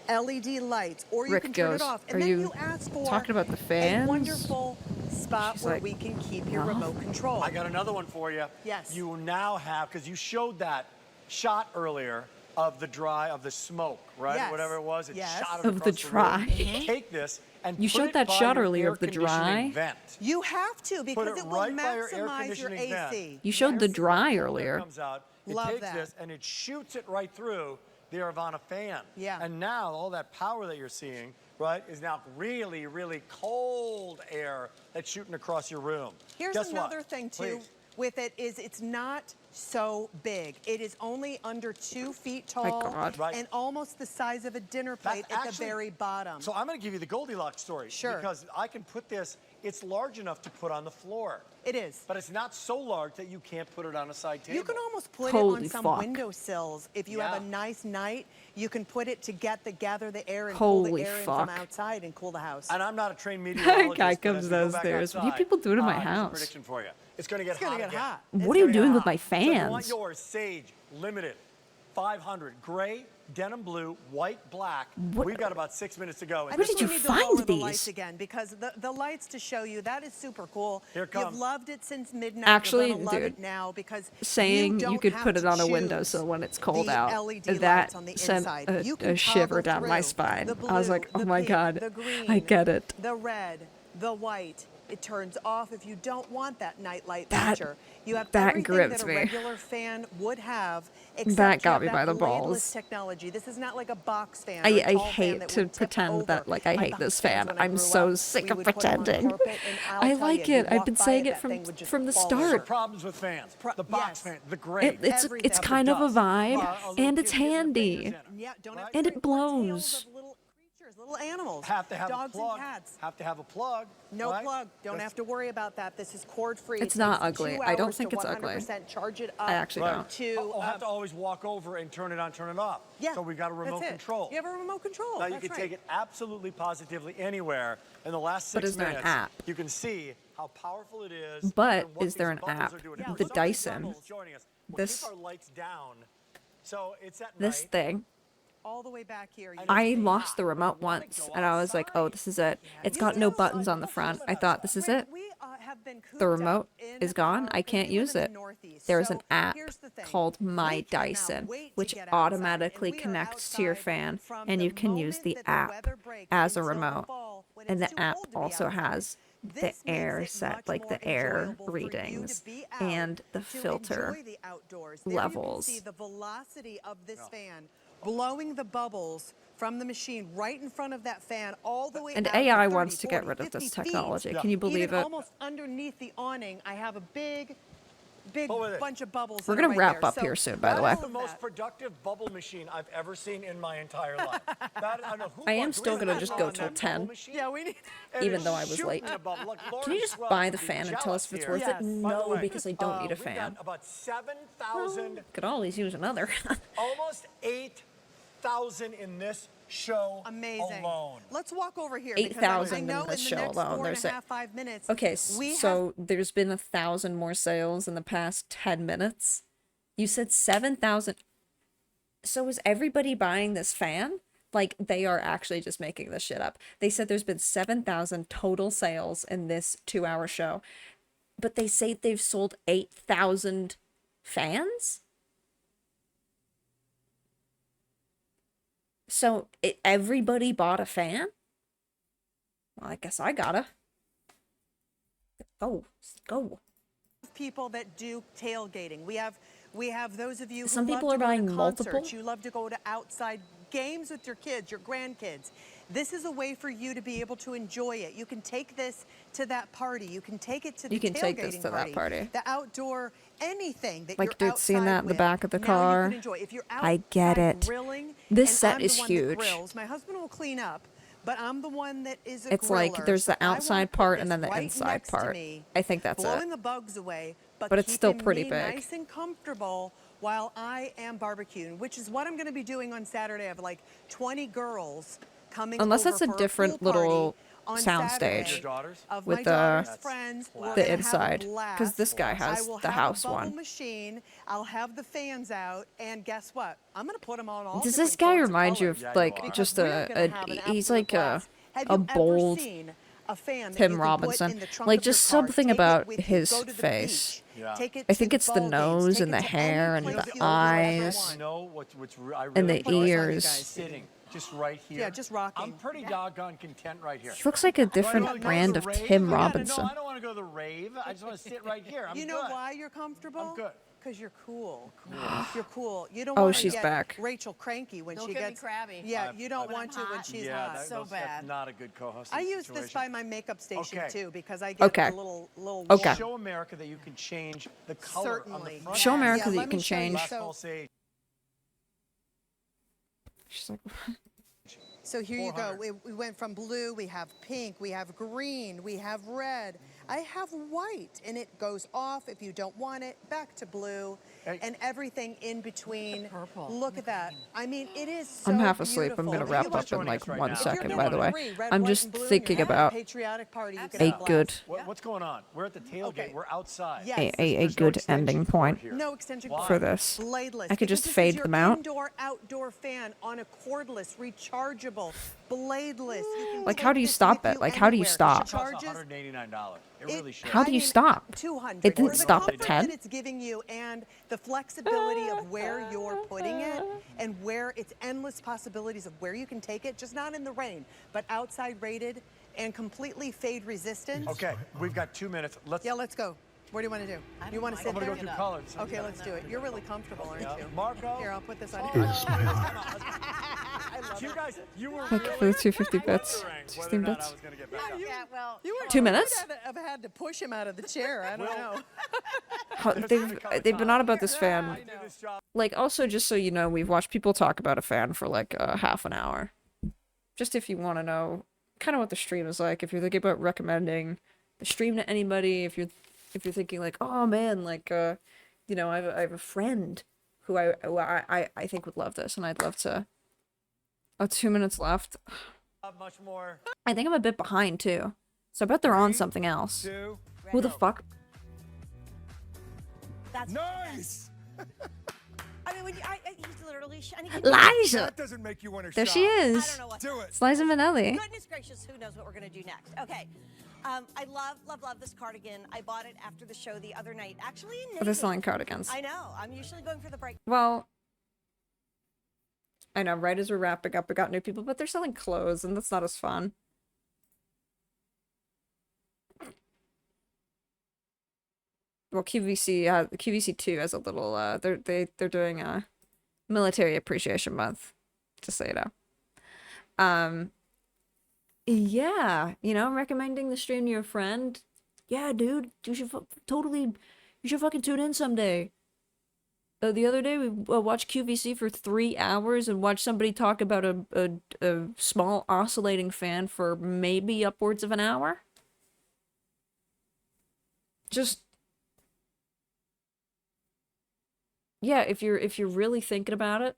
LED lights, or you
Rick
can turn
goes,
it off.
"Are
And then
you
you ask for
talking about the
a
fans?"
wonderful spot
She's
where
like,
we can keep your
"No."
remote control.
I got another one for you.
Yes.
You now have, because you showed that shot earlier of the smoke, right?
Yes.
Whatever it was, it
Yes.
shot it
Of the
across room.
dry.
Take this and
You
put
showed
it
that
by
shot
your
earlier
air
of the
conditioning
dry.
vent.
You have to, because
Put it
it will
right by your air
maximize your
conditioning vent.
AC.
You showed the dry
Air
earlier.
comes out, it
Love
takes
that.
this and it shoots it right through the Aravana fan.
Yeah.
And now all that power that you're seeing, right, is now really, really cold air that's shooting across your room.
Here's
Guess
another
what?
thing too
Please.
with it is it's not so big. It is only under 2 feet
My
tall
God.
Right.
and almost the size of a dinner
That's
plate at the
actually-
very bottom.
So I'm going to give you the Goldilocks story.
Sure.
Because I can put this, it's large enough to put on the floor.
It is.
But it's not so large that you can't put it on a side table.
You can almost put it
Holy
on some
fuck.
windowsills. If you have a
Yeah.
nice night, you can put it to gather the air and
Holy
pull the air in from
fuck.
outside and cool the house.
And I'm not a trained meteorologist.
Guy
but
comes
as we go back
downstairs. What are you
outside,
people doing in my
here's a
house?
prediction for you. It's going to get
It's gonna
hot
get
again.
hot.
What
It's
are you
gonna get
doing with
hot.
my
So if you want
fans?
yours, Sage, limited, 500, gray, denim blue, white, black.
What-
We've got about 6 minutes to go.
I
Where
think
did you
we need to
find
lower the
these?
lights again because the lights to show you that is super cool.
Here it
You've
comes.
loved it since midnight.
Actually,
You're gonna love
dude,
it now because
Saying you
don't
could
have
put it
to
on a
choose
windowsill when it's cold
the
out.
LED
That
lights on the
sent
inside. You can
a shiver
toggle
down my
through
spine.
the
I was
blue,
like, oh
the
my
pink,
God,
the green,
I get it.
The red, the white, It turns off if you don't want that nightlight
That-
feature. You have
that
everything
grips
that a
me.
regular fan would have, except
That
you
got
have
me
that
by the
bladeless
balls.
technology. This is not like a box fan. or
I
a tall fan
hate
that
to
would tip
pretend
over
that like I
like
hate
the
this
fans
fan.
when I
I'm
grew
so
up.
sick
We
of
would put 'em on
pretending.
carpet, and I'll
I
tell
like
you,
it.
you'd
I've
walk
been
by
saying
it,
it
that
from
thing would just
the
fall
start.
over.
Problems with fans. The box fan, the gray.
It's
Everything.
kind of a vibe,
little
and it's
kid getting their
handy,
fingers in 'em.
Yeah, don't have
and
to
it blows.
little animals.
Have to have
dogs
a plug.
and cats.
Have to have a plug.
No
right?
plug. Don't have to worry about that. This is cord free.
It's not ugly. I don't think it's ugly.
100% charge it up.
I actually don't.
To,
I'll have to always walk over and turn it on, turn it off.
Yeah,
So we got a remote
that's it.
control.
You have a remote control.
Now you
That's
can
right.
take it absolutely positively anywhere. In the last 6
But is there an
minutes,
app?
you can see how powerful it is.
But
and what
is there
these
an
bubbles
app?
are doing.
The
So many
Dyson.
bubbles joining us. We'll
This-
keep our lights down. So it's at
This
night.
thing.
All the way back here.
I lost the remote once, and I was like, "Oh, this is it." It's got no buttons on the front. I thought, "This is it." The remote is gone. I can't use it. There's an app called My Dyson, which automatically connects to your fan, and you can use the app as a remote. And the app also has the air set, like the air readings and the filter levels.
See the velocity of this fan blowing the bubbles from the machine right in front of that fan all the way
And
out
AI
30,
wants to get
40,
rid of this
50 feet.
technology. Can you believe
Even
it?
almost underneath the awning, I have a big bunch of bubbles.
We're
that are
gonna
right
wrap
there.
up
So
here soon, by the way.
That is the most productive bubble machine I've ever seen in my entire life. That, I don't know who
I am
wants-
still
do we
gonna
have
just
that
go
on
till
that
10.
bubble machine?
Yeah, we need.
And
Even
it's
though I was
shooting
late.
the bubble. Look, Lauren
Can you just
Scruggs
buy the
would be
fan and tell us if it's
jealous
worth
here.
it?
By the
No,
way,
because I don't need a
we
fan.
got about 7,000,
Could always use another.
almost 8,000 in this show
Amazing.
alone.
Let's walk over here.
8,000
I know
in this
the
show
next
alone.
4
There's
and a half, 5 minutes.
Okay,
we
so there's been 1,000 more sales in the past 10 minutes. You said 7,000. So is everybody buying this fan? Like, they are actually just making this shit up. They said there's been 7,000 total sales in this 2-hour show. But they say they've sold 8,000 fans? So everybody bought a fan? Well, I guess I gotta. Go.
people that do tailgating. We have those of you who
Some
love
people
to
are
go to
buying
concerts.
multiple.
You love to go to outside games with your kids, your grandkids. This is a way for you to be able to enjoy it. You can take this to that party. You can take it to the
You can take this
tailgating
to that party.
The outdoor, anything that
Like,
you're
dude, seeing that in the
outside
back of the
with, now you
car.
can enjoy. If you're
I get
outside
it.
grilling,
This
and
set
I'm
is
the one
huge.
That grills, my husband will clean up, but I'm the one that is a
It's like
griller,
there's
so
the
I wanna
outside
put
part
this
and then the
right
inside
next to
part.
me,
I think that's
blowing
it.
the bugs away,
But it's still
keeping
pretty
me
big.
nice and comfortable while I am barbecuing, which is what I'm going to be doing on Saturday. I have like 20 girls coming
Unless
over
that's a
for
different
pool party
little
on
sound
Saturday
stage
of
with
my daughter's
the
friends. We're
the
gonna have a
inside, because
blast.
this guy
I
has
will
the
have
house
a bubble
one.
machine. I'll have the fans out, and guess what? I'm going to put them on all
Does this guy remind you of like just he's like a bold
a fan that
Tim
you can put
Robinson,
in the trunk
like
of your
just
car?
something
Take it
about
with you.
his
Go to the
face.
beach. Take it
I
to
think it's the
ball games.
nose
Take
and
it
the
to
hair and
any
the
place you want.
eyes
I
and
really
the
enjoy
ears.
sitting just right here.
Yeah, just rocking.
I'm pretty doggone content right here.
He looks like a different
Do I wanna go to
brand
the
of
rave?
Tim
Yeah,
Robinson.
No, I don't want to go to the rave. I just want to sit right here. I'm
You know
good.
why you're comfortable?
I'm good.
Because you're cool. You're cool. You don't
Oh,
want to
she's
get
back.
Rachel cranky when
Don't
she
get me
gets
crabby.
Yeah, you don't want to when she's hot.
That's not a good co-host.
I use this by my makeup station
Okay.
too because I get
Okay.
a little
Okay.
Show America that you can change the color on the
Certainly.
front.
Show America that you
let me
can
show you.
change.
Last
So-
call say
She's like,
So here you go. We went from blue, we have pink, we have green, we have red. I have white, and it goes off if you don't want it, back to blue, and everything in between.
Purple.
Look at that. I mean, it is so
I'm half asleep. I'm
beautiful.
gonna
If
wrap
you
up
want-
in like
us right
1
now.
If you're
second,
gonna
by the way.
agree, red,
I'm
white,
just
and blue, and
thinking
you're having
about
a patriotic party. You can
a
have a
good
blast.
What's going on? We're at the tailgate. We're outside.
Yes.
a
There's no
good
extension
ending
cord
point
here.
No extension
Why?
cord.
for this.
Bladeless.
I could
because
just
this
fade
is your
them out.
Indoor-outdoor fan on a cordless, rechargeable, bladeless. You can
Like,
take
how do you
this
stop
with
it?
you
Like, how do you
anywhere.
stop?
It charges
$189. It really should.
How do you stop?
200.
It didn't
For the
stop at
comfort
10?
that it's giving you and the flexibility of where you're putting it and where it's endless possibilities of where you can take it, just not in the rain, but outside rated and completely fade resistant.
Okay, we've got 2 minutes. Let's
go. What do you want to do? You want to sit
I'm gonna
there?
go through colors.
Okay, let's do it. You're really comfortable, aren't you?
Marco.
Here, I'll put this on.
You guys, you were
Like for the 250 bits, 16 bits.
Yeah, well, you were
2 minutes?
I've had to push him out of the chair. I don't know.
They've been on about this fan. Like, also, just so you know, we've watched people talk about a fan for like half an hour. Just if you want to know kind of what the stream is like, if you're thinking about recommending the stream to anybody, if you're thinking like, oh man, like you know, I have a friend who I think would love this, and I'd love to. Oh, 2 minutes left.
Much more.
I think I'm a bit behind too, so I bet they're on something else. Who the fuck?
That's
nice.
I mean, when you, he's literally.
Liza!
That doesn't make you want to
There
shop.
she is.
I don't know what
Do it. It's Liza Minnelli.
Goodness gracious, who knows what we're gonna do next? Okay. I love this cardigan. I bought it after the show the other night. Actually, in
They're
navy.
selling cardigans.
I know. I'm usually going for the break.
Well, I know, right as we're wrapping up, we got new people, but they're selling clothes, and that's not as fun. Well, QVC 2 has a little, they're doing a Military Appreciation Month, just so you know. Yeah, you know, recommending the stream to your friend. Yeah, dude, you should fucking tune in someday. The other day we watched QVC for 3 hours and watched somebody talk about a small oscillating fan for maybe upwards of an hour. Just, yeah, if you're really thinking about it,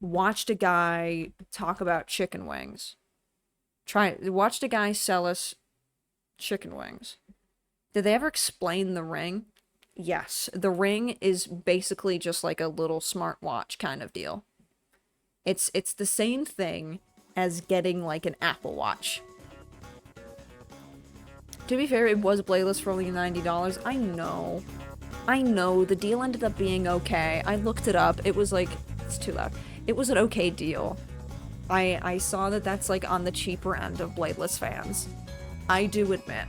watched a guy talk about chicken wings. Watched a guy sell us chicken wings. Did they ever explain the ring? Yes. The ring is basically just like a little smartwatch kind of deal. It's the same thing as getting like an Apple Watch. To be fair, it was bladeless for only $90. I know, the deal ended up being okay. I looked it up. It was like, it's too loud. It was an okay deal. I saw that that's like on the cheaper end of bladeless fans. I do admit.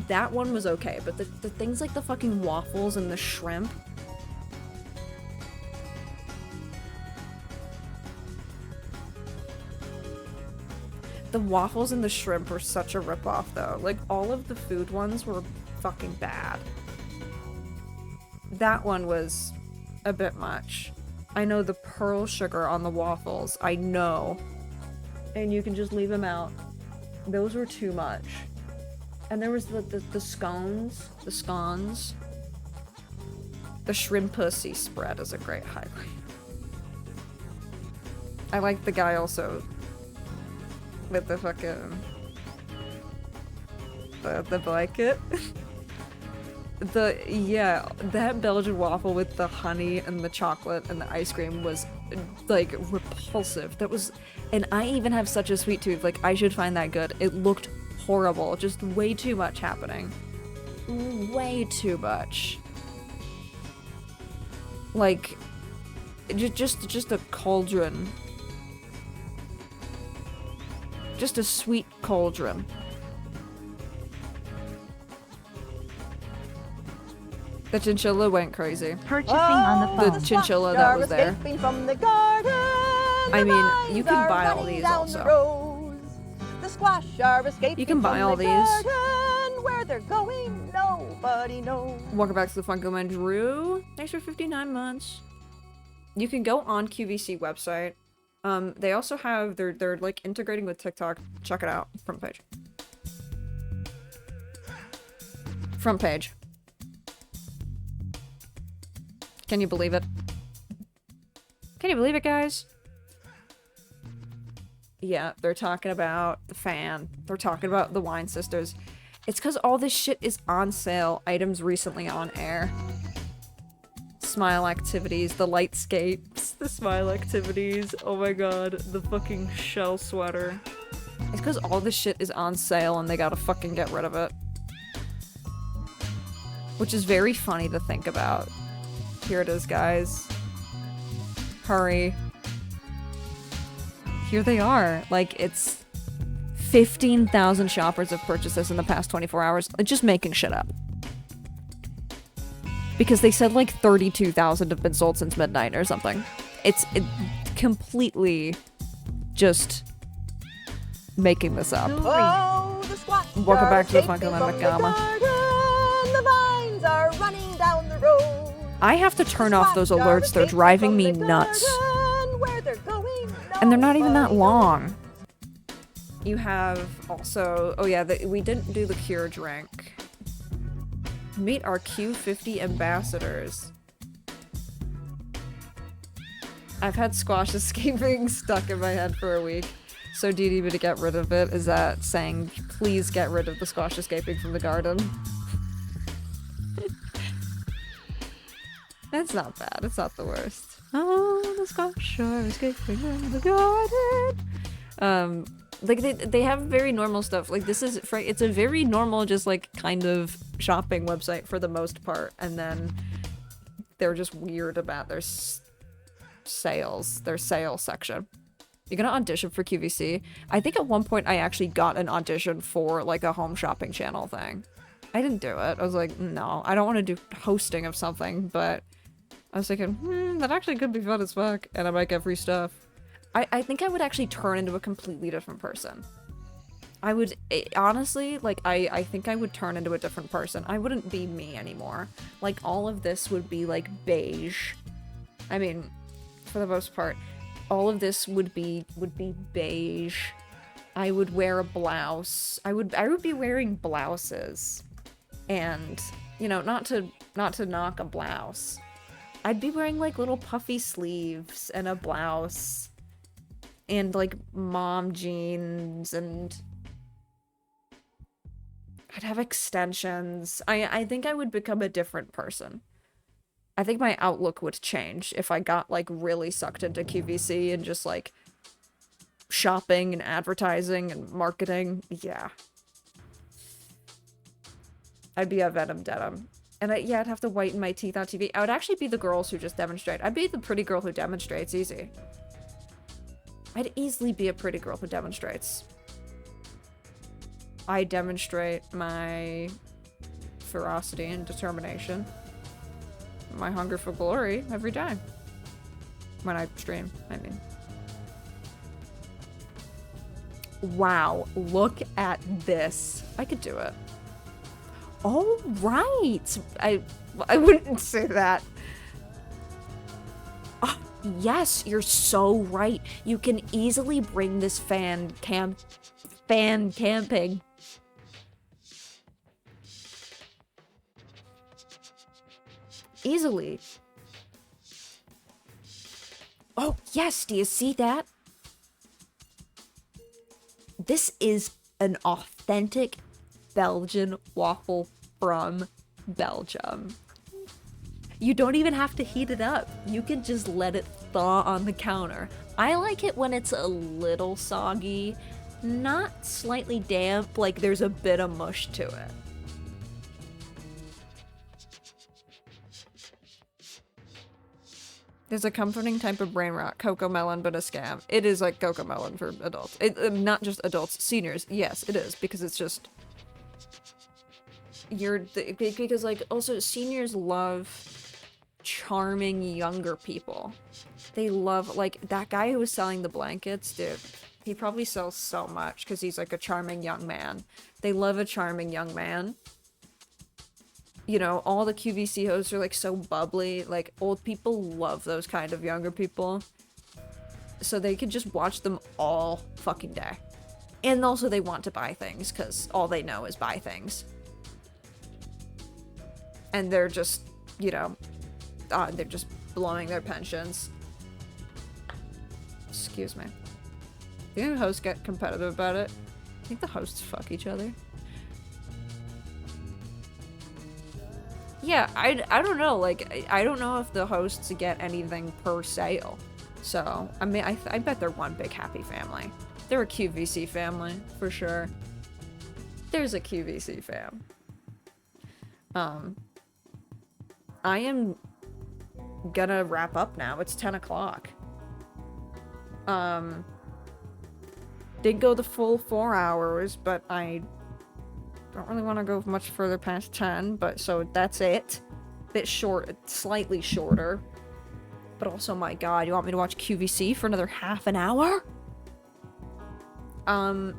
That one was okay, but the things like the fucking waffles and the shrimp. The waffles and the shrimp were such a ripoff though. Like all of the food ones were fucking bad. That one was a bit much. I know the pearl sugar on the waffles. I know. And you can just leave them out. Those were too much. And there was the scones. The scones. The shrimp pussy spread is a great highlight. I like the guy also with the fucking the blanket. That Belgian waffle with the honey and the chocolate and the ice cream was like repulsive. That was, and I even have such a sweet tooth, like I should find that good. It looked horrible, just way too much happening. Way too much. Like just a cauldron. Just a sweet cauldron. The chinchilla went crazy.
Purchasing on the phone.
The chinchilla that was there.
From the garden,
I mean, you can buy all these also.
The squash are escaping.
You can buy all these.
Garden, where they're going, nobody knows.
Welcome back to the Funko Man Drew. Thanks for 59 months. You can go on QVC website. They also have they're like integrating with TikTok. Check it out. Front page. Front page. Can you believe it? Can you believe it, guys? Yeah, they're talking about the fan. They're talking about the Wine Sisters. It's because all this shit is on sale. Items recently on air. Smile activities, the lightscapes, the smile activities. Oh my god, the fucking shell sweater. It's because all this shit is on sale and they gotta fucking get rid of it. Which is very funny to think about. Here it is, guys. Hurry. here they are. Like, it's 15,000 shoppers have purchased this in the past 24 hours. Just making shit up. Because they said like 32,000 have been sold since midnight or something. It's completely just making this up.
Oh, the squash
Welcome back to the
shaping
Funkin'
from the
Gamma.
garden. The vines are running down the road.
I have to turn off those alerts. They're driving me nuts.
Where they're going,
And they're not even that long. You have also... Oh yeah, we didn't do the cure drink. Meet our Q50 ambassadors. I've had squash escaping stuck in my head for a week. So do you need me to get rid of it? Is that saying, please get rid of the squash escaping from the garden? That's not bad. It's not the worst. Oh, the squash are escaping from the garden. Like they have very normal stuff. Like this is, it's a very normal, just like kind of shopping website for the most part. And then they're just weird about their sales, their sales section. You're gonna audition for QVC. I think at one point I actually got an audition for like a home shopping channel thing. I didn't do it. I was like, no, I don't want to do hosting of something, but I was thinking, that actually could be fun as fuck, and I might get free stuff. I think I would actually turn into a completely different person. I would, honestly, like, I think I would turn into a different person. I wouldn't be me anymore. Like, all of this would be, like, beige. I mean, for the most part, all of this would be beige. I would wear a blouse. I would be wearing blouses. And, you know, not to knock a blouse. I'd be wearing, like, little puffy sleeves and a blouse. And, like, mom jeans, and I'd have extensions. I think I would become a different person. I think my outlook would change if I got, like, really sucked into QVC and just, like, shopping and advertising and marketing. Yeah. I'd be a Venom Denim. And I'd have to whiten my teeth on TV. I would actually be the girls who just demonstrate. I'd be the pretty girl who demonstrates, easy. I'd easily be a pretty girl who demonstrates. I demonstrate my ferocity and determination. My hunger for glory every day. When I stream, I mean. Wow, look at this. I could do it. Oh, right. I wouldn't say that. Oh, yes, you're so right. You can easily bring this fan camping. Easily. Oh, yes, do you see that? This is an authentic Belgian waffle from Belgium. You don't even have to heat it up. You can just let it thaw on the counter. I like it when it's a little soggy, not slightly damp, like there's a bit of mush to it. There's a comforting type of brain rot, cocoa melon, but a scam. It is like cocoa melon for adults. Not just adults, seniors. Yes, it is, because it's just... because, like, also, seniors love charming younger people. They love, like, that guy who was selling the blankets, dude, he probably sells so much, because he's, like, a charming young man. They love a charming young man. You know, all the QVC hosts are, like, so bubbly. Like, old people love those kind of younger people. So they could just watch them all fucking day. And also they want to buy things, because all they know is buy things. And they're just, you know, they're just blowing their pensions. Excuse me. Do you think the hosts get competitive about it? I think the hosts fuck each other. Yeah, I don't know, like, I don't know if the hosts get anything per sale. So, I mean, I bet they're one big happy family. They're a QVC family, for sure. There's a QVC fam. I am gonna wrap up now. It's 10 o'clock. did go the full 4 hours, but I don't really want to go much further past 10, but so that's it. Bit short, slightly shorter. But also, my god, you want me to watch QVC for another half an hour? I'll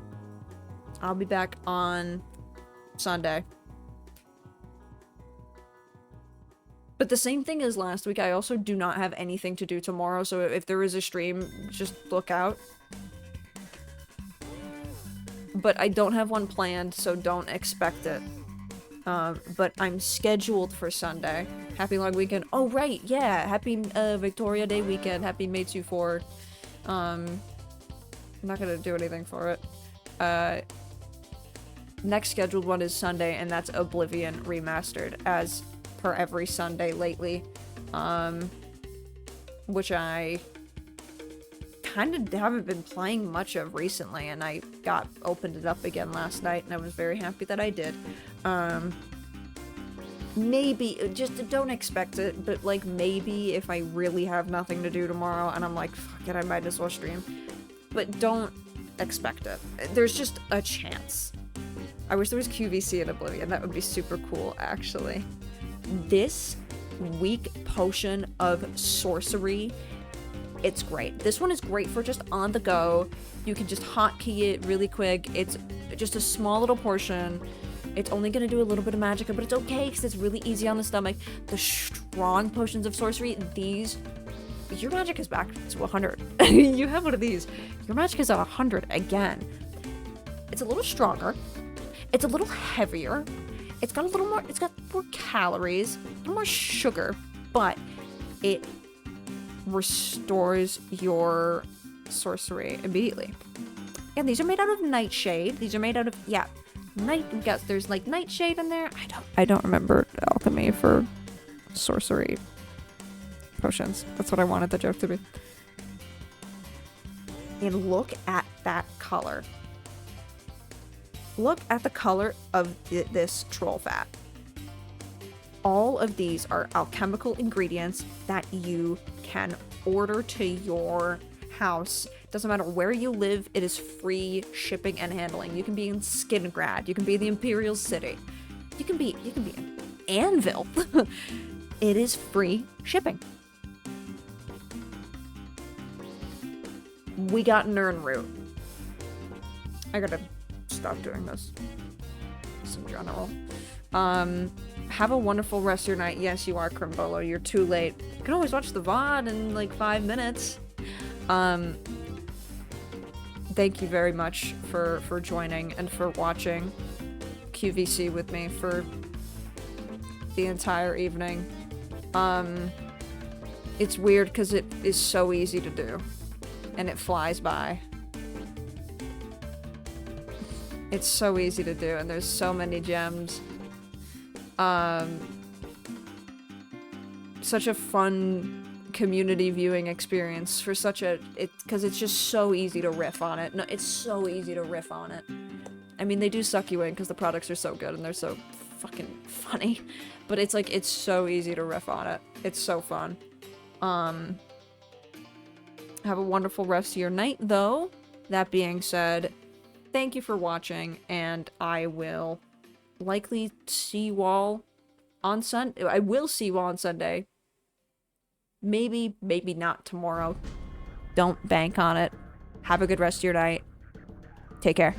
be back on Sunday. But the same thing as last week, I also do not have anything to do tomorrow, so if there is a stream, just look out. But I don't have one planned, so don't expect it. But I'm scheduled for Sunday. Happy long weekend. Oh, right, yeah. Happy Victoria Day weekend. Happy May 24. I'm not gonna do anything for it. Next scheduled one is Sunday, and that's Oblivion Remastered, as per every Sunday lately. Which I kind of haven't been playing much of recently, and I opened it up again last night, and I was very happy that I did. Maybe, just don't expect it, but like maybe if I really have nothing to do tomorrow and I'm like, fuck it, I might as well stream. But don't expect it. There's just a chance. I wish there was QVC in Oblivion. That would be super cool, actually. This weak potion of sorcery, it's great. This one is great for just on the go. You can just hotkey it really quick. It's just a small little portion. It's only gonna do a little bit of magicka, but it's okay because it's really easy on the stomach. The strong potions of sorcery, these, your magic is back to 100. You have one of these. Your magic is at 100 again. It's a little stronger. It's a little heavier. It's got more calories, a little more sugar, but it restores your sorcery immediately. And these are made out of nightshade. These are made out of, yeah, there's like nightshade in there. I don't remember alchemy for sorcery potions. That's what I wanted the joke to be. And look at that color. Look at the color of this troll fat. All of these are alchemical ingredients that you can order to your house. Doesn't matter where you live, it is free shipping and handling. You can be in Skingrad, you can be in the Imperial City, you can be in Anvil. It is free shipping. We got Nernroot. I gotta stop doing this. Just in general. Have a wonderful rest of your night. Yes, you are, Crimbolo. You're too late. You can always watch the VOD in like 5 minutes. Thank you very much for joining and for watching QVC with me for the entire evening. It's weird because it is so easy to do and it flies by. It's so easy to do and there's so many gems. Such a fun community viewing experience for because it's just so easy to riff on it. No, it's so easy to riff on it. I mean, they do suck you in because the products are so good and they're so fucking funny, but it's like, it's so easy to riff on it. It's so fun. Have a wonderful rest of your night, though. That being said, thank you for watching, and I will likely see you all on Sunday. I will see you all on Sunday. Maybe not tomorrow. Don't bank on it. Have a good rest of your night. Take care.